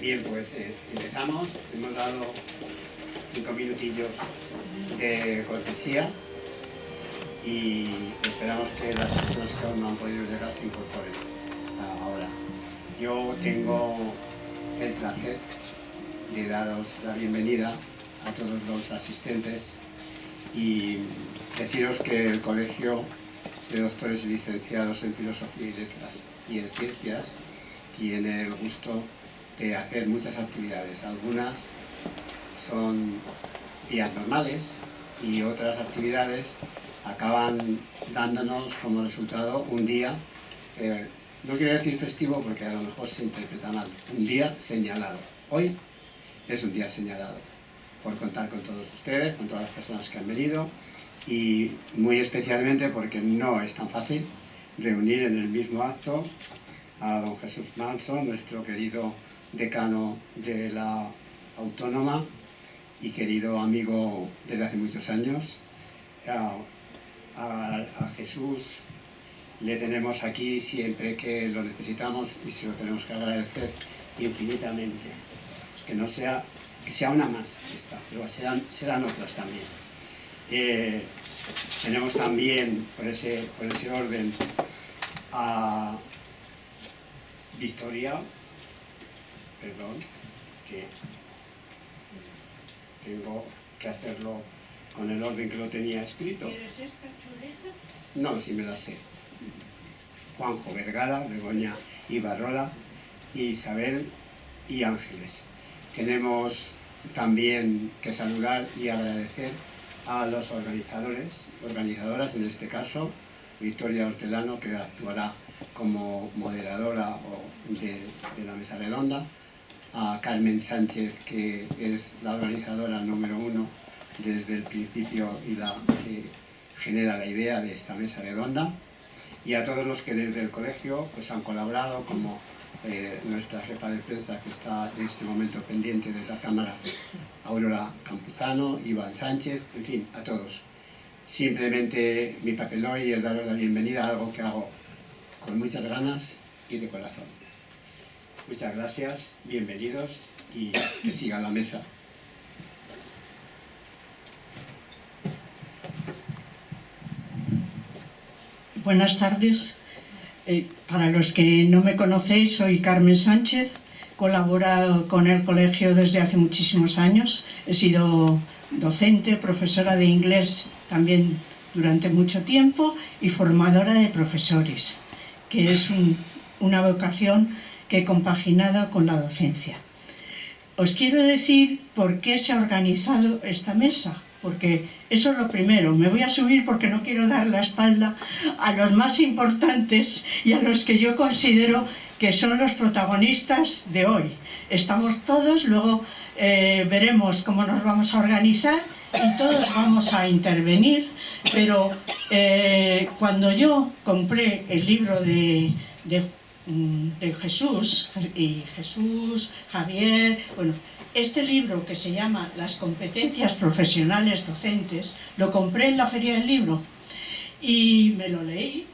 Bien, pues empezamos. Hemos dado 5 minutillos de cortesía y esperamos que las personas que aún no han podido llegar se incorporen ahora. Yo tengo el placer de daros la bienvenida a todos los asistentes y deciros que el Colegio de Doctores y Licenciados en Filosofía y Letras y en Ciencias tiene el gusto de hacer muchas actividades. Algunas son días normales y otras actividades acaban dándonos como resultado un día, no quiero decir festivo porque a lo mejor se interpreta mal, un día señalado. Hoy es un día señalado por contar con todos ustedes, con todas las personas que han venido y muy especialmente porque no es tan fácil reunir en el mismo acto a don Jesús Manso, nuestro querido decano de la Autónoma y querido amigo desde hace muchos años. A Jesús le tenemos aquí siempre que lo necesitamos y se lo tenemos que agradecer infinitamente. Que sea una más esta, pero serán otras también. Tenemos también, por ese orden, a Victoria, perdón, que tengo que hacerlo con el orden que lo tenía escrito. ¿Quieres esta chuleta? No, sí me la sé. Juanjo Vergara, Begoña Ibarrola, Isabel y Ángeles. Tenemos también que saludar y agradecer a los organizadoras, en este caso, Victoria Hortelano, que actuará como moderadora de la mesa redonda, a Carmen Sánchez, que es la organizadora número 1 desde el principio y la que genera la idea de esta mesa redonda, y a todos los que desde el colegio pues, han colaborado, como nuestra jefa de prensa que está en este momento pendiente de la cámara, Aurora Campuzano, Iván Sánchez, en fin, a todos. Simplemente mi papel hoy es daros la bienvenida a algo que hago con muchas ganas y de corazón. Muchas gracias, bienvenidos y que siga la mesa. Buenas tardes. Para los que no me conocéis, soy Carmen Sánchez, colaboro con el colegio desde hace muchísimos años. He sido docente, profesora de inglés también durante mucho tiempo y formadora de profesores, que es una vocación que he compaginado con la docencia. Os quiero decir por qué se ha organizado esta mesa, porque eso es lo primero. Me voy a subir porque no quiero dar la espalda a los más importantes y a los que yo considero que son los protagonistas de hoy. Estamos todos, luego veremos cómo nos vamos a organizar y todos vamos a intervenir, pero cuando yo compré el libro de Jesús, Javier, bueno, este libro que se llama Las competencias profesionales docentes, lo compré en la Feria del Libro y me lo leí.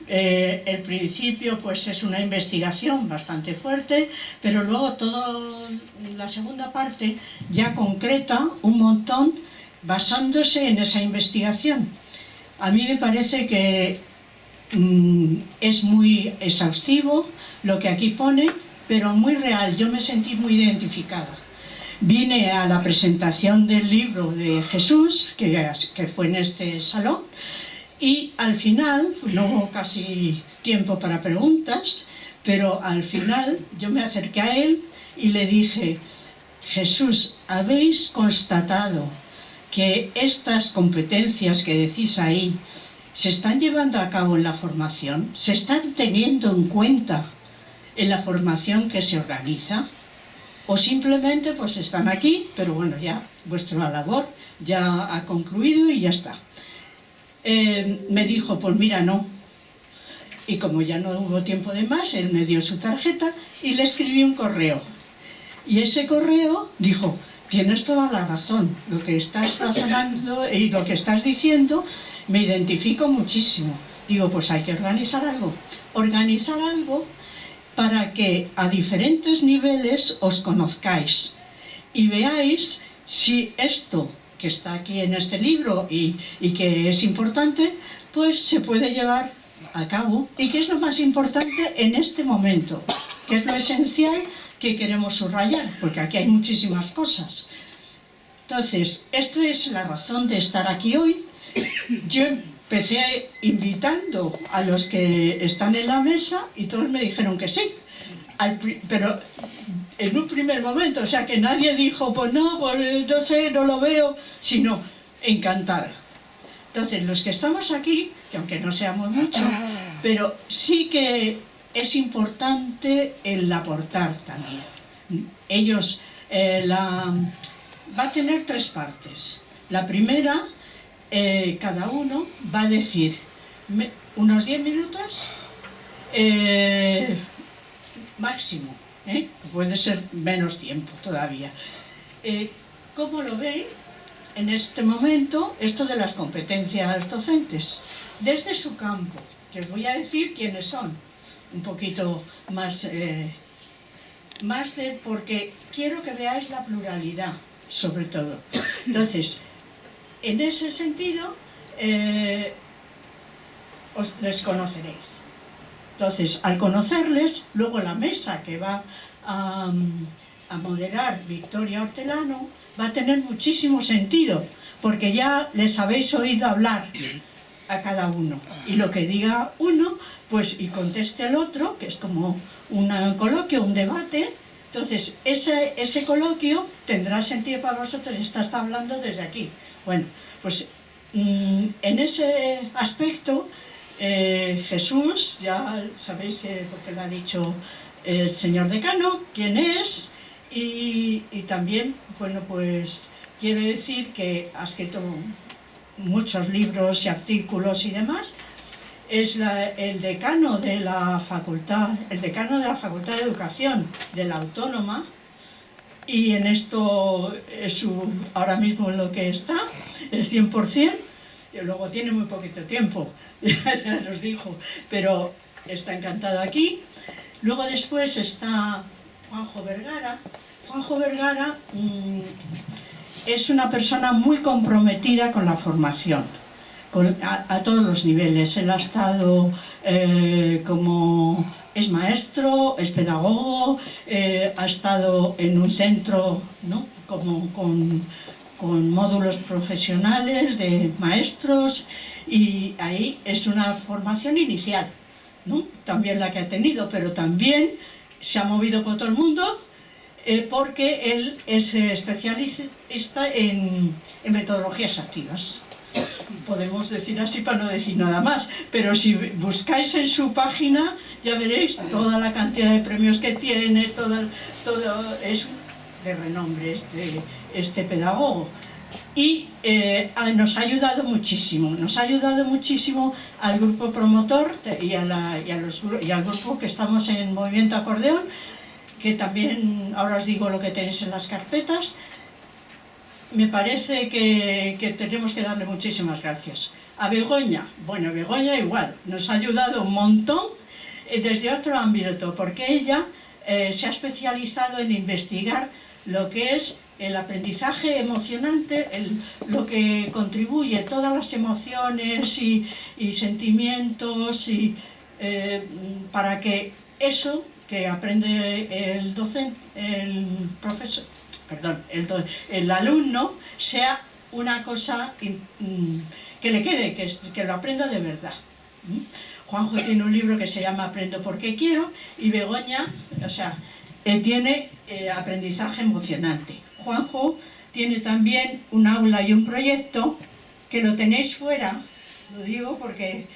El principio pues es una investigación bastante fuerte, pero luego toda la segunda parte ya concreta un montón basándose en esa investigación. A mí me parece que es muy exhaustivo lo que aquí pone, pero muy real. Yo me sentí muy identificada. Vine a la presentación del libro de Jesús, que fue en este salón, y al final, no hubo casi tiempo para preguntas, pero al final yo me acerqué a él y le dije: Jesús, ¿habéis constatado que estas competencias que decís ahí se están llevando a cabo en la formación? ¿Se están teniendo en cuenta en la formación que se organiza? ¿O simplemente pues están aquí, pero bueno, ya vuestra labor ya ha concluido y ya está? Me dijo, pues mira, no. Y como ya no hubo tiempo de más, él me dio su tarjeta y le escribí un correo. Y ese correo dijo: tienes toda la razón, lo que estás razonando y lo que estás diciendo me identifico muchísimo. Digo, pues hay que organizar algo. Organizar algo para que a diferentes niveles os conozcáis y veáis si esto que está aquí en este libro y que es importante, pues se puede llevar a cabo, y que es lo más importante en este momento, que es lo esencial que queremos subrayar, porque aquí hay muchísimas cosas. Entonces, esta es la razón de estar aquí hoy. Yo empecé invitando a los que están en la mesa y todos me dijeron que sí, pero en un primer momento, o sea que nadie dijo, pues no sé, no lo veo, sino encantada. Entonces, los que estamos aquí, que aunque no seamos muchos, pero sí que es importante el aportar también. Ellos, va a tener 3 partes. La primera, cada uno va a decir unos 10 minutos máximo, puede ser menos tiempo todavía. ¿Cómo lo ven en este momento esto de las competencias docentes? Desde su campo, que os voy a decir quiénes son, un poquito más, porque quiero que veáis la pluralidad, sobre todo. Entonces, en ese sentido, les conoceréis. Entonces, al conocerles, luego la mesa que va a moderar Victoria Hortelano va a tener muchísimo sentido, porque ya les habéis oído hablar a cada uno. Y lo que diga uno, pues y conteste el otro, que es como un coloquio, un debate. Entonces, ese coloquio tendrá sentido para vosotros y está hablando desde aquí. Bueno, pues en ese aspecto, Jesús, ya sabéis que, porque lo ha dicho el señor decano, quién es, y también, bueno, pues quiero decir que ha escrito muchos libros y artículos y demás. Es el decano de la Facultad de Educación de la Autónoma, y en esto es ahora mismo en lo que está, el 100%, y luego tiene muy poquito tiempo, ya os digo, pero está encantado aquí. Luego después está Juanjo Vergara. Juanjo Vergara es una persona muy comprometida con la formación, a todos los niveles. Él ha estado es maestro, es pedagogo, ha estado en un centro, ¿no?, con módulos profesionales de maestros, y ahí es una formación inicial, ¿no?, también la que ha tenido, pero también se ha movido por todo el mundo, porque él es especialista en metodologías activas. Podemos decir así para no decir nada más, pero si buscáis en su página ya veréis toda la cantidad de premios que tiene, todo es de renombre este pedagogo. Y nos ha ayudado muchísimo al grupo promotor y al grupo que estamos en Movimiento Acordeón, que también ahora os digo lo que tenéis en las carpetas. Me parece que tenemos que darle muchísimas gracias. A Begoña, bueno, Begoña igual, nos ha ayudado un montón desde otro ámbito, porque ella se ha especializado en investigar lo que es el aprendizaje emocionante, lo que contribuye todas las emociones y sentimientos, para que eso que aprende el docente, el alumno, sea una cosa que le quede, que lo aprenda de verdad. Juanjo tiene un libro que se llama Aprendo porque quiero, y Begoña, tiene aprendizaje emocionante. Juanjo tiene también un aula y un proyecto que lo tenéis fuera, lo digo porque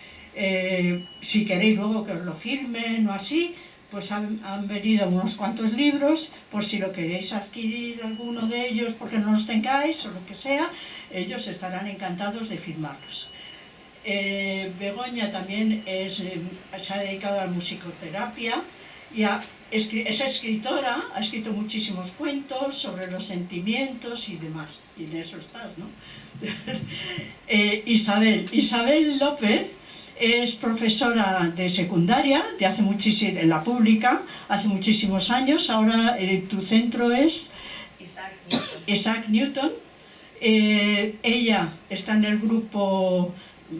si queréis luego que os lo firmen o así, pues han venido unos cuantos libros, por si lo queréis adquirir alguno de ellos porque no los tengáis o lo que sea, ellos estarán encantados de firmarlos. Begoña también se ha dedicado a la musicoterapia y es escritora, ha escrito muchísimos cuentos sobre los sentimientos y demás, y en eso estás, ¿no? Isabel López es profesora de secundaria de hace en la pública, hace muchísimos años. Ahora tu centro es Isaac Newton. Ella está en el grupo,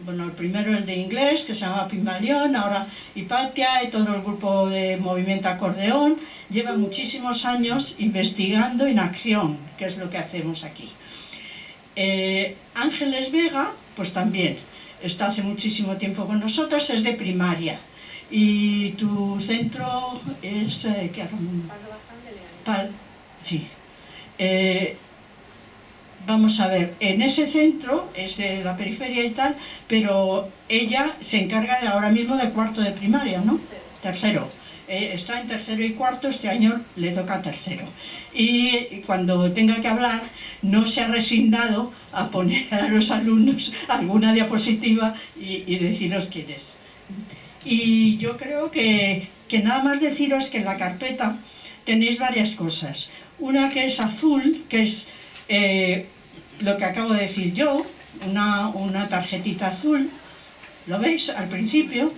bueno, el primero el de inglés, que se llama Pygmalion, ahora Hipatia, y todo el grupo de movimiento acordeón. Lleva muchísimos años investigando en acción, que es lo que hacemos aquí. Ángeles Vega, pues también está hace muchísimo tiempo con nosotros, es de primaria. Y tu centro es... sí. Vamos a ver, en ese centro, es de la periferia y tal, pero ella se encarga ahora mismo de cuarto de primaria, ¿no? Tercero. Está en tercero y cuarto, este año le toca tercero. Y cuando tenga que hablar, no se ha resignado a poner a los alumnos alguna diapositiva y deciros quién es. Y yo creo que nada más deciros que en la carpeta tenéis varias cosas. Una que es azul, que es lo que acabo de decir yo, una tarjetita azul, ¿lo veis al principio?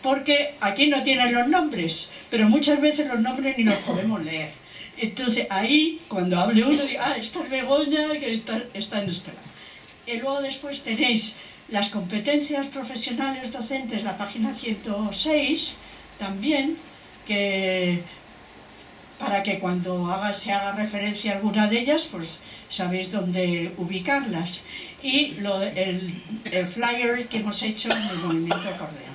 Porque aquí no tienen los nombres, pero muchas veces los nombres ni los podemos leer. Entonces ahí, cuando hable uno, digo, esta es Begoña, que está en este lado. Y luego después tenéis las competencias profesionales docentes, la página 106, también, que para que cuando se haga referencia a alguna de ellas, pues sabéis dónde ubicarlas. Y el flyer que hemos hecho en el movimiento acordeón.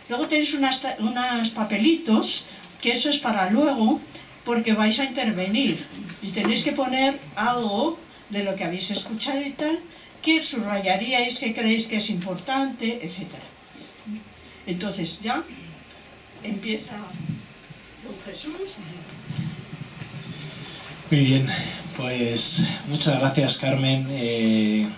Luego tenéis unos papelitos, que eso es para luego, porque vais a intervenir. Y tenéis que poner algo de lo que habéis escuchado y tal, que subrayaríais, que creéis que es importante, etc. Entonces ya empieza don Jesús. Muy bien, pues muchas gracias, Carmen.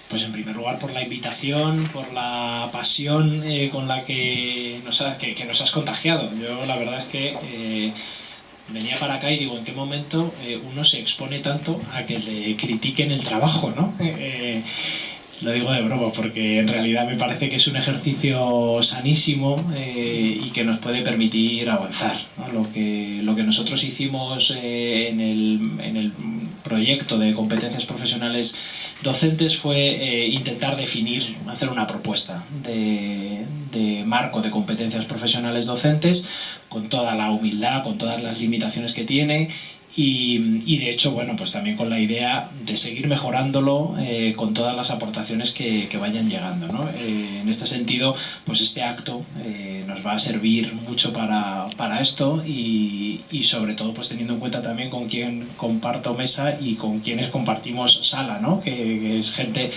Pues en primer lugar por la invitación, por la pasión con la que nos has contagiado. Yo la verdad es que venía para acá y digo, ¿en qué momento uno se expone tanto a que le critiquen el trabajo, ¿no? Lo digo de broma porque en realidad me parece que es un ejercicio sanísimo y que nos puede permitir avanzar, ¿no? Lo que nosotros hicimos en el proyecto de competencias profesionales docentes fue intentar definir, hacer una propuesta de marco de competencias profesionales docentes con toda la humildad, con todas las limitaciones que tiene. Y de hecho, bueno, pues también con la idea de seguir mejorándolo con todas las aportaciones que vayan llegando, ¿no? En este sentido, pues este acto nos va a servir mucho para esto y sobre todo pues teniendo en cuenta también con quién comparto mesa y con quienes compartimos sala, ¿no? Que es gente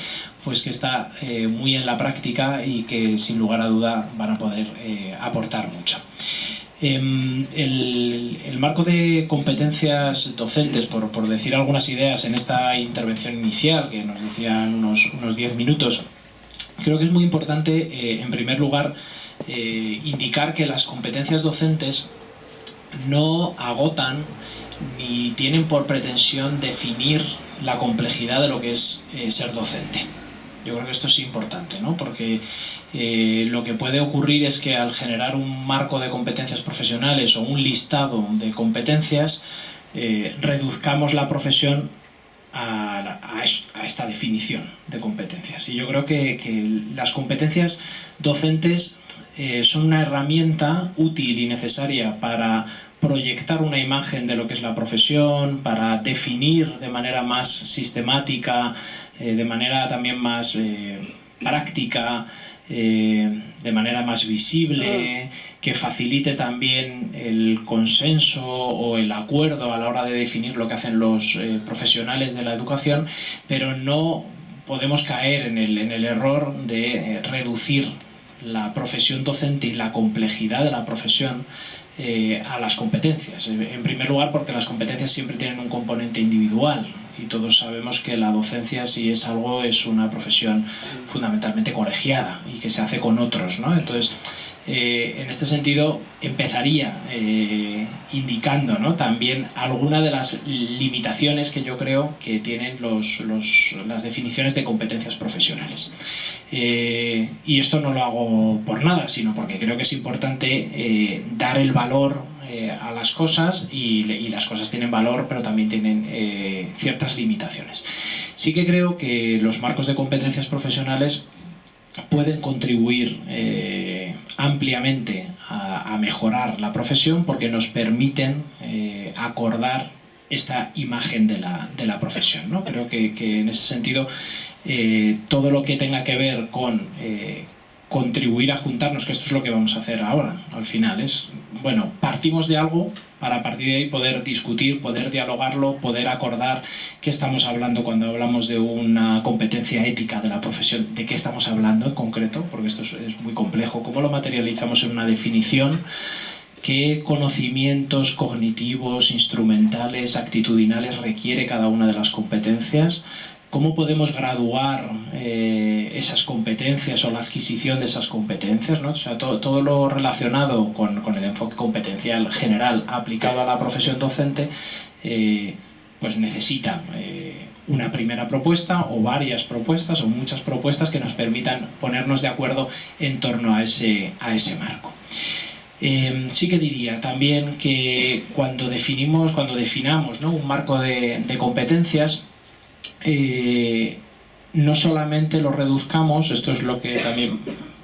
pues que está muy en la práctica y que sin lugar a duda van a poder aportar mucho. El marco de competencias docentes, por decir algunas ideas en esta intervención inicial, que nos decían unos 10 minutos, creo que es muy importante, en primer lugar, indicar que las competencias docentes no agotan ni tienen por pretensión definir la complejidad de lo que es ser docente. Yo creo que esto es importante, ¿no? Porque lo que puede ocurrir es que al generar un marco de competencias profesionales o un listado de competencias, reduzcamos la profesión a esta definición de competencias. Y yo creo que las competencias docentes son una herramienta útil y necesaria para proyectar una imagen de lo que es la profesión, para definir de manera más sistemática, de manera también más práctica, de manera más visible, que facilite también el consenso o el acuerdo a la hora de definir lo que hacen los profesionales de la educación, pero no podemos caer en el error de reducir la profesión docente y la complejidad de la profesión a las competencias. En primer lugar porque las competencias siempre tienen un componente individual y todos sabemos que la docencia, si es algo, es una profesión fundamentalmente colegiada y que se hace con otros, ¿no? Entonces en este sentido empezaría indicando, ¿no?, también alguna de las limitaciones que yo creo que tienen las definiciones de competencias profesionales. Y esto no lo hago por nada, sino porque creo que es importante dar el valor a las cosas, y las cosas tienen valor, pero también tienen ciertas limitaciones. Sí que creo que los marcos de competencias profesionales pueden contribuir ampliamente a mejorar la profesión, porque nos permiten acordar esta imagen de la profesión, ¿no? Creo que en ese sentido todo lo que tenga que ver con contribuir a juntarnos, que esto es lo que vamos a hacer ahora, al final es, bueno, partimos de algo para a partir de ahí poder discutir, poder dialogarlo, poder acordar qué estamos hablando cuando hablamos de una competencia ética de la profesión, de qué estamos hablando en concreto, porque esto es muy complejo, cómo lo materializamos en una definición, qué conocimientos cognitivos, instrumentales, actitudinales requiere cada una de las competencias, cómo podemos graduar esas competencias o la adquisición de esas competencias, ¿no? O sea, todo lo relacionado con el enfoque competencial general aplicado a la profesión docente, pues necesita una primera propuesta o varias propuestas o muchas propuestas que nos permitan ponernos de acuerdo en torno a ese marco. Sí que diría también que cuando definamos, ¿no?, un marco de competencias, no solamente lo reduzcamos, esto es lo que también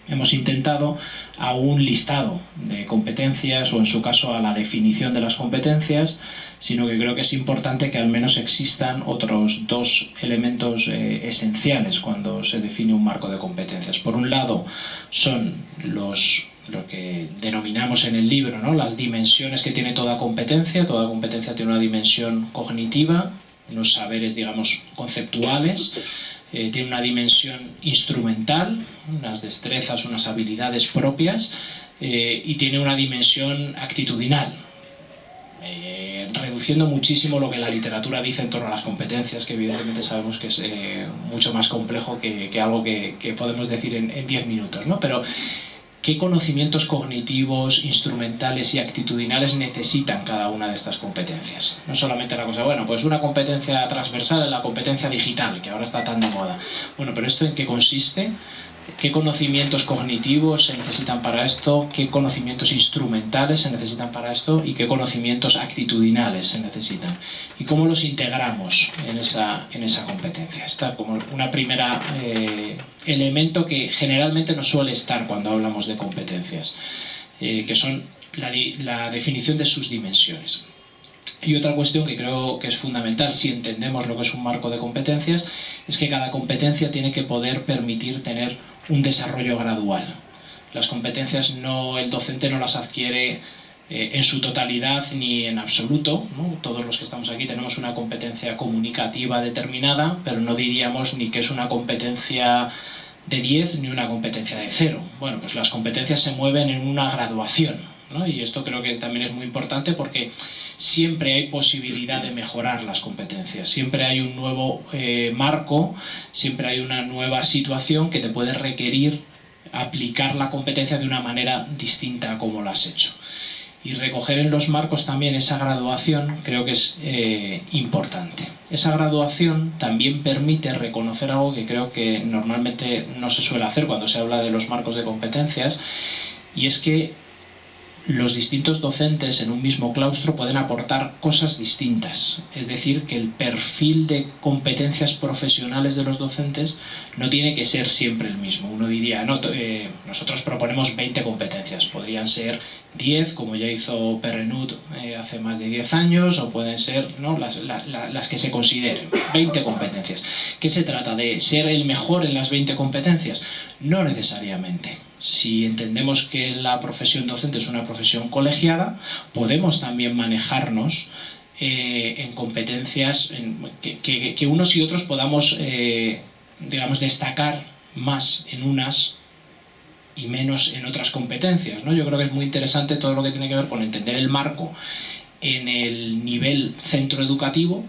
hemos intentado, a un listado de competencias o en su caso a la definición de las competencias, sino que creo que es importante que al menos existan otros dos elementos esenciales cuando se define un marco de competencias. Por un lado son lo que denominamos en el libro, ¿no?, las dimensiones que tiene toda competencia. Toda competencia tiene una dimensión cognitiva, unos saberes, digamos, conceptuales, tiene una dimensión instrumental, unas destrezas, unas habilidades propias, y tiene una dimensión actitudinal, reduciendo muchísimo lo que la literatura dice en torno a las competencias, que evidentemente sabemos que es mucho más complejo que algo que podemos decir en 10 minutos, ¿no? Pero ¿qué conocimientos cognitivos, instrumentales y actitudinales necesitan cada una de estas competencias? No solamente la cosa, bueno, pues una competencia transversal es la competencia digital, que ahora está tan de moda. Bueno, pero ¿esto en qué consiste? ¿Qué conocimientos cognitivos se necesitan para esto? ¿Qué conocimientos instrumentales se necesitan para esto? ¿Y qué conocimientos actitudinales se necesitan? ¿Y cómo los integramos en esa competencia? Está como una primera elemento que generalmente no suele estar cuando hablamos de competencias, que son la definición de sus dimensiones. Y otra cuestión que creo que es fundamental si entendemos lo que es un marco de competencias es que cada competencia tiene que poder permitir tener un desarrollo gradual. Las competencias el docente no las adquiere en su totalidad ni en absoluto, ¿no? Todos los que estamos aquí tenemos una competencia comunicativa determinada, pero no diríamos ni que es una competencia de 10 ni una competencia de 0. Bueno, pues las competencias se mueven en una graduación, ¿no? Y esto creo que también es muy importante porque siempre hay posibilidad de mejorar las competencias, siempre hay un nuevo marco, siempre hay una nueva situación que te puede requerir aplicar la competencia de una manera distinta a como lo has hecho. Y recoger en los marcos también esa graduación creo que es importante. Esa graduación también permite reconocer algo que creo que normalmente no se suele hacer cuando se habla de los marcos de competencias, y es que los distintos docentes en un mismo claustro pueden aportar cosas distintas. Es decir, que el perfil de competencias profesionales de los docentes no tiene que ser siempre el mismo. Uno diría, no, nosotros proponemos 20 competencias, podrían ser 10, como ya hizo Perrenut hace más de 10 años, o pueden ser, ¿no?, las que se consideren, 20 competencias. ¿Qué se trata? ¿De ser el mejor en las 20 competencias? No necesariamente. Si entendemos que la profesión docente es una profesión colegiada, podemos también manejarnos en competencias que unos y otros podamos, digamos, destacar más en unas y menos en otras competencias, ¿no? Yo creo que es muy interesante todo lo que tiene que ver con entender el marco en el nivel centro educativo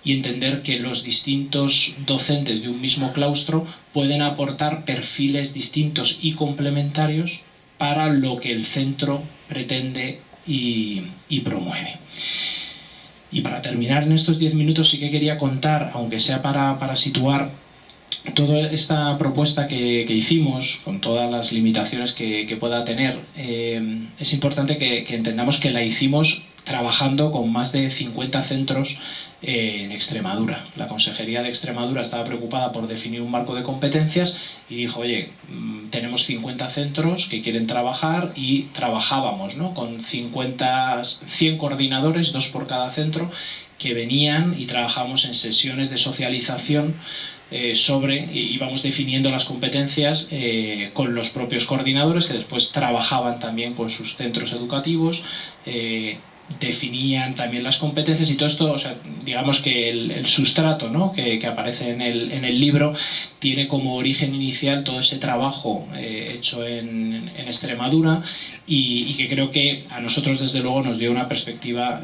y entender que los distintos docentes de un mismo claustro pueden aportar perfiles distintos y complementarios para lo que el centro pretende y promueve. Y para terminar en estos 10 minutos sí que quería contar, aunque sea para situar toda esta propuesta que hicimos, con todas las limitaciones que pueda tener. Es importante que entendamos que la hicimos trabajando con más de 50 centros en Extremadura. La Consejería de Extremadura estaba preocupada por definir un marco de competencias y dijo, oye, tenemos 50 centros que quieren trabajar, y trabajábamos, ¿no?, con 100 coordinadores, 2 por cada centro, que venían y trabajamos en sesiones de socialización íbamos definiendo las competencias con los propios coordinadores, que después trabajaban también con sus centros educativos, definían también las competencias, y todo esto, o sea, digamos que el sustrato, ¿no?, que aparece en el libro tiene como origen inicial todo ese trabajo hecho en Extremadura, y que creo que a nosotros desde luego nos dio una perspectiva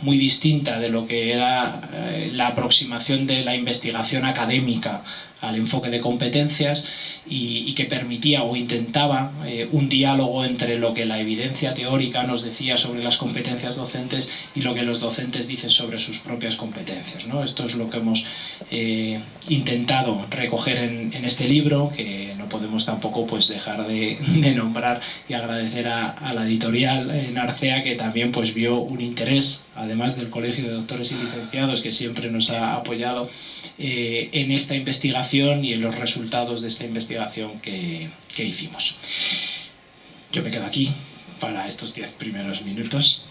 muy distinta de lo que era la aproximación de la investigación académica al enfoque de competencias, y que permitía o intentaba un diálogo entre lo que la evidencia teórica nos decía sobre las competencias docentes y lo que los docentes dicen sobre sus propias competencias, ¿no? Esto es lo que hemos intentado recoger en este libro, que no podemos tampoco pues dejar de nombrar y agradecer a la editorial Narcea, que también pues vio un interés, además del Colegio de Doctores y Licenciados, que siempre nos ha apoyado en esta investigación y en los resultados de esta investigación que hicimos. Yo me quedo aquí para estos 10 primeros minutos.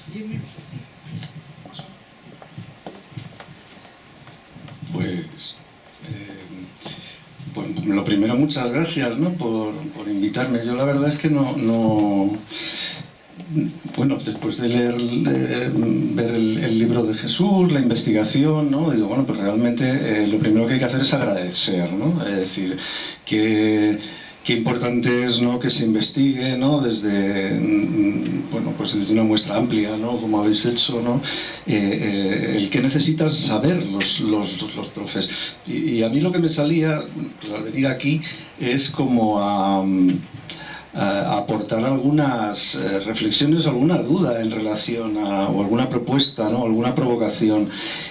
Pues lo primero, muchas gracias, ¿no?, por invitarme. Yo la verdad es que bueno, después de ver el libro de Jesús, la investigación, ¿no?, digo, bueno, pues realmente lo primero que hay que hacer es agradecer, ¿no? Es decir, qué importante es, ¿no?, que se investigue, ¿no?, desde, bueno, pues desde una muestra amplia, ¿no?, como habéis hecho, ¿no?, el que necesitan saber los profes. Y a mí lo que me salía, pues, al venir aquí, es como a aportar algunas reflexiones, alguna duda en relación o alguna propuesta, ¿no?, alguna provocación.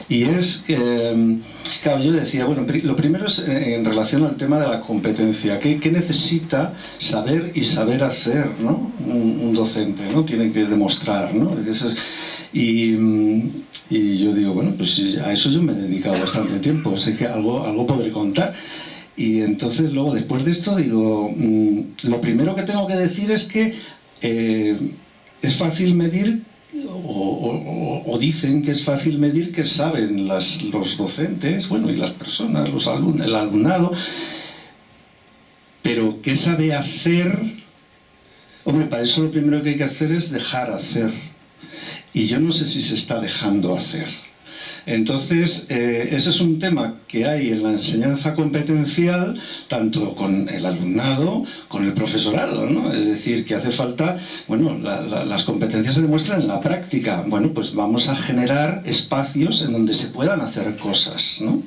Y es que, claro, yo decía, bueno, lo primero es en relación al tema de la competencia. ¿Qué necesita saber y saber hacer, ¿no?, un docente, ¿no? Tiene que demostrar, ¿no? Y yo digo, bueno, pues a eso yo me he dedicado bastante tiempo, sé que algo podré contar. Y entonces luego, después de esto, digo, lo primero que tengo que decir es que es fácil medir, o dicen que es fácil medir que saben los docentes, bueno, y las personas, el alumnado, pero ¿qué sabe hacer? Hombre, para eso lo primero que hay que hacer es dejar hacer. Y yo no sé si se está dejando hacer. Entonces, ese es un tema que hay en la enseñanza competencial, tanto con el alumnado, con el profesorado, ¿no? Es decir, que hace falta, bueno, las competencias se demuestran en la práctica. Bueno, pues vamos a generar espacios en donde se puedan hacer cosas, ¿no?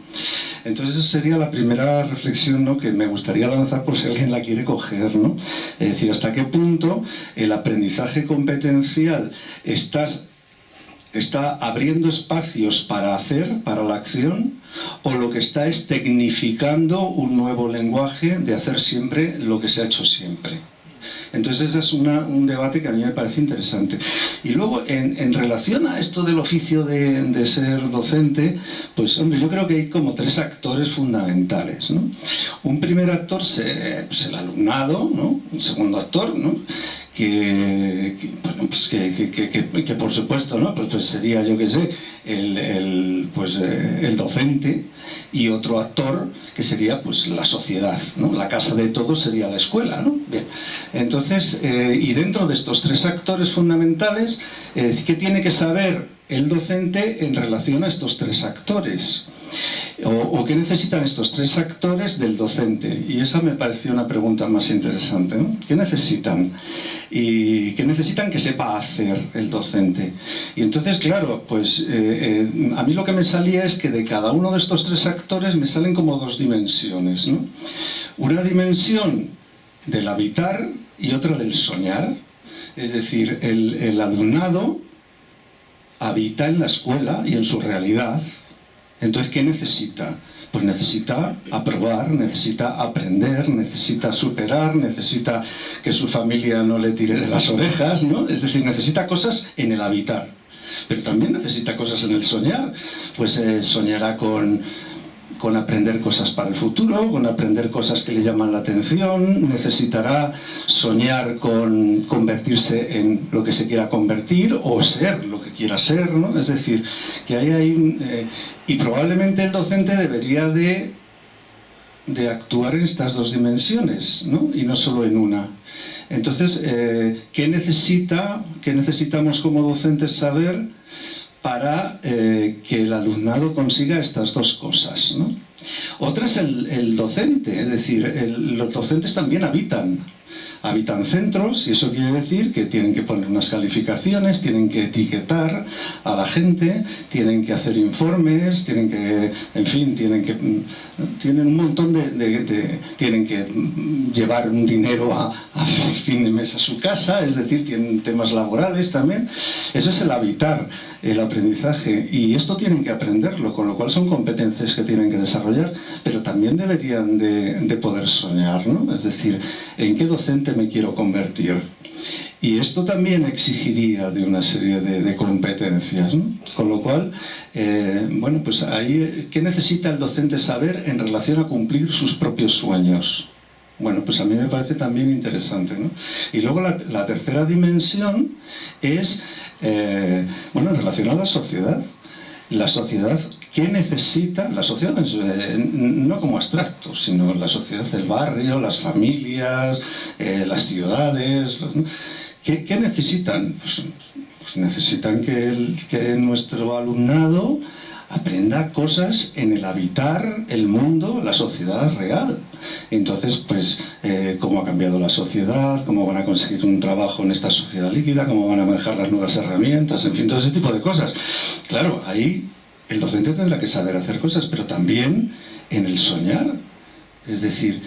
Entonces, esa sería la primera reflexión, ¿no?, que me gustaría lanzar por si alguien la quiere coger, ¿no? Es decir, hasta qué punto el aprendizaje competencial está abriendo espacios para hacer, para la acción, o lo que está es tecnificando un nuevo lenguaje de hacer siempre lo que se ha hecho siempre. Entonces ese es un debate que a mí me parece interesante. Y luego, en relación a esto del oficio de ser docente, pues hombre, yo creo que hay como 3 actores fundamentales, ¿no? Un primer actor es el alumnado, ¿no? Un segundo actor, ¿no?, que por supuesto, ¿no?, pues sería, yo qué sé, el docente, y otro actor que sería pues la sociedad, ¿no? La casa de todos sería la escuela, ¿no? Bien. Entonces, y dentro de estos 3 actores fundamentales, ¿qué tiene que saber el docente en relación a estos 3 actores? ¿O qué necesitan estos 3 actores del docente? Y esa me pareció una pregunta más interesante, ¿no? ¿Qué necesitan? ¿Y qué necesitan que sepa hacer el docente? Y entonces, claro, pues a mí lo que me salía es que de cada uno de estos 3 actores me salen como 2 dimensiones, ¿no? Una dimensión del habitar, y otra del soñar. Es decir, el alumnado habita en la escuela y en su realidad. Entonces, ¿qué necesita? Pues necesita aprobar, necesita aprender, necesita superar, necesita que su familia no le tire de las orejas, ¿no? Es decir, necesita cosas en el habitar, pero también necesita cosas en el soñar. Pues soñará con aprender cosas para el futuro, con aprender cosas que le llaman la atención, necesitará soñar con convertirse en lo que se quiera convertir o ser lo que quiera ser, ¿no? Es decir, que ahí hay y probablemente el docente debería de actuar en estas dos dimensiones, ¿no? Y no solo en una. Entonces, ¿qué necesitamos como docentes saber para que el alumnado consiga estas dos cosas, ¿no? Otra es el docente, es decir, los docentes también habitan centros, y eso quiere decir que tienen que poner unas calificaciones, tienen que etiquetar a la gente, tienen que hacer informes, tienen que, en fin, tienen un montón tienen que llevar un dinero a fin de mes a su casa, es decir, tienen temas laborales también. Eso es el habitar, el aprendizaje, y esto tienen que aprenderlo, con lo cual son competencias que tienen que desarrollar, pero también deberían de poder soñar, ¿no? Es decir, ¿en qué docente me quiero convertir? Y esto también exigiría de una serie de competencias, ¿no? Con lo cual, bueno, pues ahí, ¿qué necesita el docente saber en relación a cumplir sus propios sueños? Bueno, pues a mí me parece también interesante, ¿no? Y luego la tercera dimensión es, bueno, en relación a la sociedad. La sociedad, ¿qué necesita? La sociedad no como abstracto, sino la sociedad, el barrio, las familias, las ciudades. ¿Qué necesitan? Pues necesitan que nuestro alumnado aprenda cosas en el habitar el mundo, la sociedad real. Entonces, pues, cómo ha cambiado la sociedad, cómo van a conseguir un trabajo en esta sociedad líquida, cómo van a manejar las nuevas herramientas, en fin, todo ese tipo de cosas. Claro, ahí el docente tendrá que saber hacer cosas, pero también en el soñar. Es decir,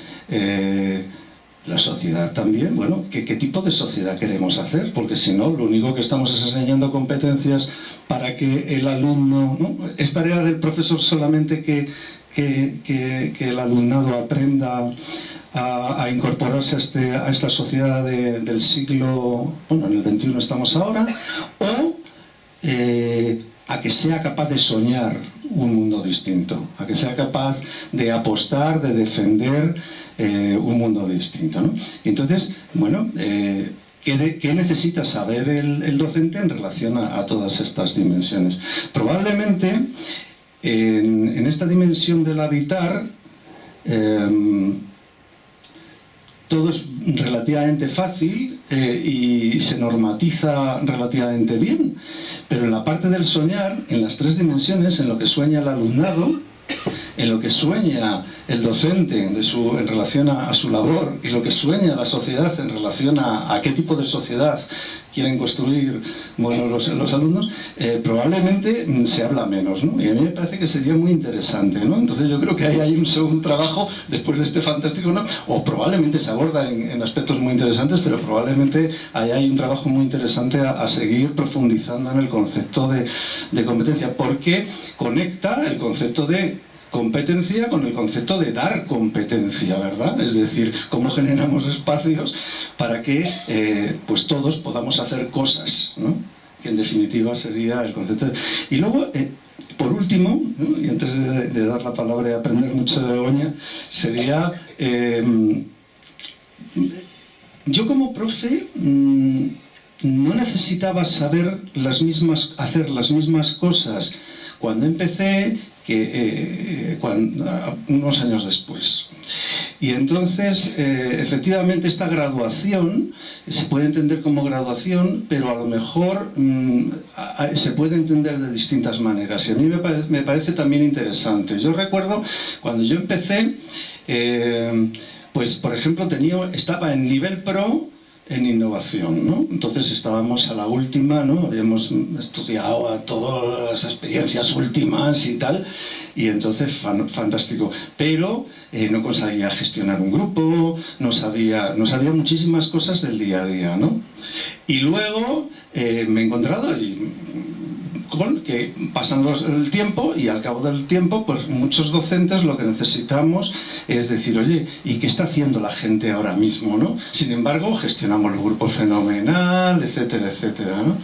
la sociedad también, bueno, ¿qué tipo de sociedad queremos hacer? Porque si no, lo único que estamos es enseñando competencias para que el alumno, ¿no? Es tarea del profesor solamente que el alumnado aprenda a incorporarse a esta sociedad del siglo, bueno, en el XXI estamos ahora, o a que sea capaz de soñar un mundo distinto, a que sea capaz de apostar, de defender un mundo distinto, ¿no? Entonces, bueno, ¿qué necesita saber el docente en relación a todas estas dimensiones? Probablemente en esta dimensión del habitar todo es relativamente fácil y se normatiza relativamente bien, pero en la parte del soñar, en las tres dimensiones, en lo que sueña el alumnado, en lo que sueña el docente en relación a su labor y lo que sueña la sociedad en relación a qué tipo de sociedad quieren construir, bueno, los alumnos, probablemente se habla menos, ¿no? Y a mí me parece que sería muy interesante, ¿no? Entonces yo creo que ahí hay un segundo trabajo después de este fantástico, ¿no? O probablemente se aborda en aspectos muy interesantes, pero probablemente ahí hay un trabajo muy interesante a seguir profundizando en el concepto de competencia, porque conecta el concepto de competencia con el concepto de dar competencia, ¿verdad? Es decir, cómo generamos espacios para que pues todos podamos hacer cosas, ¿no? Que en definitiva sería el concepto de... Y luego, por último, ¿no? Y antes de dar la palabra y aprender mucho de Begoña, sería... yo como profe no necesitaba hacer las mismas cosas cuando empecé unos años después. Y entonces, efectivamente, esta graduación se puede entender como graduación, pero a lo mejor se puede entender de distintas maneras. Y a mí me parece también interesante. Yo recuerdo, cuando yo empecé, pues, por ejemplo, estaba en nivel pro en innovación, ¿no? Entonces estábamos a la última, ¿no? Habíamos estudiado a todas las experiencias últimas y tal, y entonces fantástico. Pero no conseguía gestionar un grupo, no sabía muchísimas cosas del día a día, ¿no? Y luego me he encontrado con que pasan el tiempo y al cabo del tiempo pues muchos docentes lo que necesitamos es decir, oye, ¿y qué está haciendo la gente ahora mismo, ¿no? Sin embargo, gestionamos los grupos fenomenal, etcétera, etcétera, ¿no?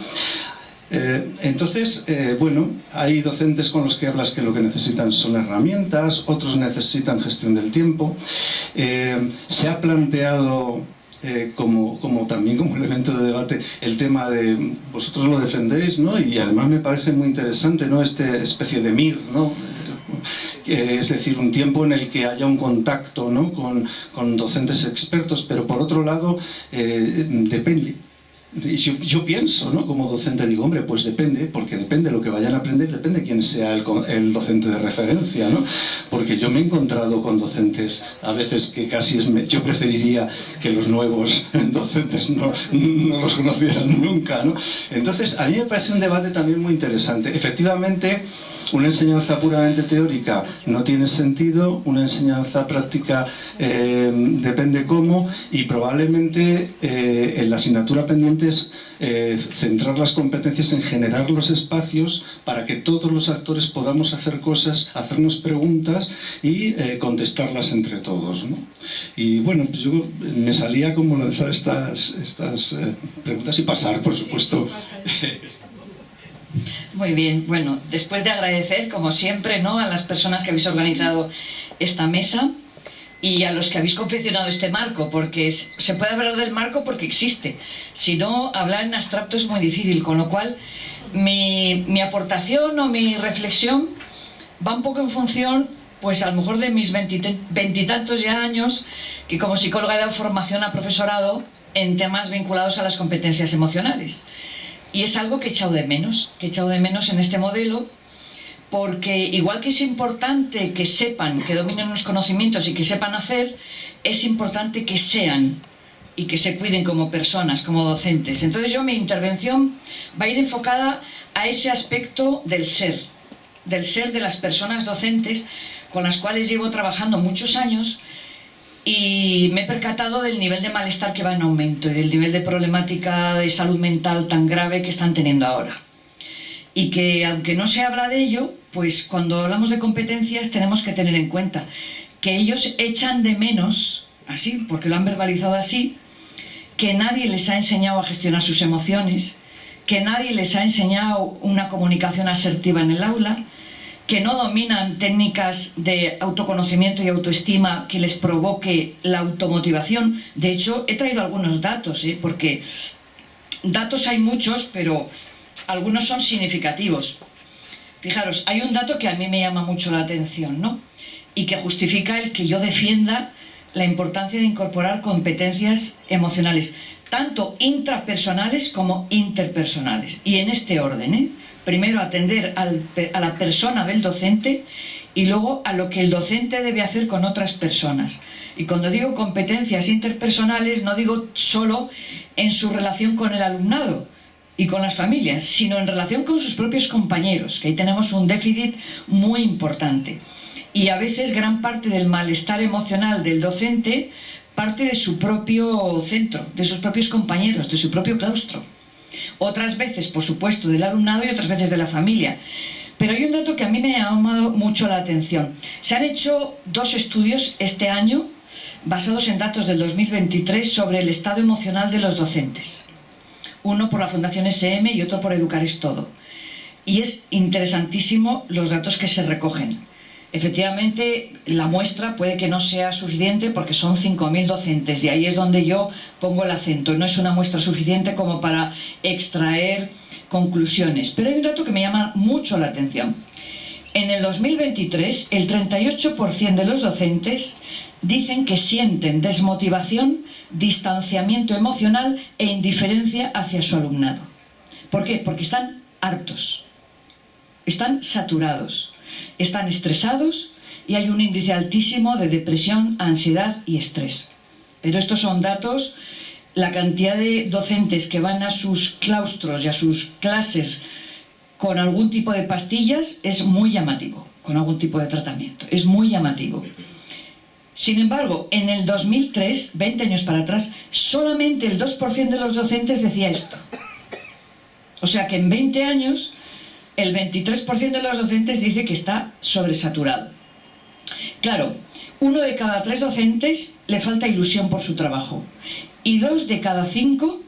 Entonces, bueno, hay docentes con los que hablas que lo que necesitan son herramientas, otros necesitan gestión del tiempo. Se ha planteado también como elemento de debate el tema de vosotros lo defendéis, ¿no? Y además me parece muy interesante, ¿no? Esta especie de MIR, ¿no? Es decir, un tiempo en el que haya un contacto, ¿no? con docentes expertos, pero por otro lado depende. Y yo pienso, ¿no? Como docente digo, hombre, pues depende, porque depende de lo que vayan a aprender, depende quién sea el docente de referencia, ¿no? Porque yo me he encontrado con docentes a veces que casi yo preferiría que los nuevos docentes no los conocieran nunca, ¿no? Entonces, a mí me parece un debate también muy interesante. Efectivamente, una enseñanza puramente teórica no tiene sentido, una enseñanza práctica depende cómo, y probablemente en la asignatura pendiente es centrar las competencias en generar los espacios para que todos los actores podamos hacer cosas, hacernos preguntas y contestarlas entre todos, ¿no? Y bueno, pues yo me salía como lanzar estas preguntas y pasar, por supuesto. Muy bien, bueno, después de agradecer, como siempre, ¿no?, a las personas que habéis organizado esta mesa y a los que habéis confeccionado este marco, porque se puede hablar del marco porque existe, si no, hablar en abstracto es muy difícil, con lo cual mi aportación o mi reflexión va un poco en función, pues a lo mejor de mis veintitantos ya años, que como psicóloga he dado formación a profesorado en temas vinculados a las competencias emocionales. Y es algo que he echado de menos en este modelo, porque igual que es importante que sepan, que dominen unos conocimientos y que sepan hacer, es importante que sean y que se cuiden como personas, como docentes. Entonces mi intervención va a ir enfocada a ese aspecto del ser de las personas docentes con las cuales llevo trabajando muchos años, y me he percatado del nivel de malestar que va en aumento y del nivel de problemática de salud mental tan grave que están teniendo ahora. Y que aunque no se habla de ello, pues cuando hablamos de competencias tenemos que tener en cuenta que ellos echan de menos, así, porque lo han verbalizado así, que nadie les ha enseñado a gestionar sus emociones, que nadie les ha enseñado una comunicación asertiva en el aula, que no dominan técnicas de autoconocimiento y autoestima que les provoque la automotivación. De hecho, he traído algunos datos, porque datos hay muchos, pero algunos son significativos. Fijaros, hay un dato que a mí me llama mucho la atención, ¿no? Y que justifica el que yo defienda la importancia de incorporar competencias emocionales, tanto intrapersonales como interpersonales. Y en este orden, Primero atender a la persona del docente y luego a lo que el docente debe hacer con otras personas. Y cuando digo competencias interpersonales no digo solo en su relación con el alumnado y con las familias, sino en relación con sus propios compañeros, que ahí tenemos un déficit muy importante. Y a veces gran parte del malestar emocional del docente parte de su propio centro, de sus propios compañeros, de su propio claustro. Otras veces, por supuesto, del alumnado y otras veces de la familia. Pero hay un dato que a mí me ha llamado mucho la atención. Se han hecho 2 estudios este año, basados en datos del 2023, sobre el estado emocional de los docentes. Uno por la Fundación SM y otro por Educar es Todo. Y es interesantísimo los datos que se recogen. Efectivamente, la muestra puede que no sea suficiente porque son 5.000 docentes y ahí es donde yo pongo el acento. No es una muestra suficiente como para extraer conclusiones. Pero hay un dato que me llama mucho la atención. En el 2023, el 38% de los docentes dicen que sienten desmotivación, distanciamiento emocional e indiferencia hacia su alumnado. ¿Por qué? Porque están hartos, están saturados. Están estresados y hay un índice altísimo de depresión, ansiedad y estrés. Pero estos son datos la cantidad de docentes que van a sus claustros y a sus clases con algún tipo de pastillas es muy llamativo, con algún tipo de tratamiento, es muy llamativo. Sin embargo, en el 2003, 20 años para atrás, solamente el 2% de los docentes decía esto. O sea que en 20 años, el 23% de los docentes dice que está sobresaturado. Claro, 1 de cada 3 docentes le falta ilusión por su trabajo y 2 de cada 5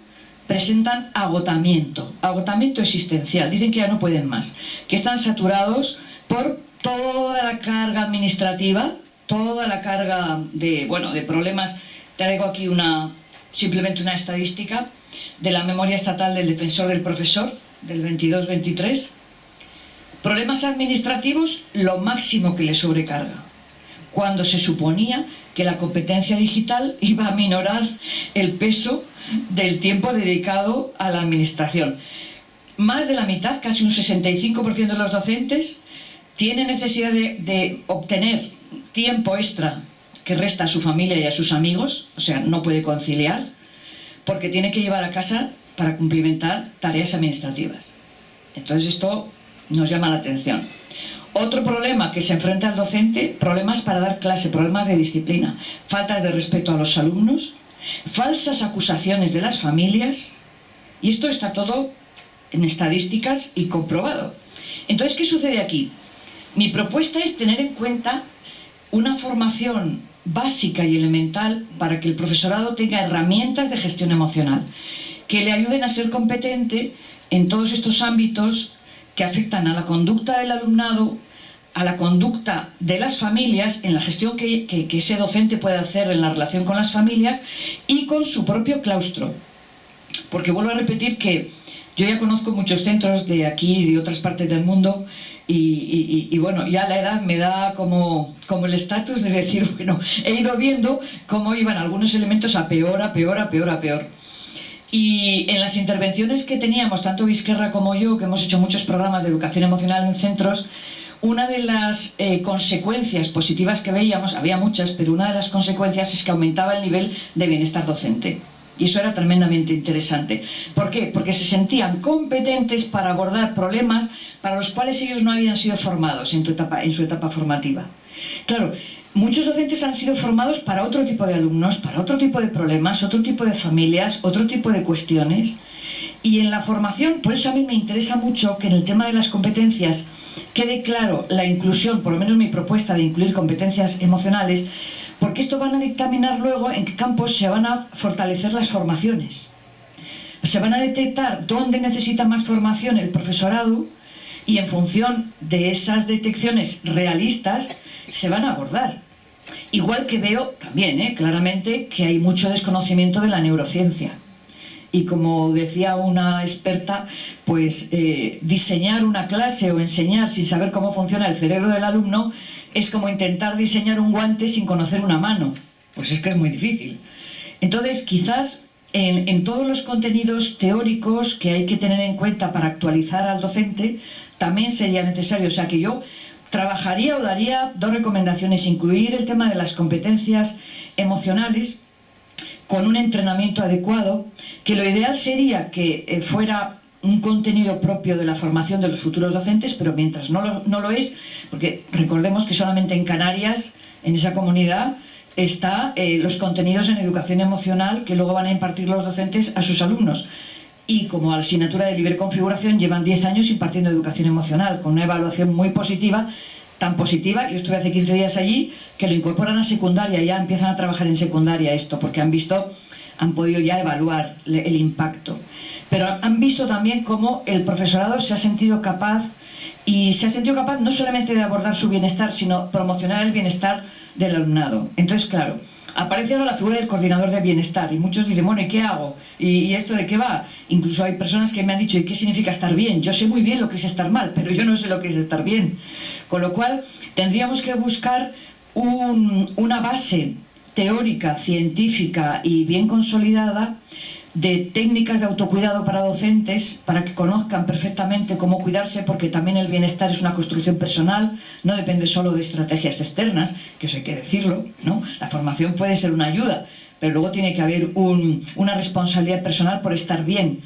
presentan agotamiento existencial. Dicen que ya no pueden más, que están saturados por toda la carga administrativa, toda la carga de problemas. Traigo aquí simplemente una estadística de la memoria estatal del defensor del profesor del 22-23. Problemas administrativos, lo máximo que le sobrecarga, cuando se suponía que la competencia digital iba a minorar el peso del tiempo dedicado a la administración. Más de la mitad, casi un 65% de los docentes, tienen necesidad de obtener tiempo extra que resta a su familia y a sus amigos, o sea, no puede conciliar, porque tiene que llevar a casa para cumplimentar tareas administrativas. Entonces esto nos llama la atención. Otro problema que se enfrenta al docente, problemas para dar clase, problemas de disciplina, faltas de respeto a los alumnos, falsas acusaciones de las familias, y esto está todo en estadísticas y comprobado. Entonces, ¿qué sucede aquí? Mi propuesta es tener en cuenta una formación básica y elemental para que el profesorado tenga herramientas de gestión emocional que le ayuden a ser competente en todos estos ámbitos que afectan a la conducta del alumnado, a la conducta de las familias, en la gestión que ese docente puede hacer en la relación con las familias y con su propio claustro. Porque vuelvo a repetir que yo ya conozco muchos centros de aquí y de otras partes del mundo y bueno, ya la edad me da como el estatus de decir, bueno, he ido viendo cómo iban algunos elementos a peor, a peor, a peor, a peor. Y en las intervenciones que teníamos, tanto Vizquerra como yo, que hemos hecho muchos programas de educación emocional en centros, una de las consecuencias positivas que veíamos, había muchas, pero una de las consecuencias es que aumentaba el nivel de bienestar docente. Y eso era tremendamente interesante. ¿Por qué? Porque se sentían competentes para abordar problemas para los cuales ellos no habían sido formados en su etapa formativa. Claro, muchos docentes han sido formados para otro tipo de alumnos, para otro tipo de problemas, otro tipo de familias, otro tipo de cuestiones. Y en la formación, por eso a mí me interesa mucho que en el tema de las competencias quede claro la inclusión, por lo menos mi propuesta de incluir competencias emocionales, porque esto van a dictaminar luego en qué campos se van a fortalecer las formaciones. Se van a detectar dónde necesita más formación el profesorado y en función de esas detecciones realistas se van a abordar. Igual que veo también claramente que hay mucho desconocimiento de la neurociencia. Y como decía una experta, pues diseñar una clase o enseñar sin saber cómo funciona el cerebro del alumno es como intentar diseñar un guante sin conocer una mano. Pues es que es muy difícil. Entonces, quizás en todos los contenidos teóricos que hay que tener en cuenta para actualizar al docente, también sería necesario. O sea, que yo trabajaría o daría 2 recomendaciones: incluir el tema de las competencias emocionales con un entrenamiento adecuado, que lo ideal sería que fuera un contenido propio de la formación de los futuros docentes, pero mientras no lo es, porque recordemos que solamente en Canarias, en esa comunidad, está los contenidos en educación emocional que luego van a impartir los docentes a sus alumnos. Y como asignatura de libre configuración llevan 10 años impartiendo educación emocional, con una evaluación muy positiva, tan positiva, yo estuve hace 15 días allí, que lo incorporan a secundaria, ya empiezan a trabajar en secundaria esto, porque han podido ya evaluar el impacto. Pero han visto también cómo el profesorado se ha sentido capaz, y se ha sentido capaz no solamente de abordar su bienestar, sino promocionar el bienestar del alumnado. Entonces, claro, aparece ahora la figura del coordinador de bienestar, y muchos dicen, bueno, ¿y qué hago? ¿Y esto de qué va? Incluso hay personas que me han dicho, ¿y qué significa estar bien? Yo sé muy bien lo que es estar mal, pero yo no sé lo que es estar bien. Con lo cual, tendríamos que buscar una base teórica, científica y bien consolidada de técnicas de autocuidado para docentes, para que conozcan perfectamente cómo cuidarse, porque también el bienestar es una construcción personal, no depende solo de estrategias externas, que eso hay que decirlo, ¿no? La formación puede ser una ayuda, pero luego tiene que haber una responsabilidad personal por estar bien.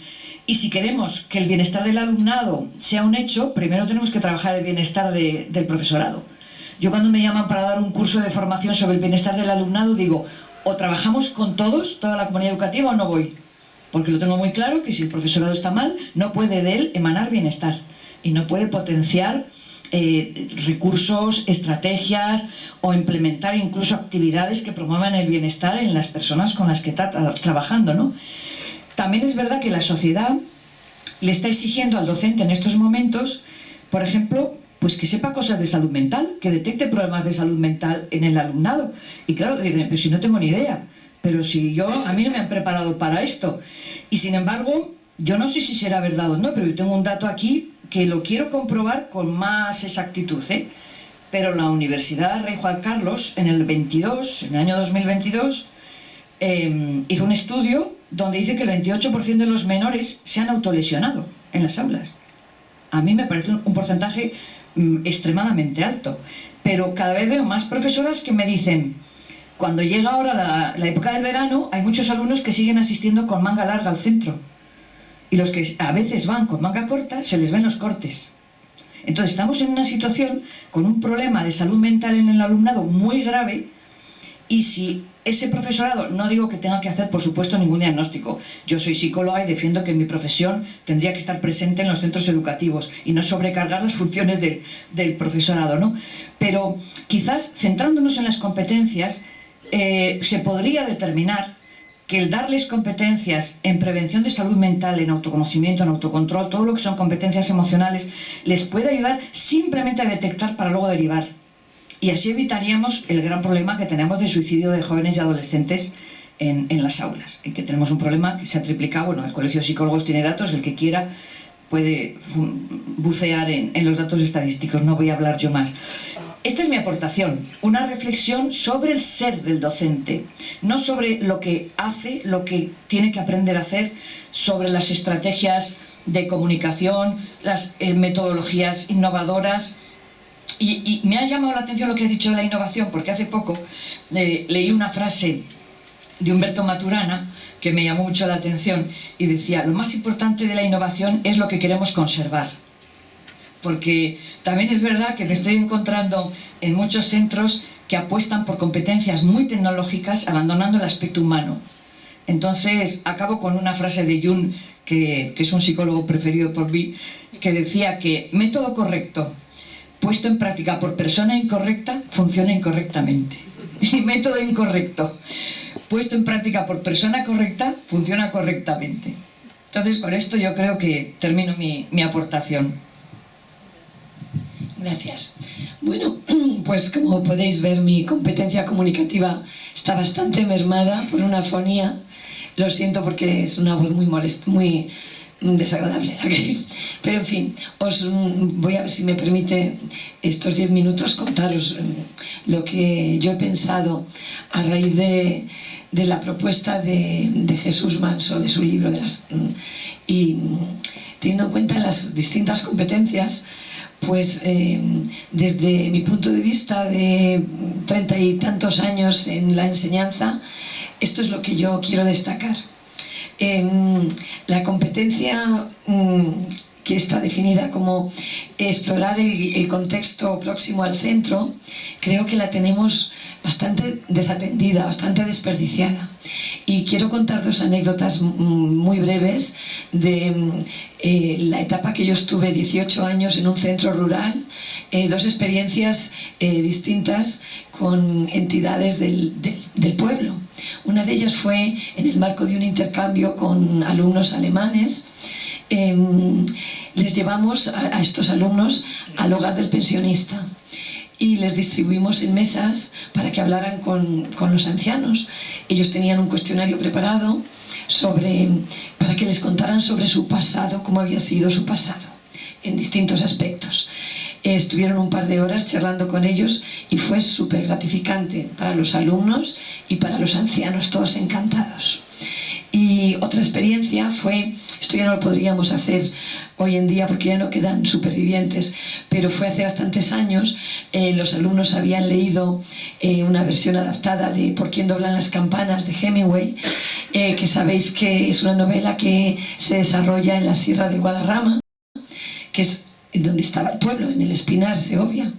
Y si queremos que el bienestar del alumnado sea un hecho, primero tenemos que trabajar el bienestar del profesorado. Yo cuando me llaman para dar un curso de formación sobre el bienestar del alumnado digo, o trabajamos con todos, toda la comunidad educativa, o no voy. Porque lo tengo muy claro que si el profesorado está mal, no puede de él emanar bienestar y no puede potenciar recursos, estrategias o implementar incluso actividades que promuevan el bienestar en las personas con las que está trabajando, ¿no? También es verdad que la sociedad le está exigiendo al docente en estos momentos, por ejemplo, pues que sepa cosas de salud mental, que detecte problemas de salud mental en el alumnado. Y claro, dicen, pero si no tengo ni idea, pero si a mí no me han preparado para esto. Y sin embargo, yo no sé si será verdad o no, pero yo tengo un dato aquí que lo quiero comprobar con más exactitud, Pero la Universidad Rey Juan Carlos, en el año 2022, hizo un estudio donde dice que el 28% de los menores se han autolesionado en las aulas. A mí me parece un porcentaje extremadamente alto, pero cada vez veo más profesoras que me dicen, cuando llega ahora la época del verano, hay muchos alumnos que siguen asistiendo con manga larga al centro, y los que a veces van con manga corta, se les ven los cortes. Entonces estamos en una situación con un problema de salud mental en el alumnado muy grave, y si ese profesorado, no digo que tenga que hacer por supuesto ningún diagnóstico, yo soy psicóloga y defiendo que mi profesión tendría que estar presente en los centros educativos y no sobrecargar las funciones del profesorado, ¿no? Pero quizás centrándonos en las competencias se podría determinar que el darles competencias en prevención de salud mental, en autoconocimiento, en autocontrol, todo lo que son competencias emocionales, les puede ayudar simplemente a detectar para luego derivar. Y así evitaríamos el gran problema que tenemos de suicidio de jóvenes y adolescentes en las aulas. En que tenemos un problema que se ha triplicado, bueno, el Colegio de Psicólogos tiene datos, el que quiera puede bucear en los datos estadísticos, no voy a hablar yo más. Esta es mi aportación, una reflexión sobre el ser del docente, no sobre lo que hace, lo que tiene que aprender a hacer, sobre las estrategias de comunicación, las metodologías innovadoras. Y me ha llamado la atención lo que has dicho de la innovación, porque hace poco leí una frase de Humberto Maturana que me llamó mucho la atención y decía, lo más importante de la innovación es lo que queremos conservar. Porque también es verdad que me estoy encontrando en muchos centros que apuestan por competencias muy tecnológicas abandonando el aspecto humano. Entonces acabo con una frase de Jung, que es un psicólogo preferido por mí, que decía que método correcto puesto en práctica por persona incorrecta funciona incorrectamente, y método incorrecto puesto en práctica por persona correcta funciona correctamente. Entonces con esto yo creo que termino mi aportación. Gracias. Bueno, pues como podéis ver, mi competencia comunicativa está bastante mermada por una afonía. Lo siento porque es una voz muy molesta, muy desagradable. Pero en fin, os voy a ver si me permite estos 10 minutos contaros lo que yo he pensado a raíz de la propuesta de Jesús Manso, de su libro, y teniendo en cuenta las distintas competencias, pues desde mi punto de vista de 30 y tantos años en la enseñanza, esto es lo que yo quiero destacar. La competencia que está definida como explorar el contexto próximo al centro, creo que la tenemos bastante desatendida, bastante desperdiciada. Y quiero contar dos anécdotas muy breves de la etapa que yo estuve 18 años en un centro rural, dos experiencias distintas con entidades del pueblo. Una de ellas fue en el marco de un intercambio con alumnos alemanes. Les llevamos a estos alumnos al hogar del pensionista y les distribuimos en mesas para que hablaran con los ancianos. Ellos tenían un cuestionario preparado para que les contaran sobre su pasado, cómo había sido su pasado, en distintos aspectos. Estuvieron un par de horas charlando con ellos y fue súper gratificante para los alumnos y para los ancianos, todos encantados. Y otra experiencia fue, esto ya no lo podríamos hacer hoy en día porque ya no quedan supervivientes, pero fue hace bastantes años. Los alumnos habían leído una versión adaptada de Por quién doblan las campanas de Hemingway, que sabéis que es una novela que se desarrolla en la Sierra de Guadarrama, que es donde estaba el pueblo, en el Espinar, Segovia.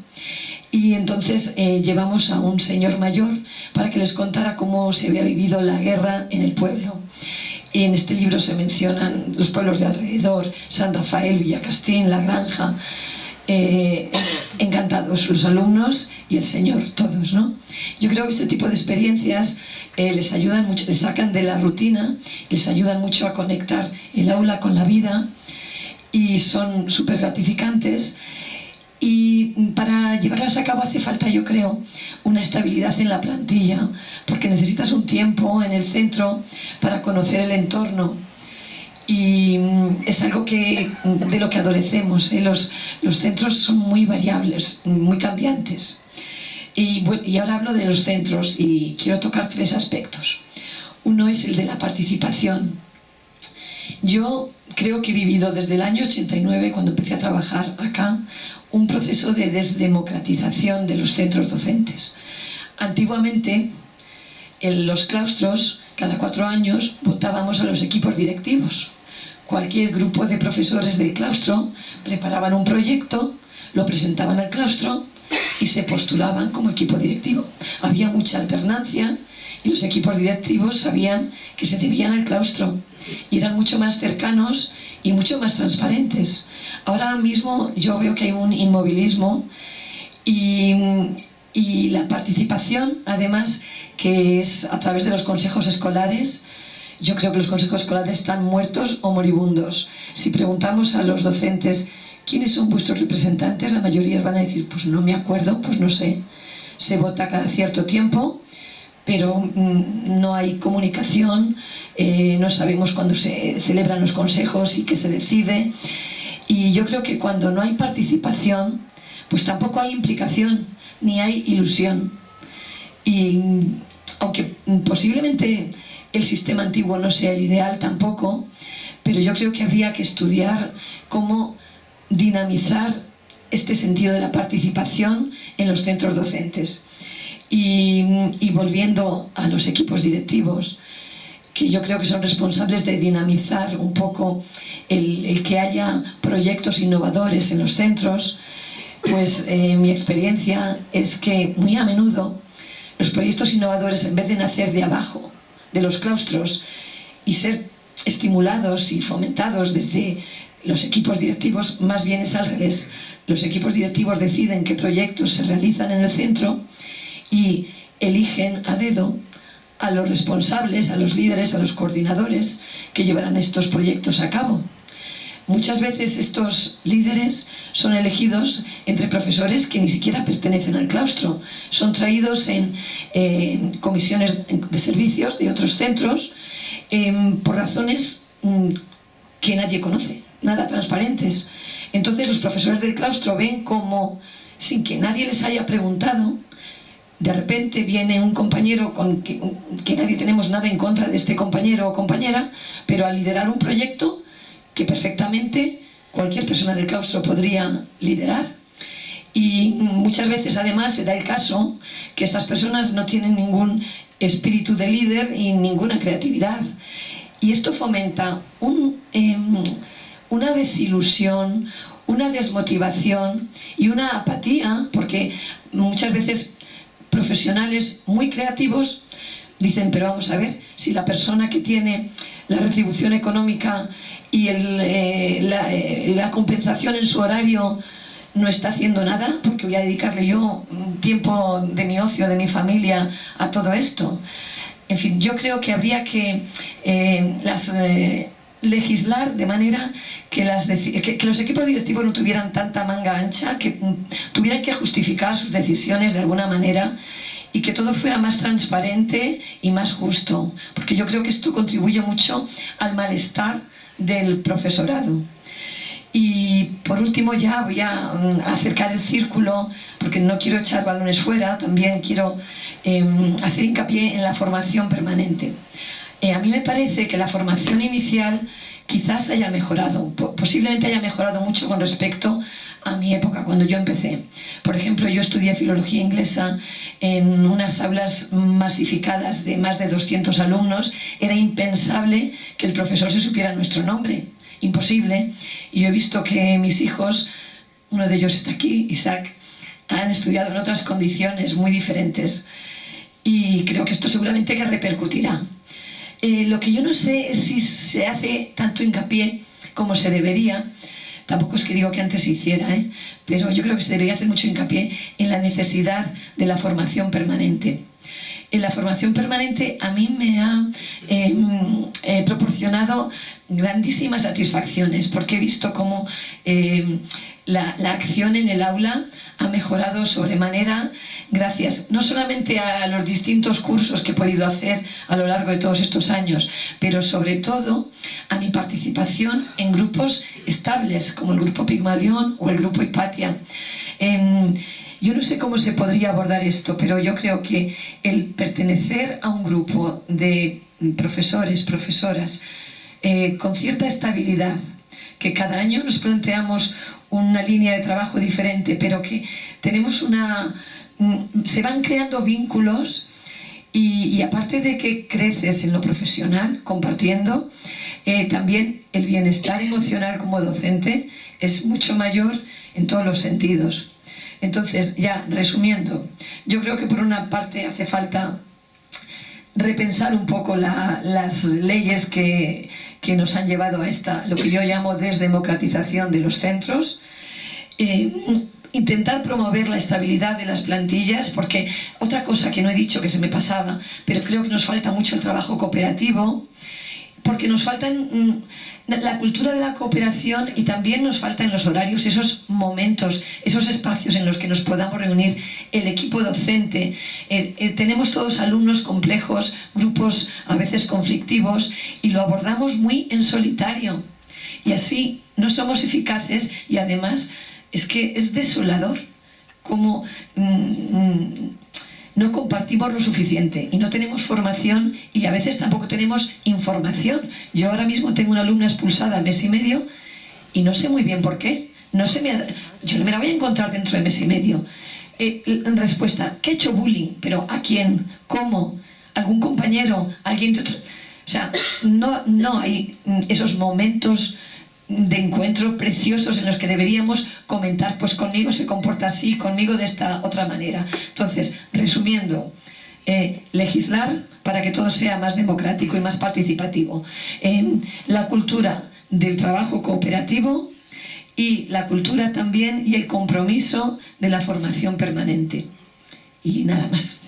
Y entonces llevamos a un señor mayor para que les contara cómo se había vivido la guerra en el pueblo. Y en este libro se mencionan los pueblos de alrededor, San Rafael, Villacastín, La Granja. Encantados los alumnos y el señor, todos, ¿no? Yo creo que este tipo de experiencias les ayudan mucho, les sacan de la rutina, les ayudan mucho a conectar el aula con la vida y son súper gratificantes. Y para llevarlas a cabo hace falta, yo creo, una estabilidad en la plantilla, porque necesitas un tiempo en el centro para conocer el entorno. Y es algo de lo que adolecemos, ¿eh? Los centros son muy variables, muy cambiantes. Y ahora hablo de los centros y quiero tocar 3 aspectos. Uno es el de la participación. Yo creo que he vivido desde el año 89, cuando empecé a trabajar acá, un proceso de desdemocratización de los centros docentes. Antiguamente, en los claustros, cada 4 años, votábamos a los equipos directivos. Cualquier grupo de profesores del claustro preparaban un proyecto, lo presentaban al claustro y se postulaban como equipo directivo. Había mucha alternancia y los equipos directivos sabían que se debían al claustro y eran mucho más cercanos y mucho más transparentes. Ahora mismo yo veo que hay un inmovilismo y la participación, además, que es a través de los consejos escolares. Yo creo que los consejos escolares están muertos o moribundos. Si preguntamos a los docentes ¿quiénes son vuestros representantes?, la mayoría van a decir pues no me acuerdo, pues no sé. Se vota cada cierto tiempo, pero no hay comunicación, no sabemos cuándo se celebran los consejos y qué se decide. Y yo creo que cuando no hay participación, pues tampoco hay implicación, ni hay ilusión. Y aunque posiblemente el sistema antiguo no sea el ideal tampoco, pero yo creo que habría que estudiar cómo dinamizar este sentido de la participación en los centros docentes. Y volviendo a los equipos directivos, que yo creo que son responsables de dinamizar un poco el que haya proyectos innovadores en los centros, pues mi experiencia es que muy a menudo los proyectos innovadores, en vez de nacer de abajo, de los claustros, y ser estimulados y fomentados desde los equipos directivos, más bien es al revés. Los equipos directivos deciden qué proyectos se realizan en el centro y eligen a dedo a los responsables, a los líderes, a los coordinadores que llevarán estos proyectos a cabo. Muchas veces estos líderes son elegidos entre profesores que ni siquiera pertenecen al claustro. Son traídos en comisiones de servicios de otros centros por razones que nadie conoce, nada transparentes. Entonces los profesores del claustro ven como, sin que nadie les haya preguntado, de repente viene un compañero con que nadie tenemos nada en contra de este compañero o compañera, pero al liderar un proyecto que perfectamente cualquier persona del claustro podría liderar. Y muchas veces además se da el caso que estas personas no tienen ningún espíritu de líder y ninguna creatividad. Y esto fomenta una desilusión, una desmotivación y una apatía, porque muchas veces profesionales muy creativos dicen, pero vamos a ver, si la persona que tiene la retribución económica y la compensación en su horario no está haciendo nada, porque voy a dedicarle yo tiempo de mi ocio, de mi familia, a todo esto. En fin, yo creo que habría que legislar de manera que los equipos directivos no tuvieran tanta manga ancha, que tuvieran que justificar sus decisiones de alguna manera y que todo fuera más transparente y más justo, porque yo creo que esto contribuye mucho al malestar del profesorado. Y por último ya voy a acercar el círculo, porque no quiero echar balones fuera, también quiero hacer hincapié en la formación permanente. A mí me parece que la formación inicial quizás haya mejorado, posiblemente haya mejorado mucho con respecto a mi época, cuando yo empecé. Por ejemplo, yo estudié filología inglesa en unas aulas masificadas de más de 200 alumnos. Era impensable que el profesor se supiera nuestro nombre, imposible. Y yo he visto que mis hijos, uno de ellos está aquí, Isaac, han estudiado en otras condiciones muy diferentes. Y creo que esto seguramente que repercutirá. Lo que yo no sé es si se hace tanto hincapié como se debería. Tampoco es que digo que antes se hiciera, pero yo creo que se debería hacer mucho hincapié en la necesidad de la formación permanente. En la formación permanente a mí me ha proporcionado grandísimas satisfacciones, porque he visto cómo la acción en el aula ha mejorado sobremanera gracias no solamente a los distintos cursos que he podido hacer a lo largo de todos estos años, pero sobre todo a mi participación en grupos estables como el grupo Pigmalión o el grupo Hipatia. Yo no sé cómo se podría abordar esto, pero yo creo que el pertenecer a un grupo de profesores, profesoras, con cierta estabilidad, que cada año nos planteamos una línea de trabajo diferente, pero que tenemos se van creando vínculos y aparte de que creces en lo profesional, compartiendo, también el bienestar emocional como docente es mucho mayor en todos los sentidos. Entonces, ya resumiendo, yo creo que por una parte hace falta repensar un poco las leyes que nos han llevado a lo que yo llamo desdemocratización de los centros, intentar promover la estabilidad de las plantillas, porque otra cosa que no he dicho que se me pasaba, pero creo que nos falta mucho el trabajo cooperativo, porque nos faltan la cultura de la cooperación y también nos faltan los horarios, esos momentos, esos espacios en los que nos podamos reunir el equipo docente. Tenemos todos alumnos complejos, grupos a veces conflictivos y lo abordamos muy en solitario y así no somos eficaces y además es que es desolador como no compartimos lo suficiente y no tenemos formación y a veces tampoco tenemos información. Yo ahora mismo tengo una alumna expulsada mes y medio y no sé muy bien por qué. Yo no me la voy a encontrar dentro de mes y medio. En respuesta, ¿qué he hecho bullying? ¿Pero a quién? ¿Cómo? ¿Algún compañero? ¿Alguien de otro? O sea, no hay esos momentos de encuentros preciosos en los que deberíamos comentar, pues conmigo se comporta así, conmigo de esta otra manera. Entonces, resumiendo, legislar para que todo sea más democrático y más participativo. La cultura del trabajo cooperativo y la cultura también y el compromiso de la formación permanente. Y nada más.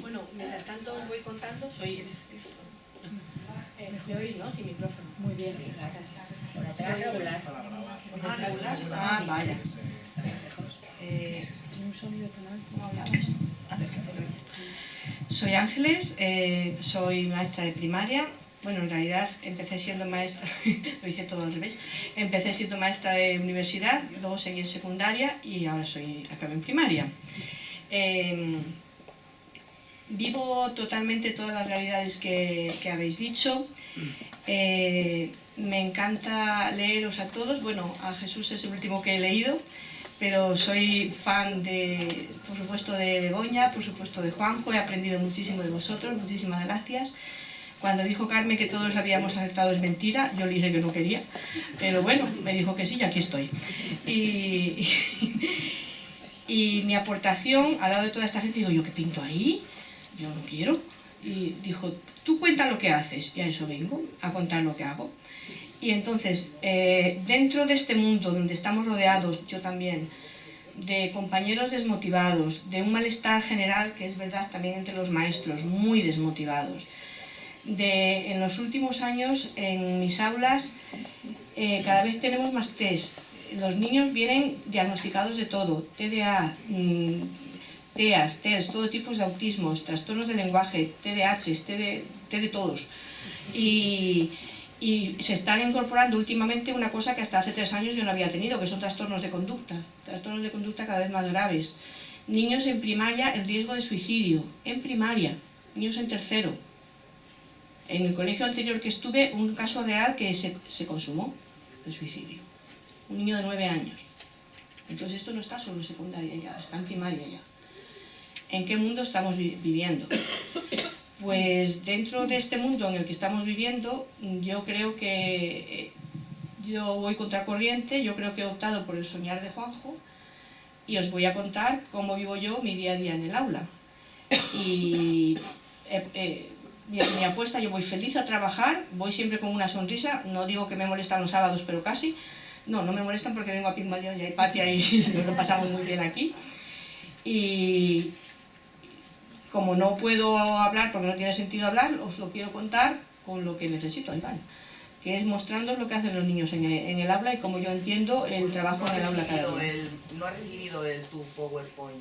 Bueno, mientras tanto os voy contando, ¿me oís, no? Sin micrófono. Muy bien. Soy regular. Ah, vaya. Un sonido tan alto, no hablabas. Acércatelo. Soy Ángeles, soy maestra de primaria. Bueno, en realidad empecé siendo maestra, lo hice todo al revés. Empecé siendo maestra de universidad, luego seguí en secundaria y ahora acabé en primaria. Vivo totalmente todas las realidades que habéis dicho. Me encanta leeros a todos. Bueno, a Jesús es el último que he leído, pero soy fan por supuesto, de Begoña, por supuesto de Juanjo. He aprendido muchísimo de vosotros, muchísimas gracias. Cuando dijo Carmen que todos habíamos aceptado es mentira, yo le dije que no quería, pero bueno, me dijo que sí y aquí estoy. Y mi aportación, al lado de toda esta gente, digo, ¿yo qué pinto ahí? Yo no quiero. Y dijo, tú cuenta lo que haces, y a eso vengo, a contar lo que hago. Y entonces, dentro de este mundo donde estamos rodeados, yo también, de compañeros desmotivados, de un malestar general, que es verdad también entre los maestros, muy desmotivados, en los últimos años en mis aulas cada vez tenemos más test. Los niños vienen diagnosticados de todo, TDA, TEAs, TELs, todo tipos de autismos, trastornos de lenguaje, TDAHs, T de todos. Y se están incorporando últimamente una cosa que hasta hace 3 años yo no había tenido, que son trastornos de conducta cada vez más graves. Niños en primaria en riesgo de suicidio, en primaria, niños en tercero. En el colegio anterior que estuve, un caso real que se consumó, de suicidio. Un niño de 9 años. Entonces esto no está solo en secundaria ya, está en primaria ya. ¿En qué mundo estamos viviendo? Pues dentro de este mundo en el que estamos viviendo, yo creo que yo voy contracorriente, yo creo que he optado por el soñar de Juanjo y os voy a contar cómo vivo yo mi día a día en el aula. Y mi apuesta, yo voy feliz a trabajar, voy siempre con una sonrisa, no digo que me molestan los sábados, pero casi. No me molestan porque vengo a Pigmalión y hay Patia y nos lo pasamos muy bien aquí. Y como no puedo hablar porque no tiene sentido hablar, os lo quiero contar con lo que necesito, Iván, que es mostrándoos lo que hacen los niños en el aula y cómo yo entiendo el trabajo en el aula cada día. No ha recibido tu PowerPoint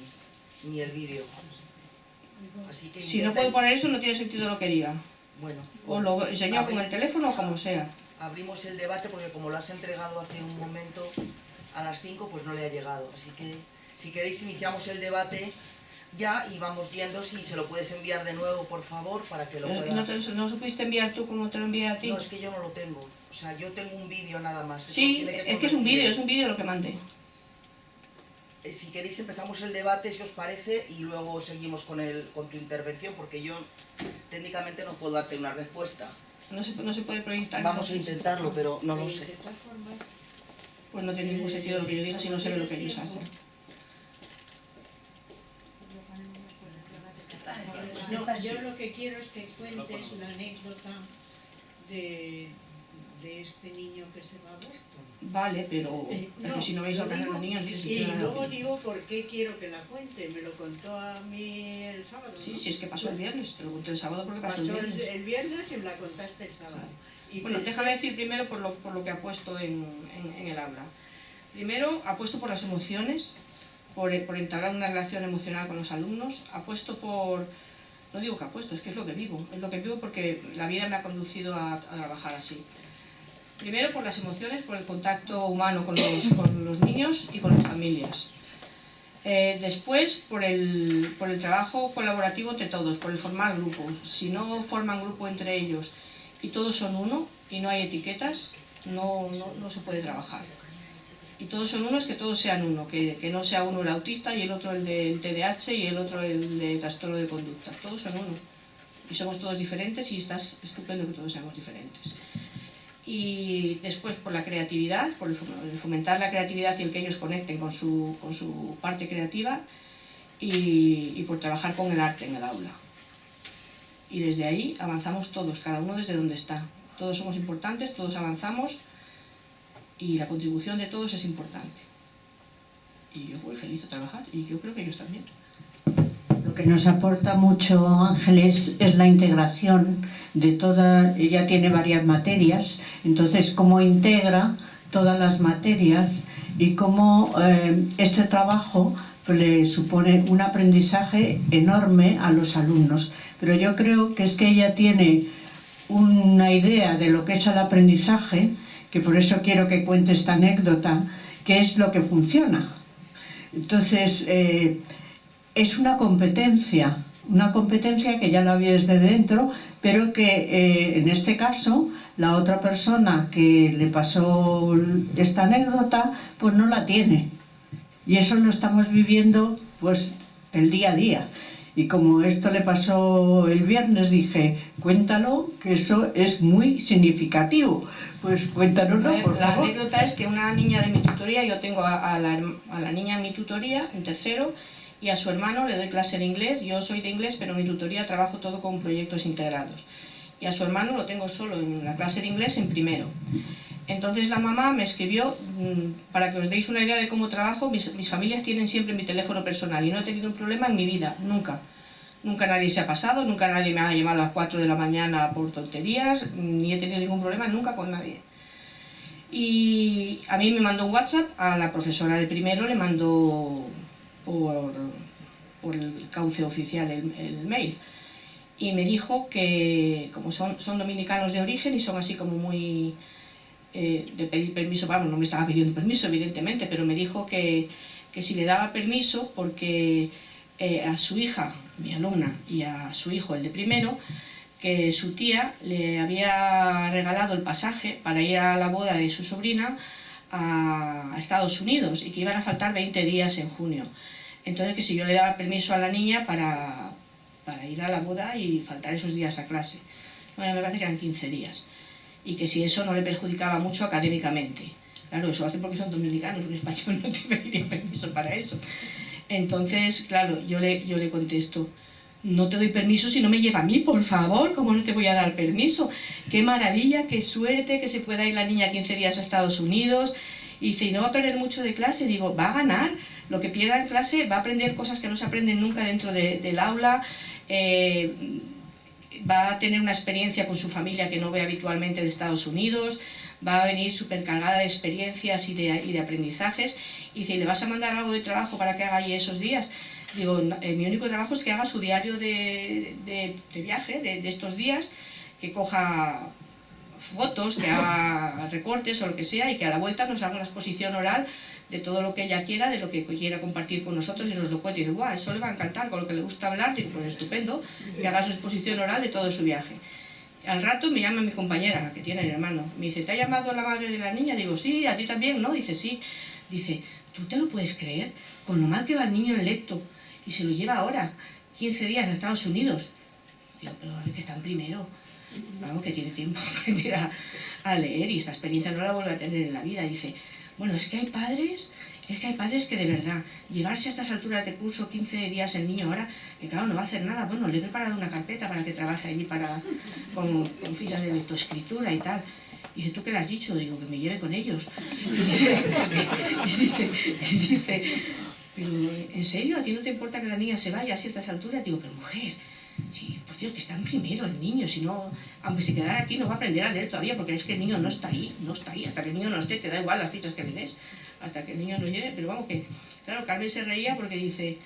ni el vídeo. Así que si no puedo poner eso, no tiene sentido lo que diga. Bueno, o lo enseño con el teléfono o como sea. Abrimos el debate porque como lo has entregado hace un momento a las 5, pues no le ha llegado. Así que si queréis iniciamos el debate ya y vamos viendo si se lo puedes enviar de nuevo, por favor, para que lo pueda... ¿No supiste enviar tú como te lo envié a ti? No, es que yo no lo tengo. O sea, yo tengo un vídeo nada más. Sí, es que es un vídeo lo que mandé. Si queréis empezamos el debate, si os parece, y luego seguimos con tu intervención, porque yo técnicamente no puedo darte una respuesta. No se puede proyectar. Vamos a intentarlo, pero no lo sé. Pues no tiene ningún sentido lo que yo diga si no se ve lo que ellos hacen. No, yo lo que quiero es que cuentes la anécdota de este niño que se va a Boston. Vale, pero si no veis lo que hacen los niños, y luego digo por qué quiero que la cuente. Me lo contó a mí el sábado. Sí, ¿no? sí, es que pasó el viernes. Te lo conté el sábado porque pasó el viernes. El viernes y me la contaste el sábado. Y bueno, déjame decir primero por lo que apuesto en el aula. Primero, apuesto por las emociones, por entablar una relación emocional con los alumnos. Apuesto por... No digo que apuesto, es que es lo que vivo. Es lo que vivo porque la vida me ha conducido a trabajar así. Primero por las emociones, por el contacto humano con los niños y con las familias. Después por el trabajo colaborativo entre todos, por el formar grupos. Si no forman grupo entre ellos y todos son uno y no hay etiquetas, no se puede trabajar. Y todos son unos, que todos sean uno, que no sea uno el autista y el otro el del TDAH y el otro el de trastorno de conducta. Todos son uno. Y somos todos diferentes y está estupendo que todos seamos diferentes. Y después por la creatividad, por el fomentar la creatividad y el que ellos conecten con su parte creativa y por trabajar con el arte en el aula. Y desde ahí avanzamos todos, cada uno desde donde está. Todos somos importantes, todos avanzamos y la contribución de todos es importante. Y yo voy feliz a trabajar y yo creo que ellos también. Lo que nos aporta mucho Ángeles es la integración de toda... Ella tiene varias materias, entonces cómo integra todas las materias y cómo este trabajo le supone un aprendizaje enorme a los alumnos. Pero yo creo que es que ella tiene una idea de lo que es el aprendizaje, que por eso quiero que cuente esta anécdota, que es lo que funciona. Entonces... es una competencia que ya la vi desde dentro, pero que en este caso la otra persona que le pasó esta anécdota pues no la tiene. Y eso lo estamos viviendo pues el día a día. Y como esto le pasó el viernes, dije, cuéntalo, que eso es muy significativo. Pues cuéntanoslo, por favor. La anécdota es que una niña de mi tutoría, yo tengo a la niña en mi tutoría, en tercero, y a su hermano le doy clase de inglés. Yo soy de inglés, pero en mi tutoría trabajo todo con proyectos integrados. Y a su hermano lo tengo solo en la clase de inglés en primero. Entonces la mamá me escribió, para que os deis una idea de cómo trabajo, mis familias tienen siempre mi teléfono personal y no he tenido un problema en mi vida, nunca. Nunca nadie se ha pasado, nunca nadie me ha llamado a las 4 de la mañana por tonterías, ni he tenido ningún problema nunca con nadie. Y a mí me mandó un WhatsApp, a la profesora de primero le mandó por cauce oficial el mail. Y me dijo que, como son dominicanos de origen y son así como muy... de pedir permiso, vamos, no me estaba pidiendo permiso evidentemente, pero me dijo que si le daba permiso porque a su hija, mi alumna, y a su hijo, el de primero, que su tía le había regalado el pasaje para ir a la boda de su sobrina a Estados Unidos y que iban a faltar 20 días en junio. Entonces que si yo le daba permiso a la niña para ir a la boda y faltar esos días a clase. Bueno, me parece que eran 15 días. Y que si eso no le perjudicaba mucho académicamente. Claro, eso lo hacen porque son dominicanos, un español no te pediría permiso para eso. Entonces, claro, yo le contesto, no te doy permiso si no me lleva a mí, por favor, ¿cómo no te voy a dar permiso? Qué maravilla, qué suerte que se pueda ir la niña 15 días a Estados Unidos. Y dice, ¿y no va a perder mucho de clase? Digo, va a ganar, lo que pierda en clase va a aprender cosas que no se aprenden nunca dentro del aula, va a tener una experiencia con su familia que no ve habitualmente de Estados Unidos, va a venir súper cargada de experiencias y de aprendizajes. Y dice, ¿le vas a mandar algo de trabajo para que haga ahí esos días? Digo, mi único trabajo es que haga su diario de viaje, de estos días, que coja fotos, que haga recortes o lo que sea, y que a la vuelta nos haga una exposición oral de todo lo que ella quiera, de lo que quiera compartir con nosotros y nos lo cuente. Y dice, guau, eso le va a encantar, con lo que le gusta hablar. Digo, pues estupendo, que haga su exposición oral de todo su viaje. Al rato me llama mi compañera, la que tiene el hermano, me dice, ¿te ha llamado la madre de la niña? Digo, sí, ¿a ti también? ¿No? Dice, sí. Dice, ¿tú te lo puedes creer? Con lo mal que va el niño en lecto, y se lo lleva ahora, 15 días a Estados Unidos. Digo, pero que está en primero. Vamos, que tiene tiempo para aprender a leer y esta experiencia no la vuelve a tener en la vida. Dice, bueno, es que hay padres que de verdad, llevarse a estas alturas de curso 15 días el niño ahora, que claro, no va a hacer nada. Bueno, le he preparado una carpeta para que trabaje allí con fichas de lectoescritura y tal. Y dice, ¿tú qué le has dicho? Digo, que me lleve con ellos. Y dice, pero ¿en serio? ¿A ti no te importa que la niña se vaya a ciertas alturas? Digo, pero mujer, sí, por Dios, que está en primero el niño, si no, aunque se quedara aquí no va a aprender a leer todavía, porque es que el niño no está ahí, hasta que el niño no esté, te da igual las fichas que le des, hasta que el niño no llegue. Pero vamos que, claro, Carmen se reía porque dice,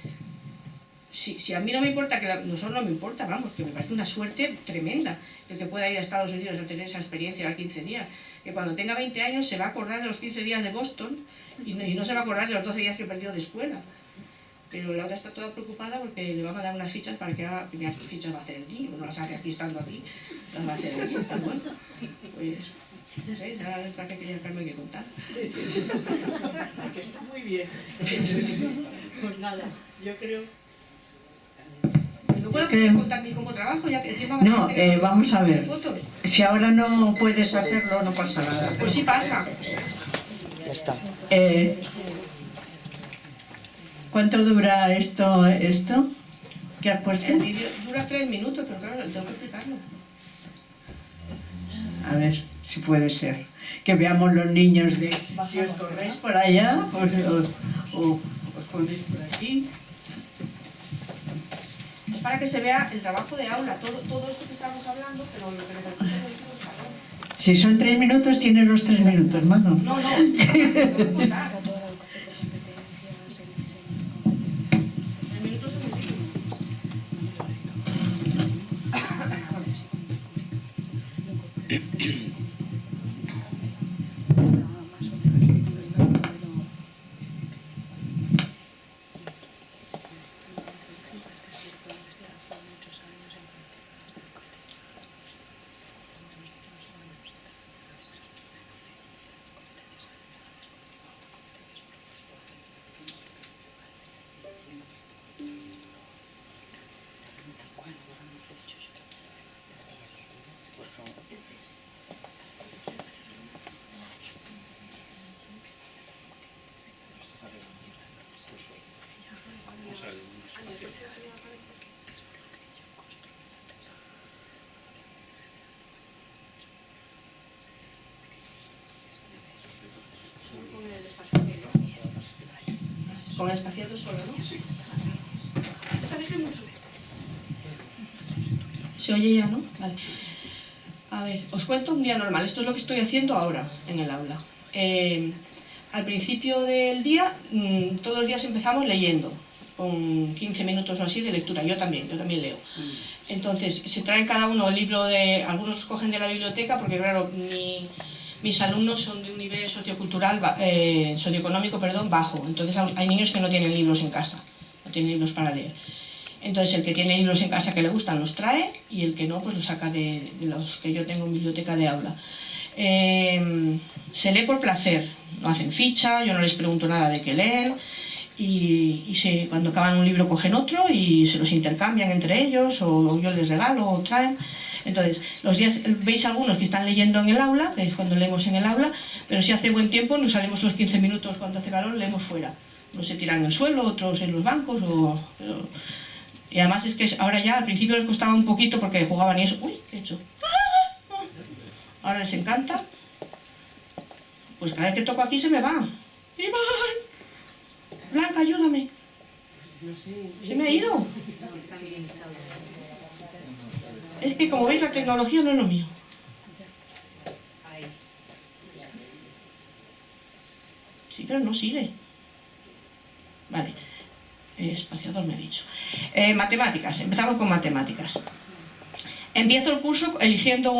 si a mí no me importa, nosotros no me importa, vamos, que me parece una suerte tremenda el que pueda ir a Estados Unidos a tener esa experiencia a 15 días, que cuando tenga 20 años se va a acordar de los 15 días de Boston y no se va a acordar de los 12 días que perdió de escuela. Pero la otra está toda preocupada porque le van a dar unas fichas para que haga, qué fichas va a hacer el niño, no las hace aquí estando aquí, las va a hacer allí, pero bueno, pues no sé, era la otra que quería Carmen que contar. Que está muy bien. Pues nada, yo creo... No puedo contar ni cómo trabajo, ya que encima No, que vamos a ver, fotos. si ahora no puedes hacerlo, no pasa nada. Pues sí pasa. Ya está. ¿Cuánto dura esto que has puesto? El vídeo dura 3 minutos, pero claro, tengo que explicarlo. A ver si puede ser. Que veamos los niños de... Si os corréis por allá, pues, os ponéis por aquí. Es para que se vea el trabajo de aula, todo esto que estamos hablando, pero lo que repercute en el es calor. Si son 3 minutos, tienes los 3 minutos, mano. No, sí, claro. Con el espaciato solo, ¿no? Sí. ¿Se oye ya, no? Vale. A ver, os cuento un día normal. Esto es lo que estoy haciendo ahora en el aula. Al principio del día, todos los días empezamos leyendo. con 15 minutos o así de lectura. Yo también leo. Entonces, se traen cada uno el libro de... Algunos cogen de la biblioteca porque, claro, mis alumnos son de un nivel sociocultural, socioeconómico, perdón, bajo. Entonces hay niños que no tienen libros en casa, no tienen libros para leer. Entonces el que tiene libros en casa que le gustan los trae y el que no, pues los saca de los que yo tengo en biblioteca de aula. Se lee por placer, no hacen ficha, yo no les pregunto nada de qué leen y cuando acaban un libro cogen otro y se los intercambian entre ellos o yo les regalo o traen. Entonces, los días, veis algunos que están leyendo en el aula, que es cuando leemos en el aula, pero si hace buen tiempo nos salimos los 15 minutos cuando hace calor, leemos fuera. Unos se tiran en el suelo, otros en los bancos y además es que ahora ya al principio les costaba un poquito porque jugaban y eso. Uy, ¿qué he hecho? Ahora les encanta. Pues cada vez que toco aquí se me va. ¡Iván! Blanca, ayúdame. Se me ha ido. Es que como veis la tecnología no es lo mío. Sí, pero no sigue. Vale. Espaciador me ha dicho. Matemáticas. Empezamos con matemáticas. Empiezo el curso eligiendo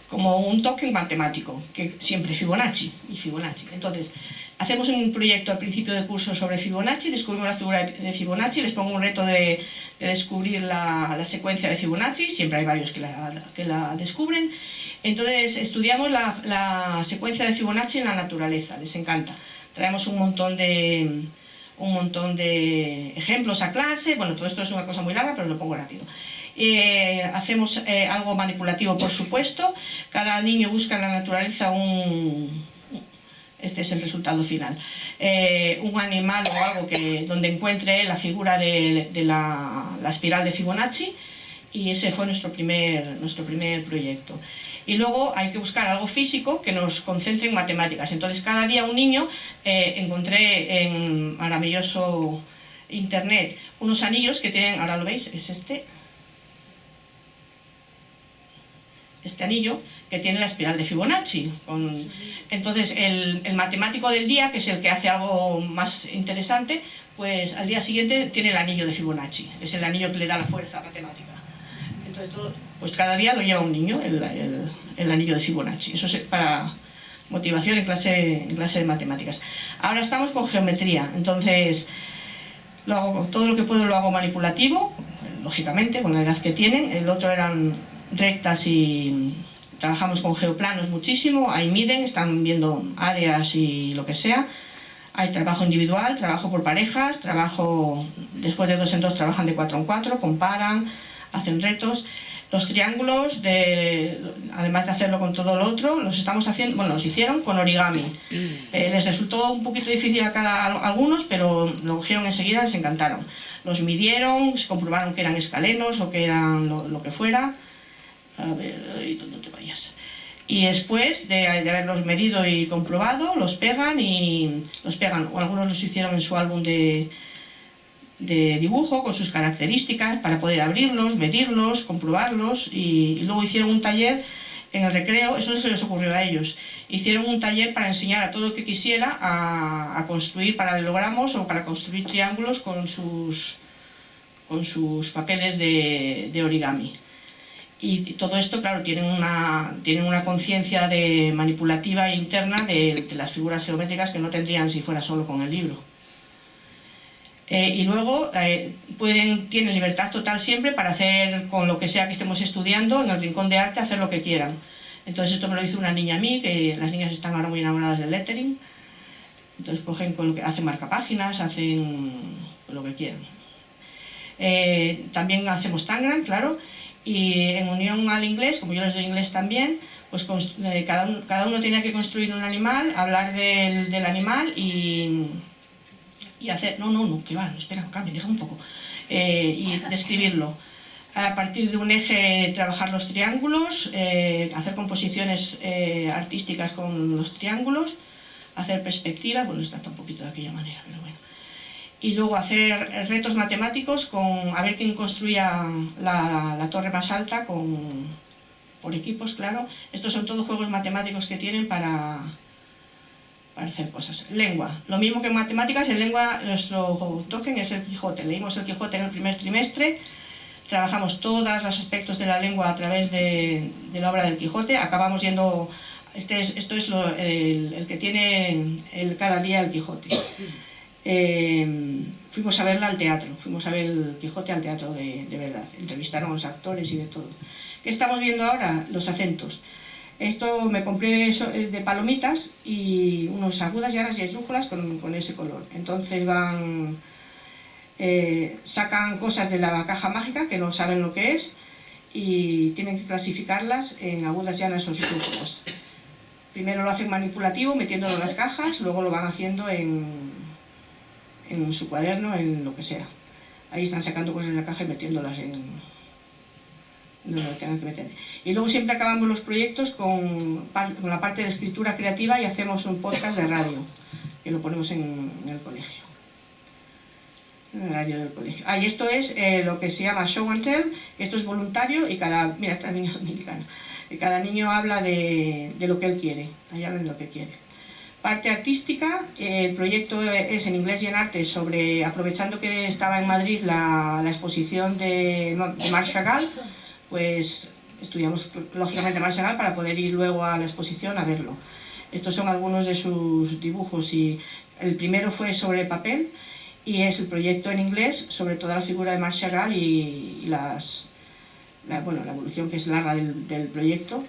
como un token matemático, que siempre Fibonacci y Fibonacci. Entonces, hacemos un proyecto al principio del curso sobre Fibonacci, descubrimos la figura de Fibonacci, les pongo un reto de descubrir la secuencia de Fibonacci, siempre hay varios que la descubren. Entonces, estudiamos la secuencia de Fibonacci en la naturaleza, les encanta. Traemos un montón de ejemplos a clase, bueno, todo esto es una cosa muy larga, pero lo pongo rápido. Hacemos algo manipulativo, por supuesto. Cada niño busca en la naturaleza este es el resultado final, un animal o algo donde encuentre la figura de la espiral de Fibonacci, y ese fue nuestro primer proyecto. Y luego hay que buscar algo físico que nos concentre en matemáticas. Entonces cada día un niño, encontré en maravilloso internet unos anillos que tienen, ahora lo veis, es este anillo que tiene la espiral de Fibonacci. Entonces el matemático del día, que es el que hace algo más interesante, pues al día siguiente tiene el anillo de Fibonacci, es el anillo que le da la fuerza matemática. Entonces pues cada día lo lleva un niño, el anillo de Fibonacci. Eso es para motivación en clase de matemáticas. Ahora estamos con geometría, entonces todo lo que puedo lo hago manipulativo, lógicamente, con la edad que tienen. El otro eran rectas y trabajamos con geoplanos muchísimo, ahí miden, están viendo áreas y lo que sea. Hay trabajo individual, trabajo por parejas, después de 2 en 2 trabajan de 4 en 4, comparan, hacen retos. Los triángulos, además de hacerlo con todo lo otro, los hicieron con origami. Les resultó un poquito difícil a algunos, pero lo cogieron enseguida, les encantaron. Los midieron, se comprobaron que eran escalenos o que eran lo que fuera. A ver, no te vayas. Y después de haberlos medido y comprobado, los pegan. O algunos los hicieron en su álbum de dibujo con sus características para poder abrirlos, medirlos, comprobarlos, y luego hicieron un taller en el recreo. Eso se les ocurrió a ellos. Hicieron un taller para enseñar a todo el que quisiera a construir paralelogramos o para construir triángulos con sus papeles de origami. Y todo esto, claro, tienen una conciencia manipulativa interna de las figuras geométricas que no tendrían si fuera solo con el libro. Y luego tienen libertad total siempre para hacer con lo que sea que estemos estudiando, en el rincón de arte, hacer lo que quieran. Entonces esto me lo hizo una niña a mí, que las niñas están ahora muy enamoradas del lettering. Entonces cogen hacen marcapáginas, hacen lo que quieran. También hacemos Tangram, claro, y en unión al inglés, como yo les doy inglés también, pues cada uno tenía que construir un animal, hablar del animal y hacer... No, que va, espera, cambia, deja un poco. Y describirlo. A partir de un eje trabajar los triángulos, hacer composiciones artísticas con los triángulos, hacer perspectiva, bueno, está un poquito de aquella manera, pero bueno. Y luego hacer retos matemáticos a ver quién construía la torre más alta por equipos, claro. Estos son todos juegos matemáticos que tienen para para hacer cosas. Lengua, lo mismo que en matemáticas, en lengua nuestro token es el Quijote. Leímos el Quijote en el primer trimestre, trabajamos todos los aspectos de la lengua a través de la obra del Quijote, acabamos yendo, esto es el que tiene cada día el Quijote. Fuimos a verla al teatro, fuimos a ver el Quijote al teatro de verdad, entrevistaron a los actores y de todo. ¿Qué estamos viendo ahora? Los acentos. Esto me compré de palomitas y unos agudas, llanas y esdrújulas con ese color. Entonces sacan cosas de la caja mágica que no saben lo que es y tienen que clasificarlas en agudas, llanas o esdrújulas. Primero lo hacen manipulativo, metiéndolo en las cajas, luego lo van haciendo en su cuaderno, en lo que sea. Ahí están sacando cosas de la caja y metiéndolas en donde lo tengan que meter. Y luego siempre acabamos los proyectos con la parte de escritura creativa y hacemos un podcast de radio, que lo ponemos en el colegio. En el radio del colegio. Y esto es lo que se llama Show and Tell, que esto es voluntario y mira, está el niño dominicano. Y cada niño habla de lo que él quiere, ahí habla de lo que quiere. Parte artística, el proyecto es en inglés y en arte sobre, aprovechando que estaba en Madrid la exposición de Marc Chagall, pues estudiamos lógicamente Marc Chagall para poder ir luego a la exposición a verlo. Estos son algunos de sus dibujos y el primero fue sobre papel y es el proyecto en inglés sobre toda la figura de Marc Chagall y la evolución que es larga del proyecto,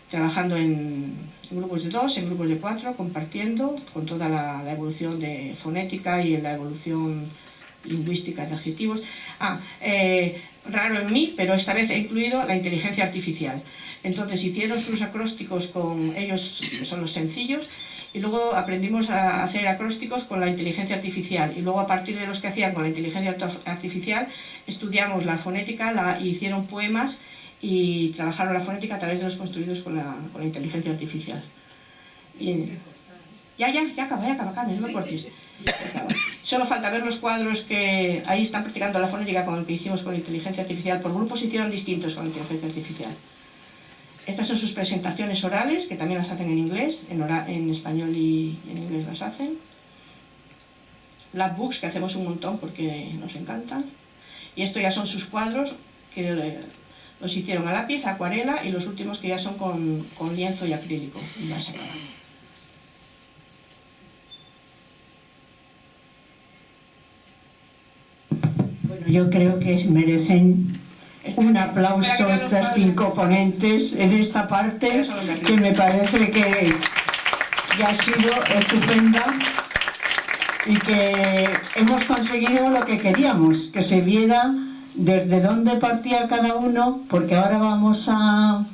trabajando en grupos de 2, en grupos de 4, compartiendo con toda la evolución de fonética y la evolución lingüística de adjetivos. Raro en mí, pero esta vez he incluido la inteligencia artificial. Entonces hicieron sus acrósticos con ellos, que son los sencillos, y luego aprendimos a hacer acrósticos con la inteligencia artificial. Y luego a partir de los que hacían con la inteligencia artificial, estudiamos la fonética, hicieron poemas y trabajaron la fonética a través de los construidos con la inteligencia artificial. Ya acaba, Carmen, no me cortes. Solo falta ver los cuadros que ahí están practicando la fonética con el que hicimos con inteligencia artificial. Por grupos hicieron distintos con inteligencia artificial. Estas son sus presentaciones orales, que también las hacen en inglés, en español y en inglés las hacen. Labbooks, que hacemos un montón porque nos encantan. Y esto ya son sus cuadros, que los hicieron a lápiz, acuarela, y los últimos que ya son con lienzo y acrílico. Y ya se acaban. Yo creo que merecen un aplauso estas 5 ponentes en esta parte, que me parece que ya ha sido estupenda y que hemos conseguido lo que queríamos, que se viera desde dónde partía cada uno, porque ahora vamos a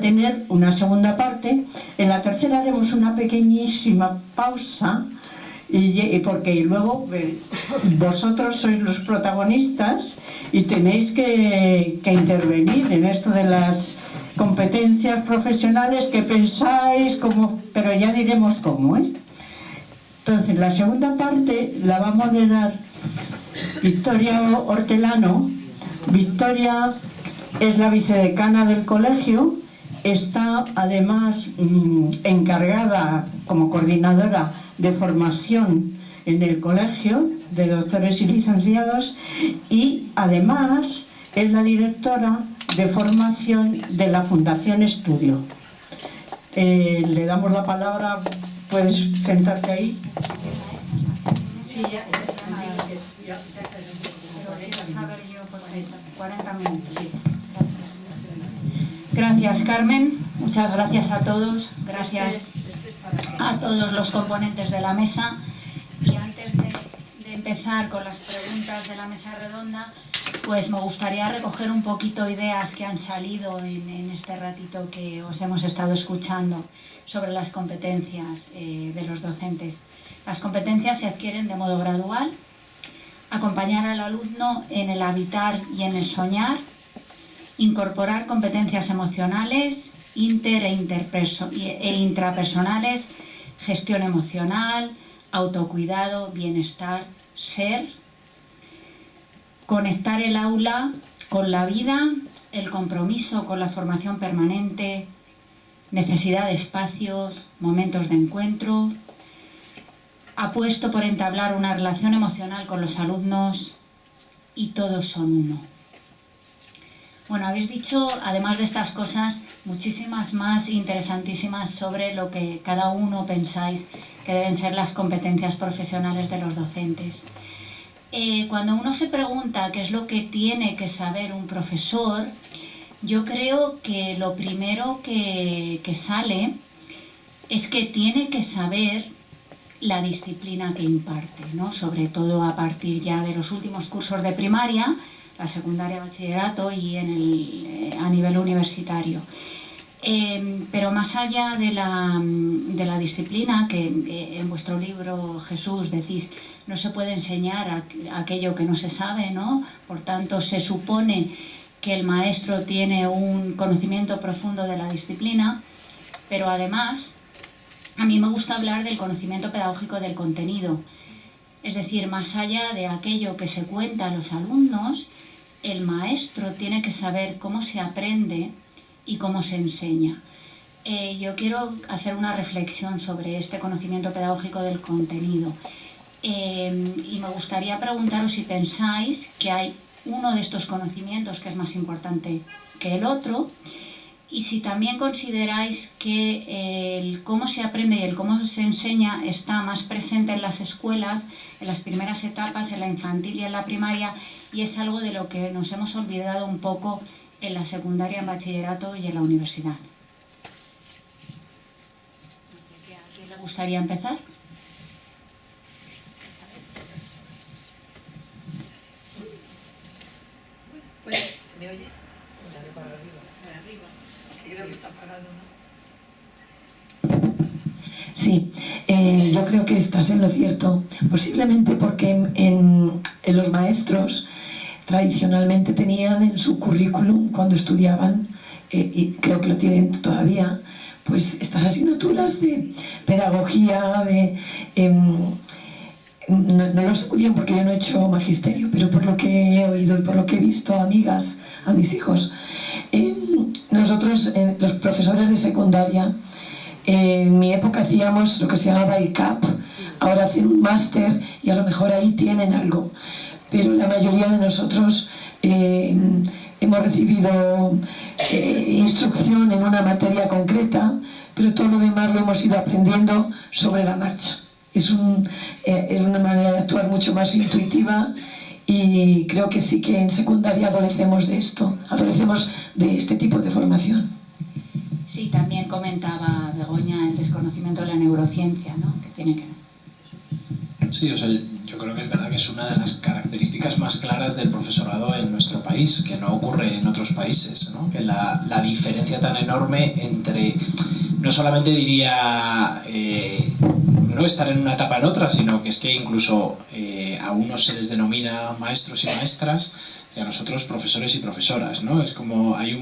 tener una segunda parte. En la tercera haremos una pequeñísima pausa, porque luego vosotros sois los protagonistas y tenéis que intervenir en esto de las competencias profesionales que pensáis, pero ya diremos cómo, ¿eh? Entonces, la segunda parte la va a moderar Victoria Hortelano. Victoria es la vicedecana del colegio, está además encargada como coordinadora de formación en el colegio de doctores y licenciados y además es la directora de formación de la Fundación Estudio. Le damos la palabra, puedes sentarte ahí. Sí, ya. Saber yo porque 40 minutos. Gracias, Carmen. Muchas gracias a todos. Gracias a todos los componentes de la mesa. Y antes de empezar con las preguntas de la mesa redonda, pues me gustaría recoger un poquito ideas que han salido en este ratito que os hemos estado escuchando sobre las competencias de los docentes. Las competencias se adquieren de modo gradual. Acompañar al alumno en el habitar y en el soñar, incorporar competencias emocionales, e intrapersonales, gestión emocional, autocuidado, bienestar, ser, conectar el aula con la vida, el compromiso con la formación permanente, necesidad de espacios, momentos de encuentro, apuesto por entablar una relación emocional con los alumnos y todos son uno. Bueno, habéis dicho, además de estas cosas, muchísimas más interesantísimas sobre lo que cada uno pensáis que deben ser las competencias profesionales de los docentes. Cuando uno se pregunta qué es lo que tiene que saber un profesor, yo creo que lo primero que sale es que tiene que saber la disciplina que imparte, ¿no? Sobre todo a partir ya de los últimos cursos de primaria, la secundaria, bachillerato y a nivel universitario. Pero más allá de la disciplina, que en vuestro libro, Jesús, decís, no se puede enseñar aquello que no se sabe, ¿no? Por tanto, se supone que el maestro tiene un conocimiento profundo de la disciplina, pero además, a mí me gusta hablar del conocimiento pedagógico del contenido. Es decir, más allá de aquello que se cuenta a los alumnos, el maestro tiene que saber cómo se aprende y cómo se enseña. Yo quiero hacer una reflexión sobre este conocimiento pedagógico del contenido. Y me gustaría preguntaros si pensáis que hay uno de estos conocimientos que es más importante que el otro, y si también consideráis que el cómo se aprende y el cómo se enseña está más presente en las escuelas, en las primeras etapas, en la infantil y en la primaria, y es algo de lo que nos hemos olvidado un poco en la secundaria, en bachillerato y en la universidad. No sé, ¿a quién le gustaría empezar? Pues, ¿se me oye? Para arriba. Creo que está apagado, ¿no? Sí, yo creo que estás en lo cierto, posiblemente porque en los maestros tradicionalmente tenían en su currículum cuando estudiaban, y creo que lo tienen todavía, pues estas asignaturas de pedagogía, no lo sé muy bien porque yo no he hecho magisterio, pero por lo que he oído y por lo que he visto a amigas, a mis hijos, nosotros, los profesores de secundaria, en mi época hacíamos lo que se llamaba el CAP, ahora hacen un máster y a lo mejor ahí tienen algo, pero la mayoría de nosotros hemos recibido instrucción en una materia concreta, pero todo lo demás lo hemos ido aprendiendo sobre la marcha. Es una manera de actuar mucho más intuitiva, y creo que sí que en secundaria adolecemos de este tipo de formación. Sí, también comentaba Begoña el desconocimiento de la neurociencia, ¿no? Que tiene que ver. Sí, o sea, yo creo que es verdad que es una de las características más claras del profesorado en nuestro país, que no ocurre en otros países, ¿no? Que la diferencia tan enorme entre, no solamente diría no estar en una etapa en otra, sino que es que incluso a unos se les denomina maestros y maestras y a los otros profesores y profesoras, ¿no? Es como hay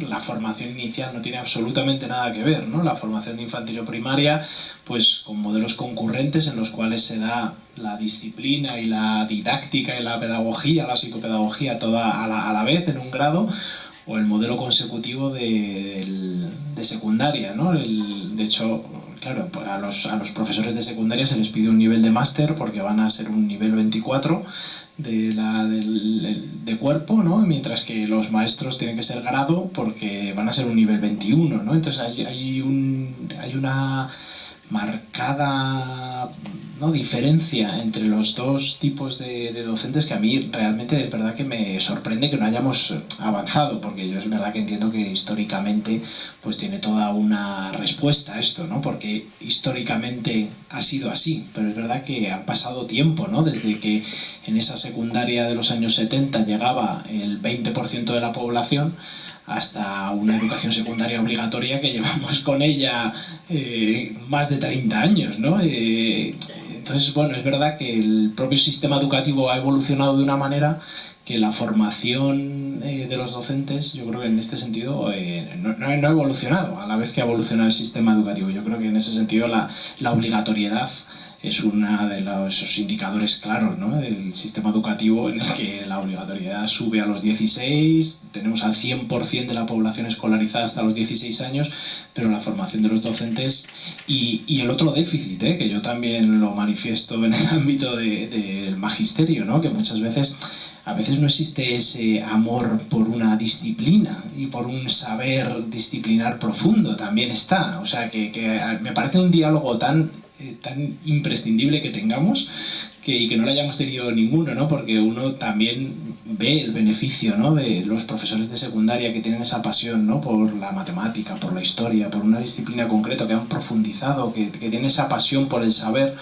la formación inicial no tiene absolutamente nada que ver, ¿no? La formación de infantil o primaria, pues con modelos concurrentes en los cuales se da la disciplina y la didáctica y la pedagogía, la psicopedagogía toda a la vez en un grado, o el modelo consecutivo de secundaria, ¿no? De hecho, claro, a los profesores de secundaria se les pide un nivel de máster porque van a ser un nivel 24 de cuerpo, ¿no? Mientras que los maestros tienen que ser grado porque van a ser un nivel 21, ¿no? Entonces hay una marcada, ¿no?, diferencia entre los dos tipos de docentes que a mí realmente de verdad que me sorprende que no hayamos avanzado, porque yo es verdad que entiendo que históricamente pues tiene toda una respuesta a esto, ¿no? Porque históricamente ha sido así, pero es verdad que ha pasado tiempo, ¿no? Desde que en esa secundaria de los años 70 llegaba el 20% de la población hasta una educación secundaria obligatoria que llevamos con ella más de 30 años, ¿no? Entonces, bueno, es verdad que el propio sistema educativo ha evolucionado de una manera que la formación de los docentes, yo creo que en este sentido no ha evolucionado a la vez que ha evolucionado el sistema educativo. Yo creo que en ese sentido la obligatoriedad es uno de esos indicadores claros, ¿no?, del sistema educativo, en el que la obligatoriedad sube a los 16, tenemos al 100% de la población escolarizada hasta los 16 años, pero la formación de los docentes y el otro déficit, que yo también lo manifiesto en el ámbito del magisterio, ¿no?, que muchas veces a veces no existe ese amor por una disciplina y por un saber disciplinar profundo, también está. O sea, que me parece un diálogo tan imprescindible que tengamos y que no lo hayamos tenido ninguno, ¿no? Porque uno también ve el beneficio, ¿no?, de los profesores de secundaria que tienen esa pasión, ¿no?, por la matemática, por la historia, por una disciplina concreta, que han profundizado, que tienen esa pasión por el saber,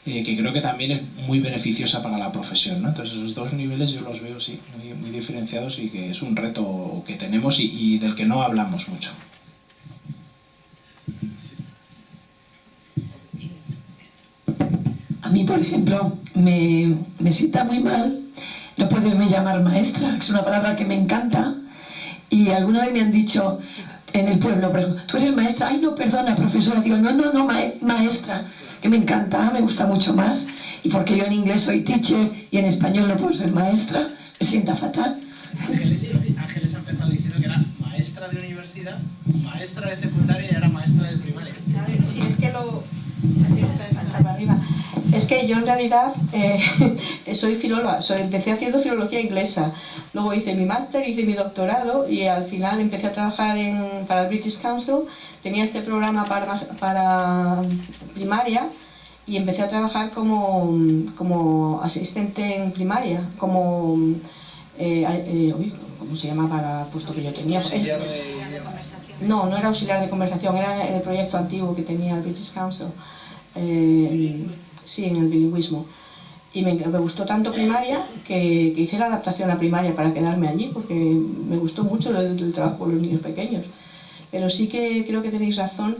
que creo que también es muy beneficiosa para la profesión, ¿no? Entonces esos dos niveles yo los veo, sí, muy diferenciados, y que es un reto que tenemos y del que no hablamos mucho. A mí, por ejemplo, me sienta muy mal no poderme llamar maestra, que es una palabra que me encanta, y alguna vez me han dicho en el pueblo, por ejemplo, ¿tú eres maestra? Ay, no, perdona, profesora. Digo, no, maestra, que me encanta, me gusta mucho más, y porque yo en inglés soy teacher y en español no puedo ser maestra, me sienta fatal. Ángeles ha empezado diciendo que era maestra de universidad, maestra de secundaria y era maestra de primaria. Sí, es que así está para arriba. Es que yo en realidad soy filóloga, empecé haciendo filología inglesa, luego hice mi máster, hice mi doctorado y al final empecé a trabajar para el British Council, tenía este programa para primaria y empecé a trabajar como asistente en primaria, como, ¿cómo se llama para el puesto que yo tenía? No era auxiliar de conversación, era el proyecto antiguo que tenía el British Council. Sí, en el bilingüismo. Y me gustó tanto primaria que hice la adaptación a primaria para quedarme allí, porque me gustó mucho el trabajo con los niños pequeños. Pero sí que creo que tenéis razón,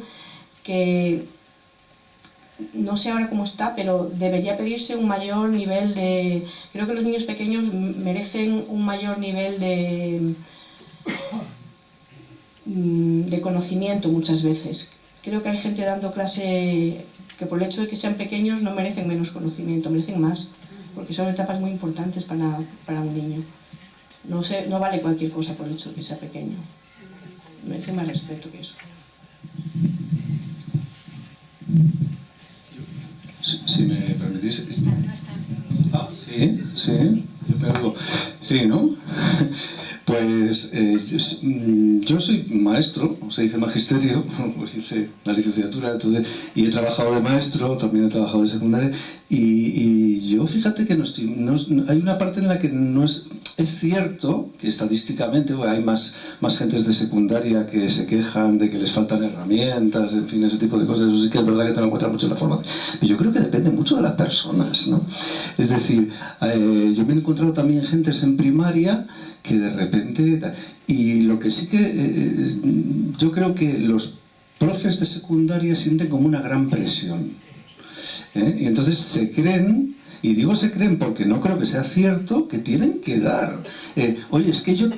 que no sé ahora cómo está, pero debería pedirse un mayor nivel de... Creo que los niños pequeños merecen un mayor nivel de conocimiento muchas veces. Creo que hay gente dando clase que por el hecho de que sean pequeños no merecen menos conocimiento, merecen más, porque son etapas muy importantes para un niño. No vale cualquier cosa por el hecho de que sea pequeño. Merece más respeto que eso. Si me permitís... Sí, ¿no? Pues yo soy maestro, se dice magisterio, pues hice la licenciatura, entonces, y he trabajado de maestro, también he trabajado de secundaria, y yo fíjate que hay una parte en la que no es cierto que estadísticamente hay más gentes de secundaria que se quejan de que les faltan herramientas, en fin, ese tipo de cosas. Eso sí que es verdad que te lo encuentras mucho en la formación, pero yo creo que depende mucho de las personas, ¿no? Es decir, yo me he encontrado también gentes en primaria que de repente... Y lo que sí que... yo creo que los profes de secundaria sienten como una gran presión, y entonces se creen... Y digo se creen porque no creo que sea cierto, que tienen que dar. Oye, es que yo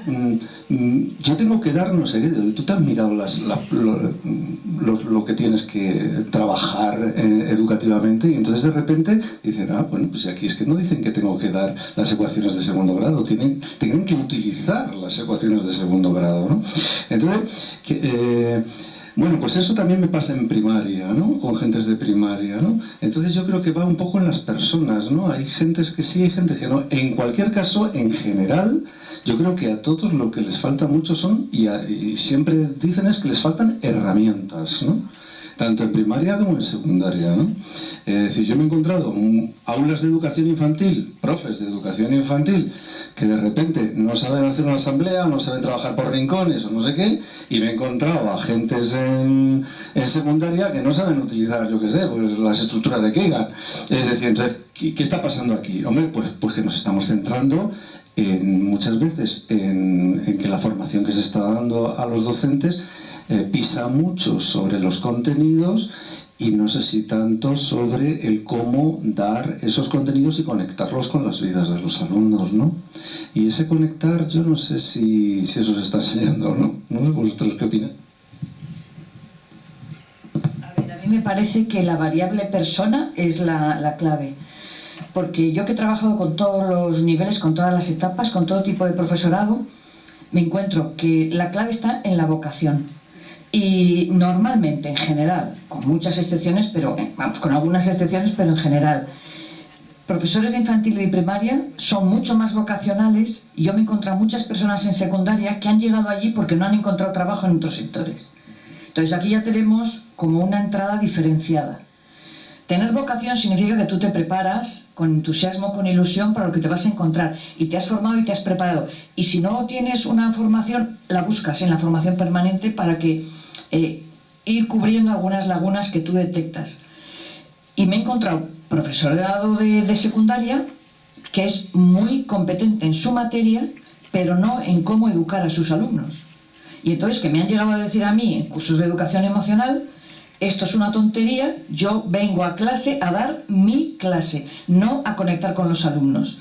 tengo que dar no sé qué. Tú te has mirado lo que tienes que trabajar educativamente, y entonces de repente dicen, bueno, pues aquí es que no dicen que tengo que dar las ecuaciones de segundo grado, tienen que utilizar las ecuaciones de segundo grado, ¿no? Entonces, bueno, pues eso también me pasa en primaria, ¿no? Con gentes de primaria, ¿no? Entonces yo creo que va un poco en las personas, ¿no? Hay gentes que sí, hay gente que no. En cualquier caso, en general, yo creo que a todos lo que les falta mucho son, y siempre dicen, es que les faltan herramientas, ¿no? Tanto en primaria como en secundaria, ¿no? Es decir, yo me he encontrado aulas de educación infantil, profes de educación infantil, que de repente no saben hacer una asamblea, no saben trabajar por rincones o no sé qué, y me he encontrado a gentes en secundaria que no saben utilizar, yo qué sé, pues las estructuras de Keigan. Es decir, entonces, ¿qué está pasando aquí? Hombre, pues que nos estamos centrando muchas veces en que la formación que se está dando a los docentes pisa mucho sobre los contenidos y no sé si tanto sobre el cómo dar esos contenidos y conectarlos con las vidas de los alumnos, ¿no? Y ese conectar, yo no sé si eso se está enseñando o no. ¿No sé vosotros qué opinan? A ver, a mí me parece que la variable persona es la clave. Porque yo que he trabajado con todos los niveles, con todas las etapas, con todo tipo de profesorado, me encuentro que la clave está en la vocación. Y normalmente, en general, con muchas excepciones, pero vamos, con algunas excepciones, pero en general, profesores de infantil y de primaria son mucho más vocacionales, y yo me he encontrado muchas personas en secundaria que han llegado allí porque no han encontrado trabajo en otros sectores. Entonces aquí ya tenemos como una entrada diferenciada. Tener vocación significa que tú te preparas con entusiasmo, con ilusión para lo que te vas a encontrar, y te has formado y te has preparado. Y si no tienes una formación, la buscas en la formación permanente para que ir cubriendo algunas lagunas que tú detectas. Y me he encontrado profesorado de secundaria que es muy competente en su materia, pero no en cómo educar a sus alumnos. Y entonces que me han llegado a decir a mí en cursos de educación emocional: esto es una tontería, yo vengo a clase a dar mi clase, no a conectar con los alumnos.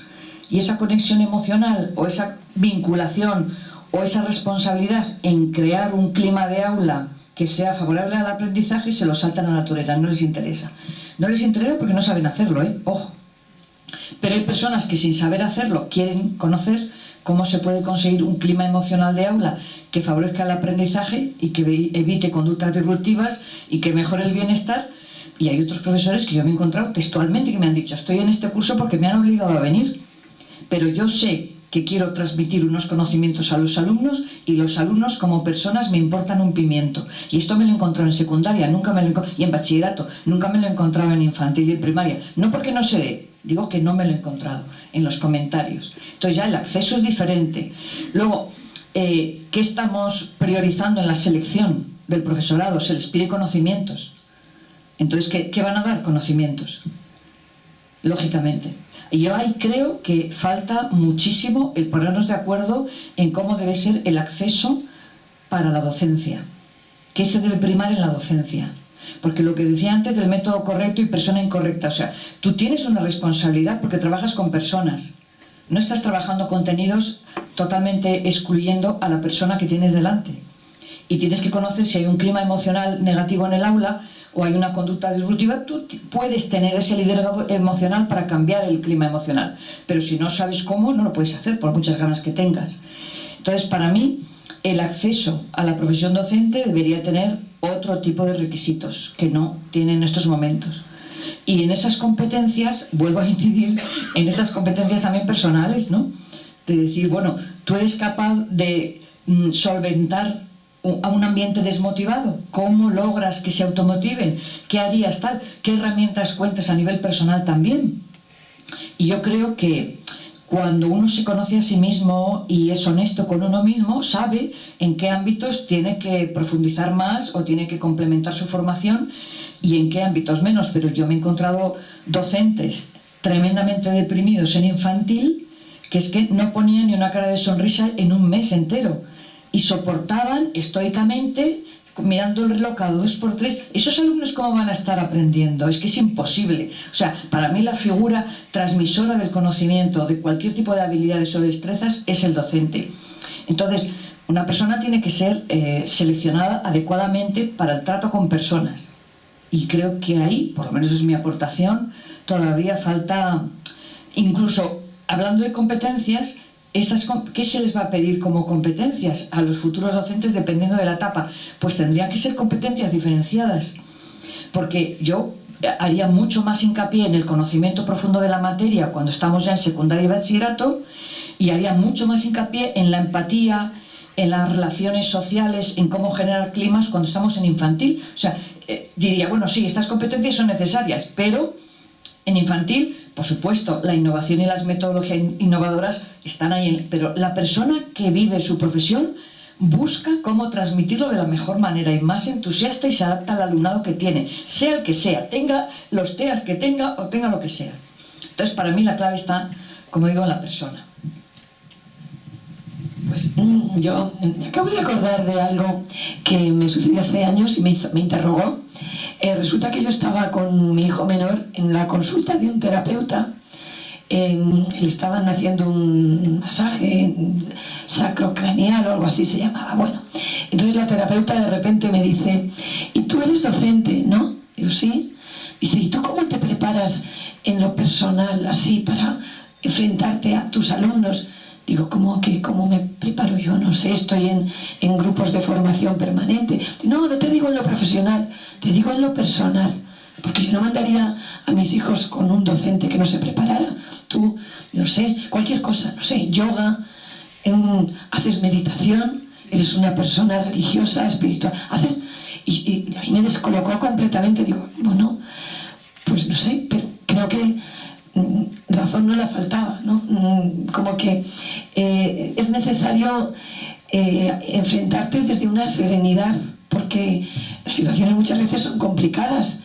Y esa conexión emocional o esa vinculación o esa responsabilidad en crear un clima de aula que sea favorable al aprendizaje, se lo saltan a la torera, no les interesa. No les interesa porque no saben hacerlo, ojo. Pero hay personas que sin saber hacerlo quieren conocer cómo se puede conseguir un clima emocional de aula que favorezca el aprendizaje y que evite conductas disruptivas y que mejore el bienestar. Y hay otros profesores que yo me he encontrado textualmente que me han dicho: estoy en este curso porque me han obligado a venir, pero yo sé que quiero transmitir unos conocimientos a los alumnos, y los alumnos como personas me importan un pimiento. Y esto me lo he encontrado en secundaria, y en bachillerato, nunca me lo he encontrado en infantil y en primaria. No porque no se dé, digo que no me lo he encontrado en los comentarios. Entonces ya el acceso es diferente. Luego, ¿qué estamos priorizando en la selección del profesorado? Se les pide conocimientos. Entonces, ¿qué van a dar? Conocimientos. Lógicamente. Y yo ahí creo que falta muchísimo el ponernos de acuerdo en cómo debe ser el acceso para la docencia. ¿Qué se debe primar en la docencia? Porque lo que decía antes del método correcto y persona incorrecta, o sea, tú tienes una responsabilidad porque trabajas con personas. No estás trabajando contenidos totalmente excluyendo a la persona que tienes delante. Y tienes que conocer si hay un clima emocional negativo en el aula o hay una conducta disruptiva. Tú puedes tener ese liderazgo emocional para cambiar el clima emocional, pero si no sabes cómo, no lo puedes hacer por muchas ganas que tengas. Entonces, para mí, el acceso a la profesión docente debería tener otro tipo de requisitos que no tiene en estos momentos. Y en esas competencias, vuelvo a incidir, en esas competencias también personales, ¿no? De decir, bueno, tú eres capaz de solventar a un ambiente desmotivado. ¿Cómo logras que se automotiven? ¿Qué harías tal? ¿Qué herramientas cuentas a nivel personal también? Y yo creo que cuando uno se conoce a sí mismo y es honesto con uno mismo, sabe en qué ámbitos tiene que profundizar más o tiene que complementar su formación y en qué ámbitos menos. Pero yo me he encontrado docentes tremendamente deprimidos en infantil, que es que no ponían ni una cara de sonrisa en un mes entero. Y soportaban estoicamente, mirando el reloj cada 2x3. ¿Esos alumnos cómo van a estar aprendiendo? Es que es imposible. O sea, para mí la figura transmisora del conocimiento, de cualquier tipo de habilidades o destrezas, es el docente. Entonces, una persona tiene que ser seleccionada adecuadamente para el trato con personas. Y creo que ahí, por lo menos es mi aportación, todavía falta, incluso hablando de competencias, ¿qué se les va a pedir como competencias a los futuros docentes dependiendo de la etapa? Pues tendrían que ser competencias diferenciadas, porque yo haría mucho más hincapié en el conocimiento profundo de la materia cuando estamos ya en secundaria y bachillerato, y haría mucho más hincapié en la empatía, en las relaciones sociales, en cómo generar climas cuando estamos en infantil. O sea, diría, bueno, sí, estas competencias son necesarias, pero en infantil, por supuesto, la innovación y las metodologías innovadoras están ahí, pero la persona que vive su profesión busca cómo transmitirlo de la mejor manera y más entusiasta, y se adapta al alumnado que tiene, sea el que sea, tenga los TEAs que tenga o tenga lo que sea. Entonces, para mí la clave está, como digo, en la persona. Pues yo me acabo de acordar de algo que me sucedió hace años y me interrogó. Resulta que yo estaba con mi hijo menor en la consulta de un terapeuta. Le estaban haciendo un masaje sacrocraneal o algo así se llamaba. Bueno, entonces la terapeuta de repente me dice: ¿y tú eres docente, no? Digo, sí. Dice, ¿y tú cómo te preparas en lo personal, así, para enfrentarte a tus alumnos? Digo, ¿cómo me preparo yo? No sé, estoy en grupos de formación permanente. No, no te digo en lo profesional, te digo en lo personal. Porque yo no mandaría a mis hijos con un docente que no se preparara. Tú, no sé, cualquier cosa, no sé, yoga, haces meditación, eres una persona religiosa, espiritual, haces... Y a mí me descolocó completamente. Digo, bueno, pues no sé, pero creo que razón no la faltaba, ¿no? Como que es necesario enfrentarte desde una serenidad, porque las situaciones muchas veces son complicadas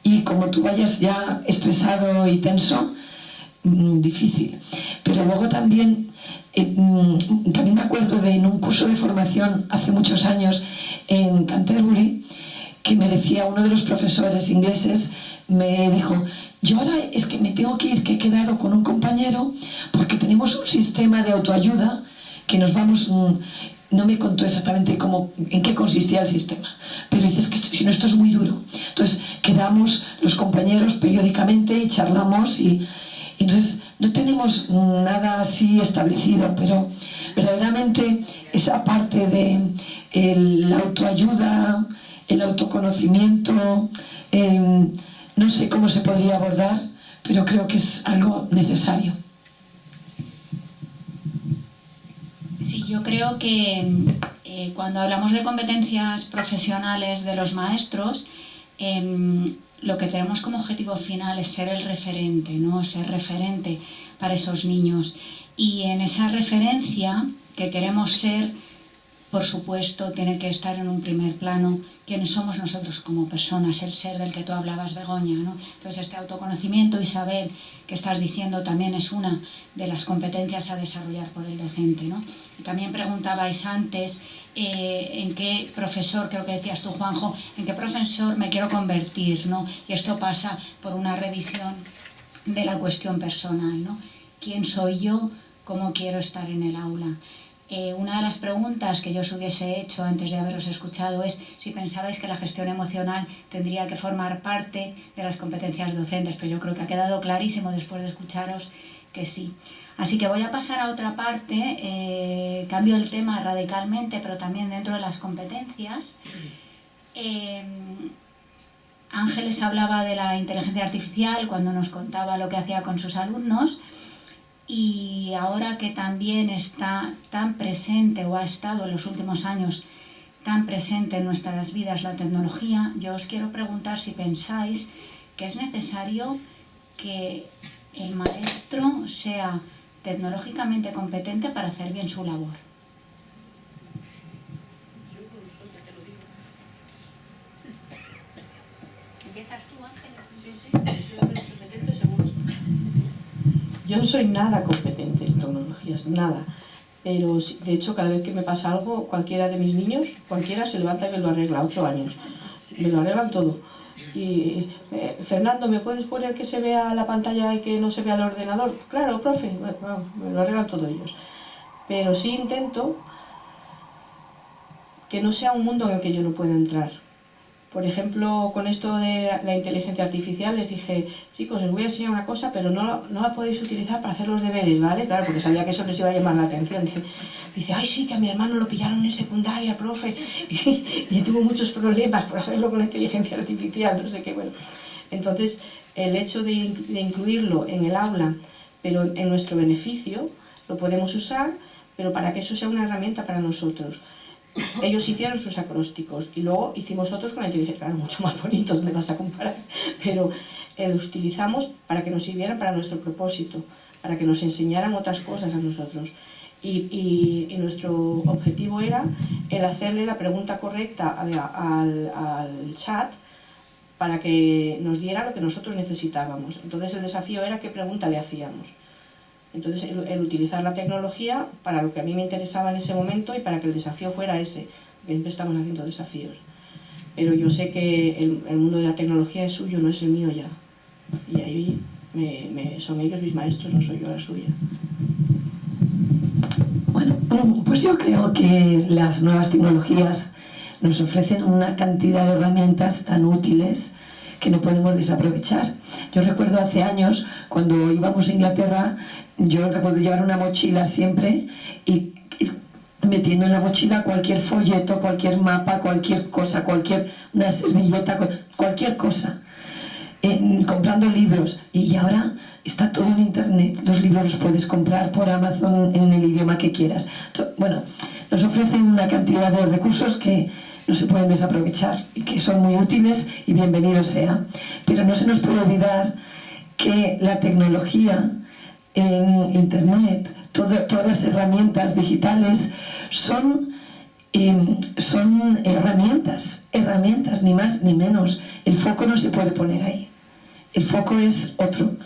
y como tú vayas ya estresado y tenso, difícil. Pero luego también me acuerdo de en un curso de formación hace muchos años en Canterbury, que me decía uno de los profesores ingleses, me dijo, yo ahora es que me tengo que ir, que he quedado con un compañero porque tenemos un sistema de autoayuda que nos vamos... No me contó exactamente en qué consistía el sistema, pero dices que si no, esto es muy duro. Entonces quedamos los compañeros periódicamente y charlamos y entonces no tenemos nada así establecido, pero verdaderamente esa parte de la autoayuda, el autoconocimiento, no sé cómo se podría abordar, pero creo que es algo necesario. Sí, yo creo que cuando hablamos de competencias profesionales de los maestros, lo que tenemos como objetivo final es ser el referente, ¿no? Ser referente para esos niños. Y en esa referencia que queremos ser, por supuesto, tiene que estar en un primer plano quiénes somos nosotros como personas, el ser del que tú hablabas, Begoña, ¿no? Entonces, este autoconocimiento, Isabel, que estás diciendo, también es una de las competencias a desarrollar por el docente, ¿no? También preguntabais antes en qué profesor, creo que decías tú, Juanjo, en qué profesor me quiero convertir, ¿no? Y esto pasa por una revisión de la cuestión personal, ¿no? ¿Quién soy yo? ¿Cómo quiero estar en el aula? Una de las preguntas que yo os hubiese hecho antes de haberos escuchado es si pensabais que la gestión emocional tendría que formar parte de las competencias docentes, pero yo creo que ha quedado clarísimo después de escucharos que sí. Así que voy a pasar a otra parte, cambio el tema radicalmente, pero también dentro de las competencias. Ángeles hablaba de la inteligencia artificial cuando nos contaba lo que hacía con sus alumnos. Y ahora que también está tan presente, o ha estado en los últimos años tan presente en nuestras vidas la tecnología, yo os quiero preguntar si pensáis que es necesario que el maestro sea tecnológicamente competente para hacer bien su labor. ¿Empiezas tú, Ángeles? Yo no soy nada competente en tecnologías, nada. Pero de hecho, cada vez que me pasa algo, cualquiera de mis niños, cualquiera se levanta y me lo arregla, 8 años. Me lo arreglan todo. Y Fernando, ¿me puedes poner que se vea la pantalla y que no se vea el ordenador? Claro, profe, bueno, me lo arreglan todos ellos. Pero sí intento que no sea un mundo en el que yo no pueda entrar. Por ejemplo, con esto de la inteligencia artificial les dije, chicos, os voy a enseñar una cosa, pero no la podéis utilizar para hacer los deberes, ¿vale? Claro, porque sabía que eso les iba a llamar la atención. Dice, ay, sí, que a mi hermano lo pillaron en secundaria, profe, y tuvo muchos problemas por hacerlo con la inteligencia artificial, no sé qué, bueno. Entonces, el hecho de incluirlo en el aula, pero en nuestro beneficio, lo podemos usar, pero para que eso sea una herramienta para nosotros. Ellos hicieron sus acrósticos y luego hicimos otros con la inteligencia, claro, mucho más bonitos, me vas a comparar, pero los utilizamos para que nos sirvieran para nuestro propósito, para que nos enseñaran otras cosas a nosotros. Y nuestro objetivo era el hacerle la pregunta correcta al chat para que nos diera lo que nosotros necesitábamos. Entonces el desafío era qué pregunta le hacíamos. Entonces, el utilizar la tecnología para lo que a mí me interesaba en ese momento y para que el desafío fuera ese, porque siempre estamos haciendo desafíos. Pero yo sé que el mundo de la tecnología es suyo, no es el mío ya. Y ahí son ellos mis maestros, no soy yo la suya. Bueno, pues yo creo que las nuevas tecnologías nos ofrecen una cantidad de herramientas tan útiles que no podemos desaprovechar. Yo recuerdo hace años, cuando íbamos a Inglaterra, yo recuerdo llevar una mochila siempre y metiendo en la mochila cualquier folleto, cualquier mapa, cualquier cosa, una servilleta, cualquier cosa. Comprando libros, y ahora está todo en internet, los libros los puedes comprar por Amazon en el idioma que quieras. Bueno, nos ofrecen una cantidad de recursos que no se pueden desaprovechar y que son muy útiles, y bienvenido sea. Pero no se nos puede olvidar que la tecnología, en internet, todas las herramientas digitales son herramientas, ni más ni menos. El foco no se puede poner ahí, el foco es otro.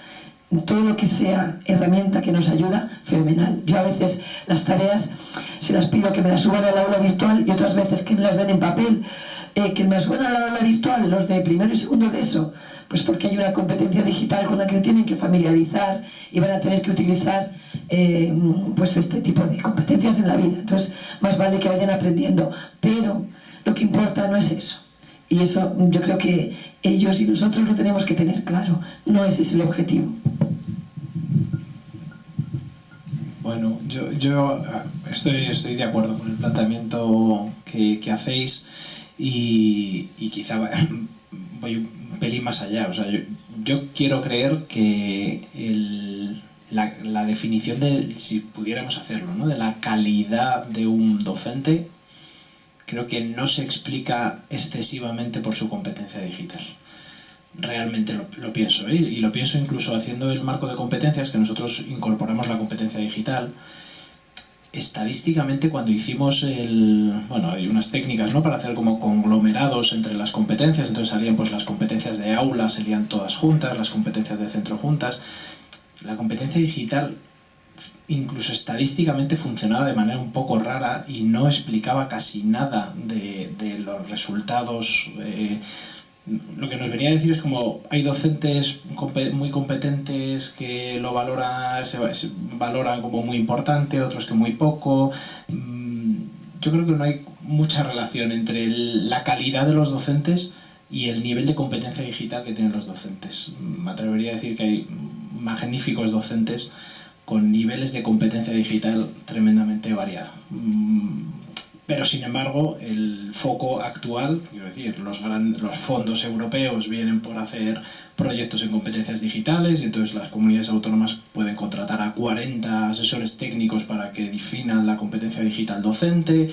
Todo lo que sea herramienta que nos ayuda, fenomenal. Yo a veces las tareas se las pido que me las suban al aula virtual, y otras veces que me las den en papel. Que me las suban al aula virtual los de primero y segundo de eso, pues porque hay una competencia digital con la que tienen que familiarizar y van a tener que utilizar pues este tipo de competencias en la vida. Entonces más vale que vayan aprendiendo, pero lo que importa no es eso, y eso yo creo que ellos y nosotros lo tenemos que tener claro. No ese es el objetivo. Bueno, yo estoy de acuerdo con el planteamiento que hacéis, y quizá voy un pelín más allá. O sea, yo quiero creer que la definición de, si pudiéramos hacerlo, ¿no?, de la calidad de un docente, creo que no se explica excesivamente por su competencia digital. Realmente lo pienso, ¿eh? Y lo pienso incluso haciendo el marco de competencias, que nosotros incorporamos la competencia digital. Estadísticamente, cuando hicimos hay unas técnicas, ¿no?, para hacer como conglomerados entre las competencias. Entonces salían pues las competencias de aula, salían todas juntas, las competencias de centro juntas. La competencia digital, incluso estadísticamente, funcionaba de manera un poco rara y no explicaba casi nada de los resultados. Lo que nos venía a decir es como hay docentes muy competentes que lo se valoran como muy importante, otros que muy poco. Yo creo que no hay mucha relación entre la calidad de los docentes y el nivel de competencia digital que tienen los docentes. Me atrevería a decir que hay magníficos docentes con niveles de competencia digital tremendamente variados. Pero sin embargo, el foco actual, quiero decir, los fondos europeos vienen por hacer proyectos en competencias digitales, y entonces las comunidades autónomas pueden contratar a 40 asesores técnicos para que definan la competencia digital docente.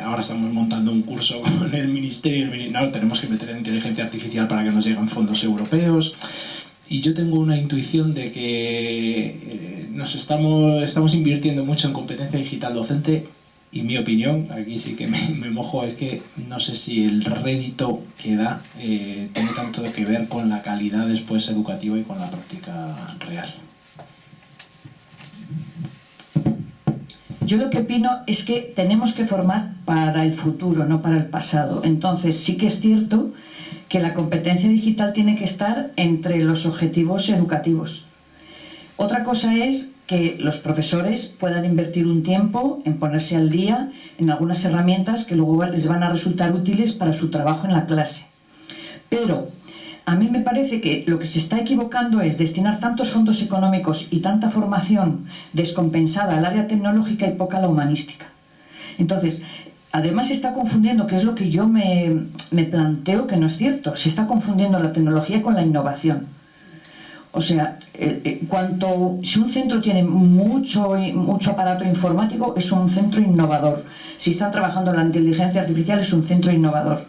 Ahora estamos montando un curso con el Ministerio, tenemos que meter en inteligencia artificial para que nos lleguen fondos europeos. Y yo tengo una intuición de que estamos invirtiendo mucho en competencia digital docente, y mi opinión, aquí sí que me mojo, es que no sé si el rédito que da tiene tanto que ver con la calidad después educativa y con la práctica real. Yo lo que opino es que tenemos que formar para el futuro, no para el pasado. Entonces sí que es cierto que la competencia digital tiene que estar entre los objetivos educativos. Otra cosa es que los profesores puedan invertir un tiempo en ponerse al día en algunas herramientas que luego les van a resultar útiles para su trabajo en la clase. Pero a mí me parece que lo que se está equivocando es destinar tantos fondos económicos y tanta formación descompensada al área tecnológica y poca a la humanística. Entonces, además se está confundiendo, que es lo que yo me planteo que no es cierto, se está confundiendo la tecnología con la innovación. O sea, si un centro tiene mucho aparato informático, es un centro innovador. Si están trabajando en la inteligencia artificial, es un centro innovador.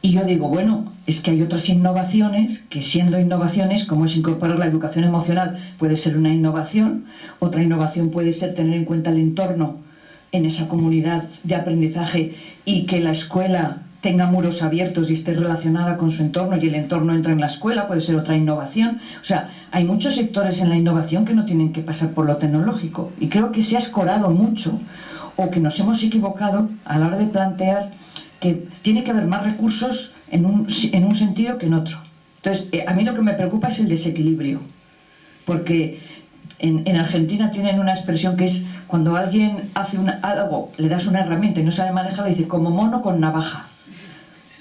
Y yo digo, bueno, es que hay otras innovaciones que, siendo innovaciones, como es incorporar la educación emocional, puede ser una innovación. Otra innovación puede ser tener en cuenta el entorno en esa comunidad de aprendizaje, y que la escuela tenga muros abiertos y esté relacionada con su entorno, y el entorno entra en la escuela, puede ser otra innovación. O sea, hay muchos sectores en la innovación que no tienen que pasar por lo tecnológico, y creo que se ha escorado mucho, o que nos hemos equivocado a la hora de plantear que tiene que haber más recursos en un sentido que en otro. Entonces, a mí lo que me preocupa es el desequilibrio, porque en Argentina tienen una expresión que es cuando alguien hace algo, le das una herramienta y no sabe manejarla, dice como mono con navaja.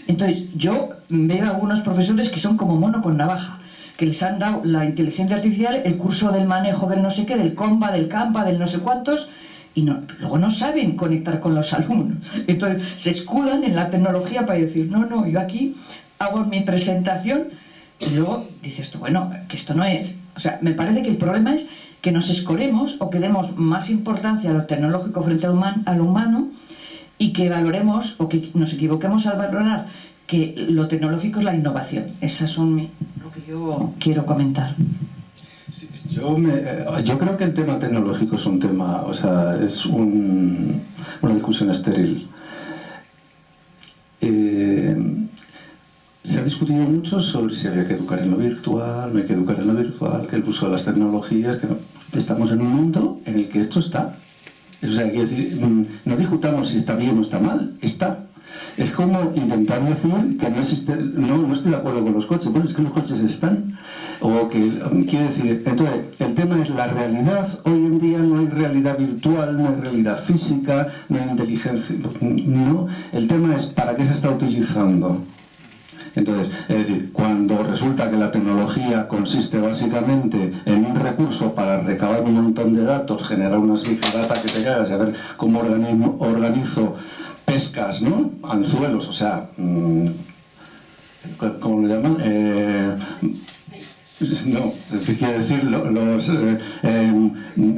Entonces, yo veo a algunos profesores que son como mono con navaja, que les han dado la inteligencia artificial, el curso del manejo del no sé qué, del comba, del campa, del no sé cuántos, y luego no saben conectar con los alumnos. Entonces, se escudan en la tecnología para decir, no, yo aquí hago mi presentación, y luego dices tú, bueno, que esto no es. O sea, me parece que el problema es que nos escoremos o que demos más importancia a lo tecnológico frente a lo humano, y que valoremos o que nos equivoquemos al valorar que lo tecnológico es la innovación. Esas son lo que yo quiero comentar. Sí, yo creo que el tema tecnológico es un tema, o sea, es una discusión estéril. Se ha discutido mucho sobre si había que educar en lo virtual, no hay que educar en lo virtual, que el uso de las tecnologías, que no. Estamos en un mundo en el que esto está. O sea, quiero decir, no discutamos si está bien o está mal, está. Es como intentar decir que no existe, no estoy de acuerdo con los coches, bueno, es que los coches están. O que, quiero decir, entonces, el tema es la realidad. Hoy en día no hay realidad virtual, no hay realidad física, no hay inteligencia, no. El tema es para qué se está utilizando. Entonces, es decir, cuando resulta que la tecnología consiste básicamente en un recurso para recabar un montón de datos, generar unas big data que te cagas y a ver cómo organizo pescas, ¿no? Anzuelos, o sea, ¿cómo lo llaman? No, ¿qué quiere decir?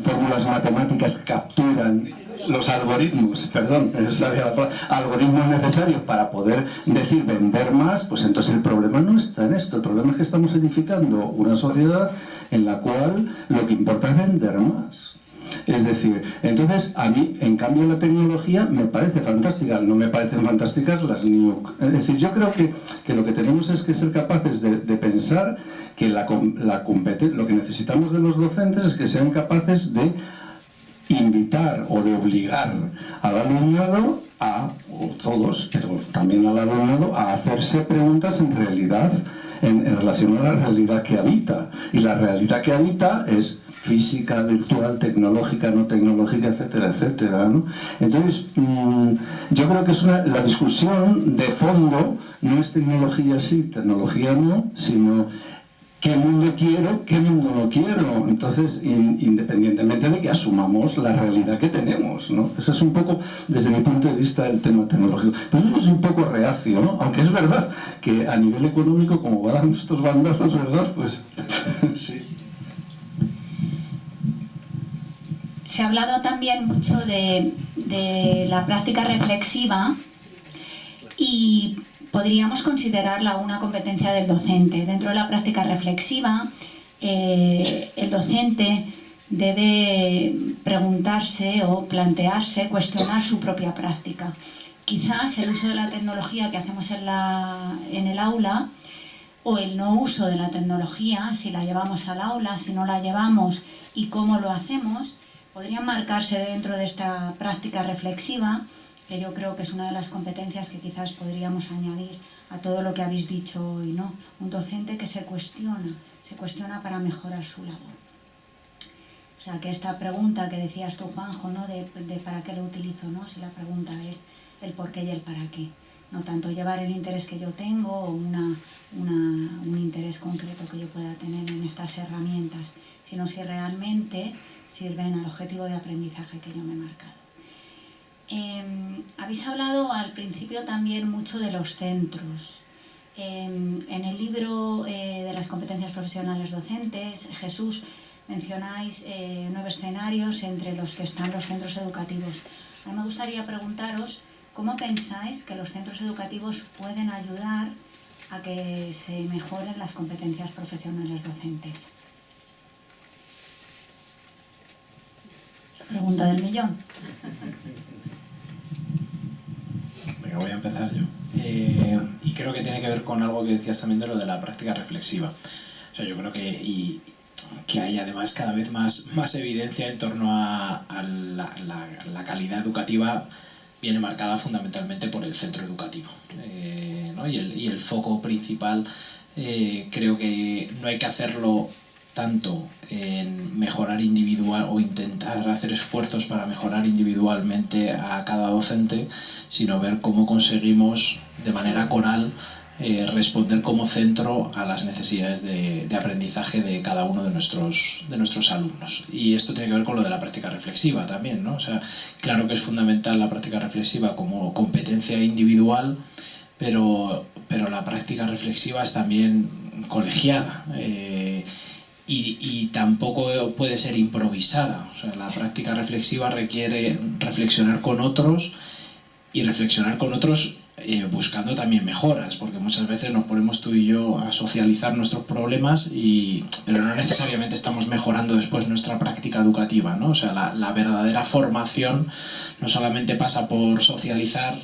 Fórmulas matemáticas capturan los algoritmos, perdón, algoritmos necesarios para poder decir vender más, pues entonces el problema no está en esto. El problema es que estamos edificando una sociedad en la cual lo que importa es vender más. Es decir, entonces a mí, en cambio, la tecnología me parece fantástica. No me parecen fantásticas las NUC. Es decir, yo creo que lo que tenemos es que ser capaces de pensar que lo que necesitamos de los docentes es que sean capaces de invitar o de obligar al alumnado o todos, pero también al alumnado, a hacerse preguntas en realidad, en relación a la realidad que habita. Y la realidad que habita es física, virtual, tecnológica, no tecnológica, etcétera, etcétera, ¿no? Entonces, yo creo que la discusión de fondo no es tecnología sí, tecnología no, sino ¿qué mundo quiero? ¿Qué mundo no quiero? Entonces, independientemente de que asumamos la realidad que tenemos, ¿no? Ese es un poco, desde mi punto de vista, el tema tecnológico. Pero yo soy un poco reacio, ¿no? Aunque es verdad que a nivel económico, como van dando estos bandazos, ¿verdad? Pues sí. Se ha hablado también mucho de la práctica reflexiva y podríamos considerarla una competencia del docente. Dentro de la práctica reflexiva, el docente debe preguntarse o plantearse, cuestionar su propia práctica. Quizás el uso de la tecnología que hacemos en el aula, o el no uso de la tecnología, si la llevamos al aula, si no la llevamos y cómo lo hacemos, podrían marcarse dentro de esta práctica reflexiva, que yo creo que es una de las competencias que quizás podríamos añadir a todo lo que habéis dicho hoy, ¿no? Un docente que se cuestiona para mejorar su labor. O sea, que esta pregunta que decías tú, Juanjo, ¿no? de para qué lo utilizo, ¿no? Si la pregunta es el por qué y el para qué. No tanto llevar el interés que yo tengo o un interés concreto que yo pueda tener en estas herramientas, sino si realmente sirven al objetivo de aprendizaje que yo me he marcado. Habéis hablado al principio también mucho de los centros. En el libro de las competencias profesionales docentes, Jesús, mencionáis 9 escenarios entre los que están los centros educativos. A mí me gustaría preguntaros cómo pensáis que los centros educativos pueden ayudar a que se mejoren las competencias profesionales docentes. Pregunta del millón. Venga, voy a empezar yo. Y creo que tiene que ver con algo que decías también de lo de la práctica reflexiva. O sea, yo creo que hay además cada vez más evidencia en torno a la calidad educativa, viene marcada fundamentalmente por el centro educativo, ¿no? y el foco principal, creo que no hay que hacerlo tanto en mejorar individual o intentar hacer esfuerzos para mejorar individualmente a cada docente, sino ver cómo conseguimos de manera coral responder como centro a las necesidades de aprendizaje de cada uno de nuestros alumnos. Y esto tiene que ver con lo de la práctica reflexiva también, ¿no? O sea, claro que es fundamental la práctica reflexiva como competencia individual, pero la práctica reflexiva es también colegiada y tampoco puede ser improvisada. O sea, la práctica reflexiva requiere reflexionar con otros y reflexionar con otros buscando también mejoras, porque muchas veces nos ponemos tú y yo a socializar nuestros problemas, pero no necesariamente estamos mejorando después nuestra práctica educativa, ¿no? O sea, la verdadera formación no solamente pasa por socializar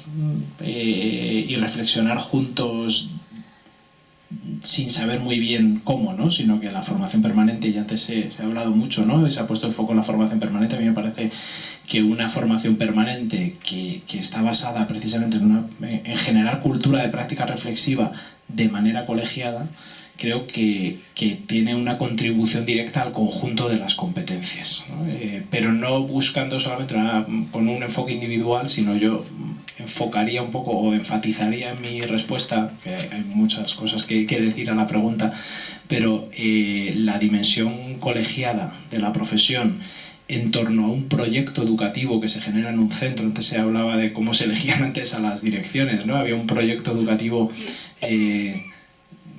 y reflexionar juntos sin saber muy bien cómo, ¿no? Sino que la formación permanente, y antes se ha hablado mucho, ¿no? Y se ha puesto el foco en la formación permanente. A mí me parece que una formación permanente que está basada precisamente en generar cultura de práctica reflexiva de manera colegiada, creo que tiene una contribución directa al conjunto de las competencias, ¿no? Pero no buscando solamente con un enfoque individual, sino yo enfocaría un poco o enfatizaría en mi respuesta, que hay muchas cosas que decir a la pregunta, pero la dimensión colegiada de la profesión en torno a un proyecto educativo que se genera en un centro. Antes se hablaba de cómo se elegían antes a las direcciones, ¿no? Había un proyecto educativo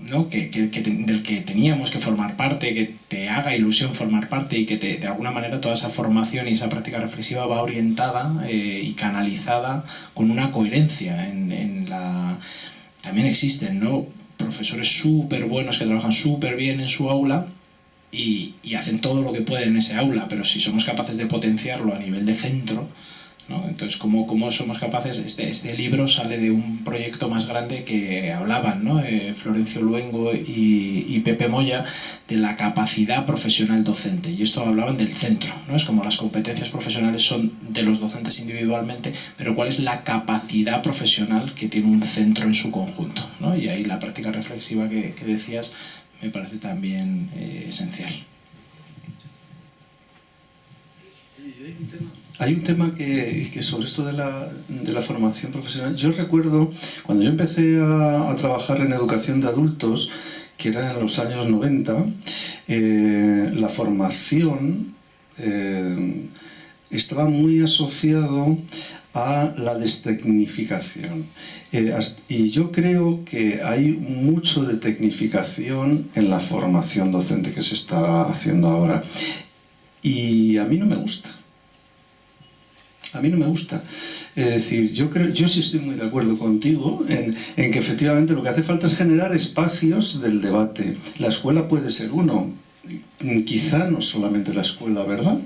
¿no? del que teníamos que formar parte, que te haga ilusión formar parte y que de alguna manera toda esa formación y esa práctica reflexiva va orientada y canalizada con una coherencia También existen, ¿no?, profesores súper buenos que trabajan súper bien en su aula y hacen todo lo que pueden en ese aula, pero si somos capaces de potenciarlo a nivel de centro, ¿no? Entonces, ¿cómo somos capaces? Este libro sale de un proyecto más grande que hablaban, ¿no? Florencio Luengo y Pepe Moya, de la capacidad profesional docente, y esto hablaban del centro, ¿no? Es como las competencias profesionales son de los docentes individualmente, pero ¿cuál es la capacidad profesional que tiene un centro en su conjunto, ¿no? Y ahí la práctica reflexiva que decías me parece también esencial. Hay un tema que sobre esto de la formación profesional, yo recuerdo cuando yo empecé a trabajar en educación de adultos, que era en los años 90, la formación estaba muy asociado a la destecnificación. Y yo creo que hay mucho de tecnificación en la formación docente que se está haciendo ahora. Y a mí no me gusta. A mí no me gusta. Es decir, yo sí estoy muy de acuerdo contigo en que efectivamente lo que hace falta es generar espacios del debate. La escuela puede ser uno, quizá no solamente la escuela, ¿verdad?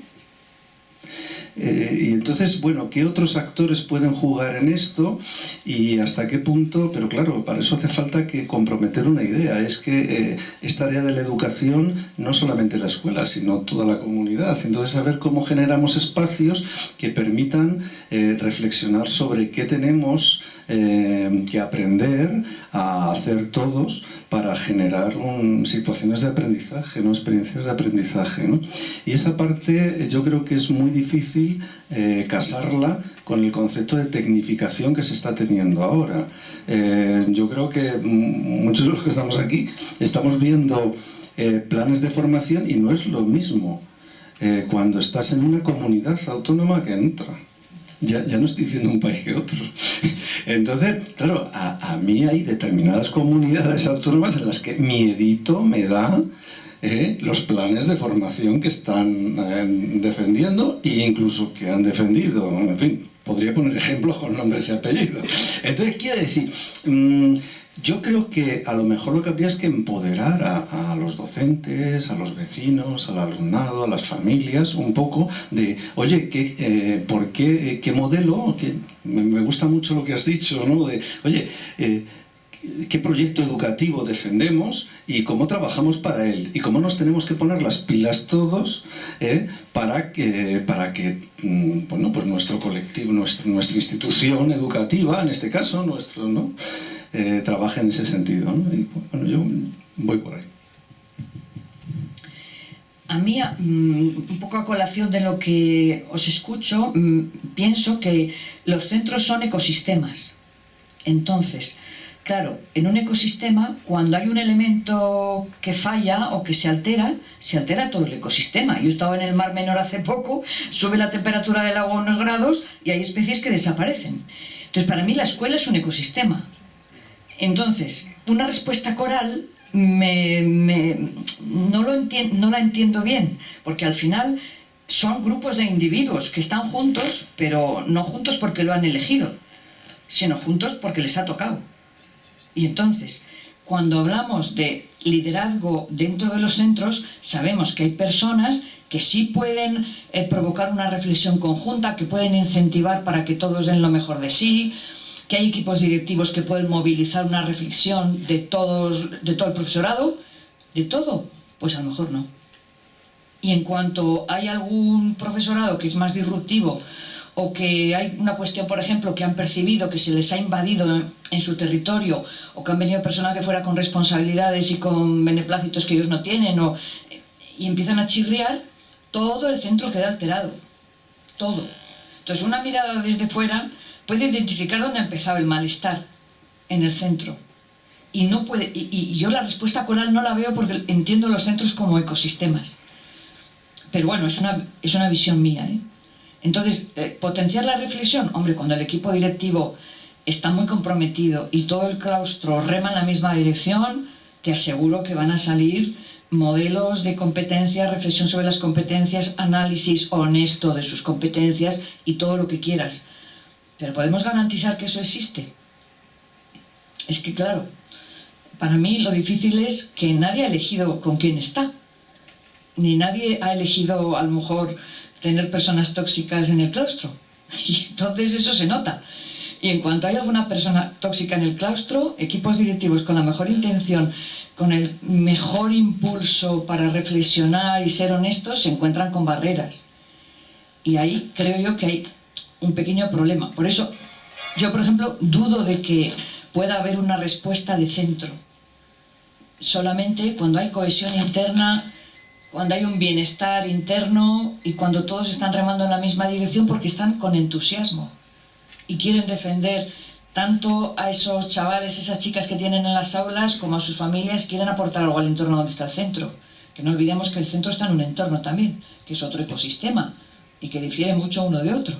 Y entonces, bueno, ¿qué otros actores pueden jugar en esto y hasta qué punto? Pero claro, para eso hace falta que comprometer una idea. Es que esta área de la educación, no solamente la escuela, sino toda la comunidad. Entonces, a ver cómo generamos espacios que permitan reflexionar sobre qué tenemos que aprender a hacer todos para generar situaciones de aprendizaje, ¿no? Experiencias de aprendizaje, ¿no? Y esa parte yo creo que es muy difícil casarla con el concepto de tecnificación que se está teniendo ahora. Yo creo que muchos de los que estamos aquí estamos viendo planes de formación y no es lo mismo cuando estás en una comunidad autónoma que en otra. Ya no estoy diciendo un país que otro. Entonces, claro, a mí hay determinadas comunidades autónomas en las que miedito me da los planes de formación que están defendiendo e incluso que han defendido. En fin, podría poner ejemplos con nombres y apellidos. Entonces, quiero decir, yo creo que a lo mejor lo que habría es que empoderar a los docentes, a los vecinos, al alumnado, a las familias, un poco de, oye, ¿por qué, qué modelo? Me gusta mucho lo que has dicho, ¿no? De, oye, ¿qué proyecto educativo defendemos y cómo trabajamos para él? Y cómo nos tenemos que poner las pilas todos para que bueno, pues nuestro colectivo, nuestra institución educativa, en este caso, ¿no? Trabaje en ese sentido, ¿no? Y bueno, yo voy por ahí. A mí, un poco a colación de lo que os escucho, pienso que los centros son ecosistemas. Entonces, claro, en un ecosistema, cuando hay un elemento que falla o que se altera todo el ecosistema. Yo estaba en el Mar Menor hace poco, sube la temperatura del agua unos grados y hay especies que desaparecen. Entonces, para mí la escuela es un ecosistema. Entonces, una respuesta coral no la entiendo bien, porque al final son grupos de individuos que están juntos, pero no juntos porque lo han elegido, sino juntos porque les ha tocado. Y entonces, cuando hablamos de liderazgo dentro de los centros, sabemos que hay personas que sí pueden provocar una reflexión conjunta, que pueden incentivar para que todos den lo mejor de sí, que hay equipos directivos que pueden movilizar una reflexión de todo el profesorado, de todo, pues a lo mejor no. Y en cuanto hay algún profesorado que es más disruptivo, o que hay una cuestión, por ejemplo, que han percibido que se les ha invadido en su territorio, o que han venido personas de fuera con responsabilidades y con beneplácitos que ellos no tienen, y empiezan a chirriar, todo el centro queda alterado. Todo. Entonces, una mirada desde fuera puede identificar dónde ha empezado el malestar en el centro. Y yo la respuesta coral no la veo porque entiendo los centros como ecosistemas. Pero bueno, es una visión mía, ¿eh? Entonces, potenciar la reflexión, hombre, cuando el equipo directivo está muy comprometido y todo el claustro rema en la misma dirección, te aseguro que van a salir modelos de competencias, reflexión sobre las competencias, análisis honesto de sus competencias y todo lo que quieras. ¿Pero podemos garantizar que eso existe? Es que, claro, para mí lo difícil es que nadie ha elegido con quién está. Ni nadie ha elegido, a lo mejor, tener personas tóxicas en el claustro. Y entonces eso se nota. Y en cuanto hay alguna persona tóxica en el claustro, equipos directivos con la mejor intención, con el mejor impulso para reflexionar y ser honestos, se encuentran con barreras. Y ahí creo yo que hay un pequeño problema. Por eso yo, por ejemplo, dudo de que pueda haber una respuesta de centro. Solamente cuando hay cohesión interna, cuando hay un bienestar interno y cuando todos están remando en la misma dirección porque están con entusiasmo y quieren defender tanto a esos chavales, esas chicas que tienen en las aulas, como a sus familias, quieren aportar algo al entorno donde está el centro. Que no olvidemos que el centro está en un entorno también, que es otro ecosistema y que difiere mucho uno de otro.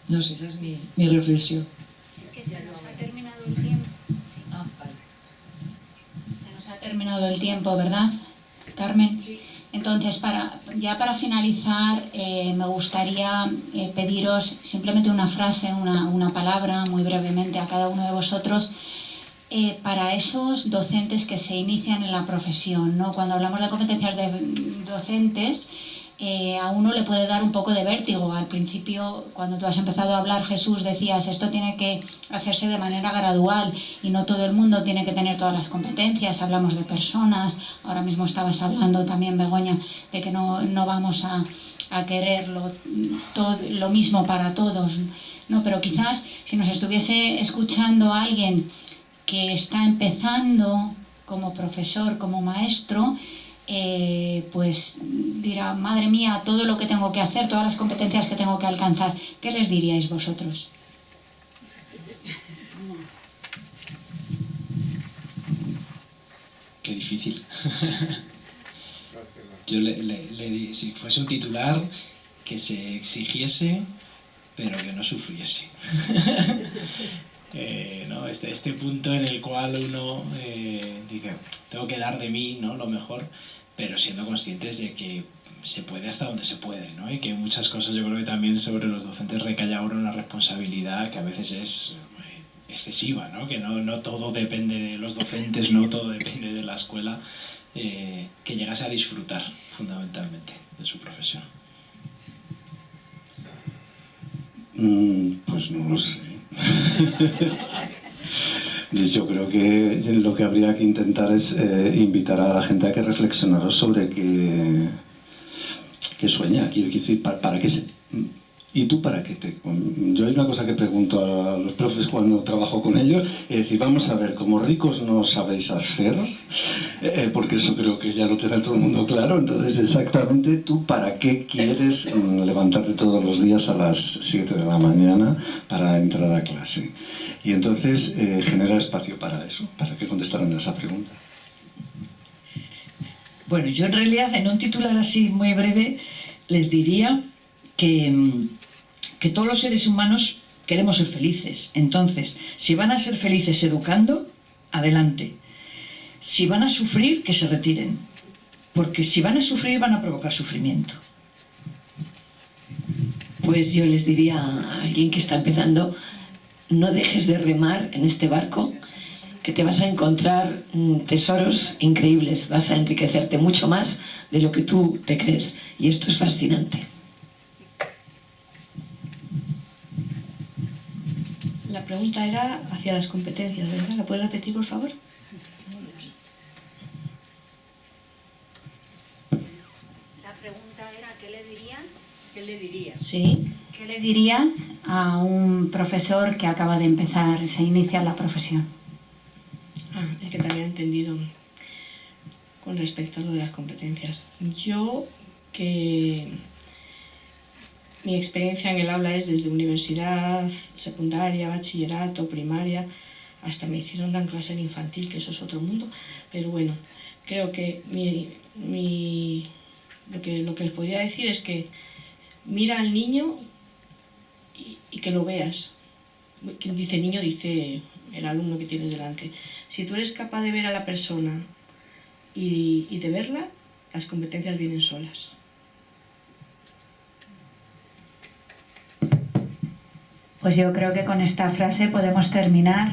No sé, esa es mi reflexión. Es que se nos ha terminado el tiempo. Sí. Vale. Se nos ha terminado el tiempo, ¿verdad, Carmen? Sí. Entonces, para finalizar, me gustaría pediros simplemente una frase, una palabra, muy brevemente a cada uno de vosotros, para esos docentes que se inician en la profesión, ¿no? Cuando hablamos de competencias de docentes, a uno le puede dar un poco de vértigo. Al principio, cuando tú has empezado a hablar, Jesús, decías, esto tiene que hacerse de manera gradual y no todo el mundo tiene que tener todas las competencias. Hablamos de personas, ahora mismo estabas hablando también, Begoña, de que no vamos a querer lo mismo para todos, ¿no? Pero quizás si nos estuviese escuchando alguien que está empezando como profesor, como maestro, pues dirá, madre mía, todo lo que tengo que hacer, todas las competencias que tengo que alcanzar. ¿Qué les diríais vosotros? Qué difícil. Yo le diría, si fuese un titular, que se exigiese, pero que no sufriese. ¿No? Este punto en el cual uno dice, tengo que dar de mí, ¿no?, lo mejor, pero siendo conscientes de que se puede hasta donde se puede, ¿no? Y que muchas cosas, yo creo que también sobre los docentes recae ahora una responsabilidad que a veces es excesiva, ¿no? Que no todo depende de los docentes, no todo depende de la escuela, que llegase a disfrutar fundamentalmente de su profesión. Pues no lo sé. Yo creo que lo que habría que intentar es invitar a la gente a que reflexionara sobre qué sueña, quiero decir, para qué se ¿y tú para qué te...? Yo hay una cosa que pregunto a los profes cuando trabajo con ellos, es decir, vamos a ver, como ricos no sabéis hacer, porque eso creo que ya lo tiene todo el mundo claro, entonces exactamente tú para qué quieres levantarte todos los días a las 7 de la mañana para entrar a clase. Y entonces genera espacio para eso, para que contestaran a esa pregunta. Bueno, yo en realidad en un titular así muy breve les diría que todos los seres humanos queremos ser felices. Entonces, si van a ser felices educando, adelante. Si van a sufrir, que se retiren. Porque si van a sufrir, van a provocar sufrimiento. Pues yo les diría a alguien que está empezando, no dejes de remar en este barco, que te vas a encontrar tesoros increíbles, vas a enriquecerte mucho más de lo que tú te crees. Y esto es fascinante. La pregunta era hacia las competencias, ¿verdad? ¿La puedes repetir, por favor? La pregunta era, ¿qué le dirías? ¿Qué le dirías? Sí. ¿Qué le dirías a un profesor que acaba de empezar, se inicia en la profesión? Ah, es que te había entendido con respecto a lo de las competencias. Yo, que mi experiencia en el aula es desde universidad, secundaria, bachillerato, primaria, hasta me hicieron dar clase en infantil, que eso es otro mundo. Pero bueno, creo que lo que les podría decir es que mira al niño y que lo veas. Quien dice niño dice el alumno que tienes delante. Si tú eres capaz de ver a la persona y de verla, las competencias vienen solas. Pues yo creo que con esta frase podemos terminar.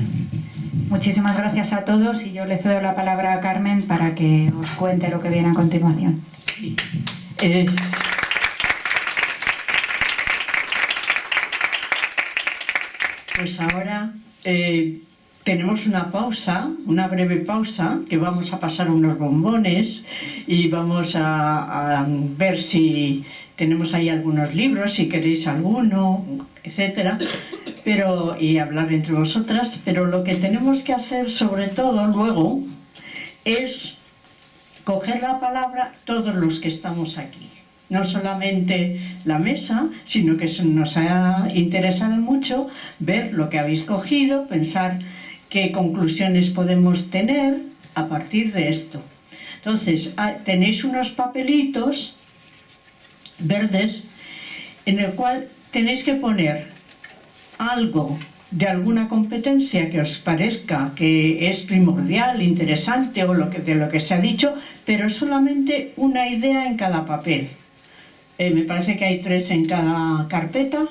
Muchísimas gracias a todos y yo le cedo la palabra a Carmen para que os cuente lo que viene a continuación. Sí. Pues ahora tenemos una pausa, una breve pausa, que vamos a pasar unos bombones y vamos a ver si tenemos ahí algunos libros, si queréis alguno, etcétera, y hablar entre vosotras, pero lo que tenemos que hacer sobre todo luego es coger la palabra todos los que estamos aquí. No solamente la mesa, sino que nos ha interesado mucho ver lo que habéis cogido, pensar qué conclusiones podemos tener a partir de esto. Entonces, tenéis unos papelitos verdes en el cual tenéis que poner algo de alguna competencia que os parezca que es primordial, interesante o de lo que se ha dicho, pero solamente una idea en cada papel. Me parece que hay 3 en cada carpeta.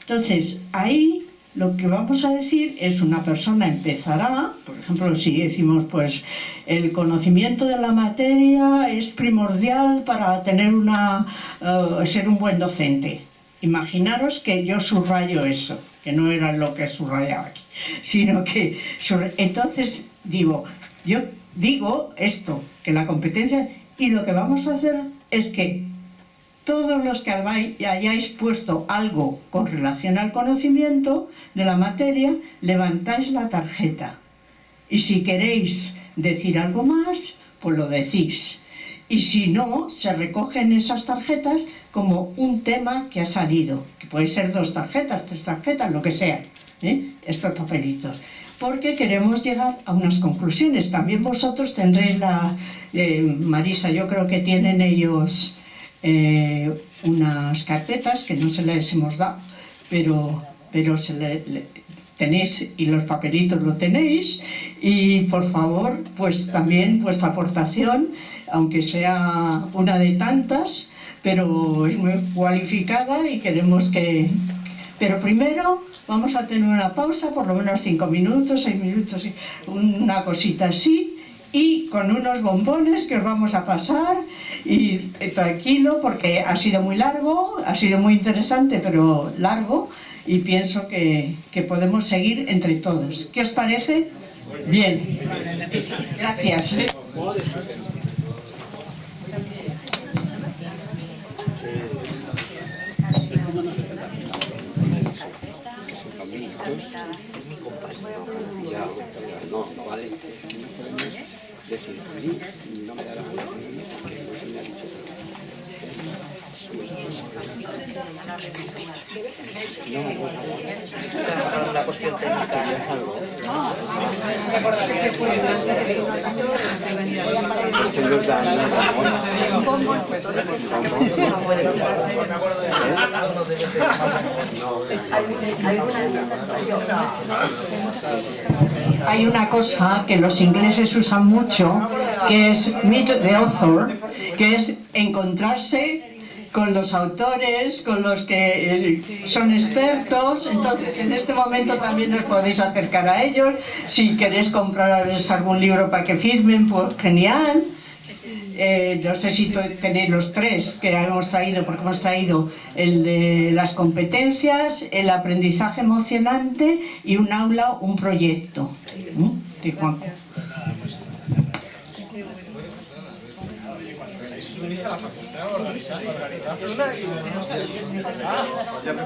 Entonces, ahí lo que vamos a decir es una persona empezará, por ejemplo, si decimos, pues, el conocimiento de la materia es primordial para tener ser un buen docente. Imaginaros que yo subrayo eso, que no era lo que subrayaba aquí, sino que... Entonces, yo digo esto, que la competencia... Y lo que vamos a hacer es que todos los que hayáis puesto algo con relación al conocimiento de la materia, levantáis la tarjeta. Y si queréis decir algo más, pues lo decís. Y si no, se recogen esas tarjetas como un tema que ha salido, que puede ser 2 tarjetas, 3 tarjetas, lo que sea, estos papelitos. Porque queremos llegar a unas conclusiones. También vosotros tendréis Marisa, yo creo que tienen ellos... unas carpetas que no se les hemos dado, pero tenéis, y los papelitos lo tenéis, y por favor, pues también vuestra aportación, aunque sea una de tantas, pero es muy cualificada y queremos que... Pero primero vamos a tener una pausa, por lo menos 5 minutos, 6 minutos, una cosita así, y con unos bombones que os vamos a pasar, y tranquilo, porque ha sido muy largo, ha sido muy interesante, pero largo, y pienso que podemos seguir entre todos. ¿Qué os parece? Bien. Gracias. No me da la gana ponerme porque no se me ha dicho. La cuestión técnica es algo. Hay una cosa que los ingleses usan mucho, que es meet the author, que es encontrarse con los autores, con los que son expertos. Entonces en este momento también os podéis acercar a ellos. Si queréis comprarles algún libro para que firmen, pues genial. No sé si tenéis los tres que hemos traído, porque hemos traído el de las competencias, el aprendizaje emocionante y un aula, un proyecto. De Juanjo.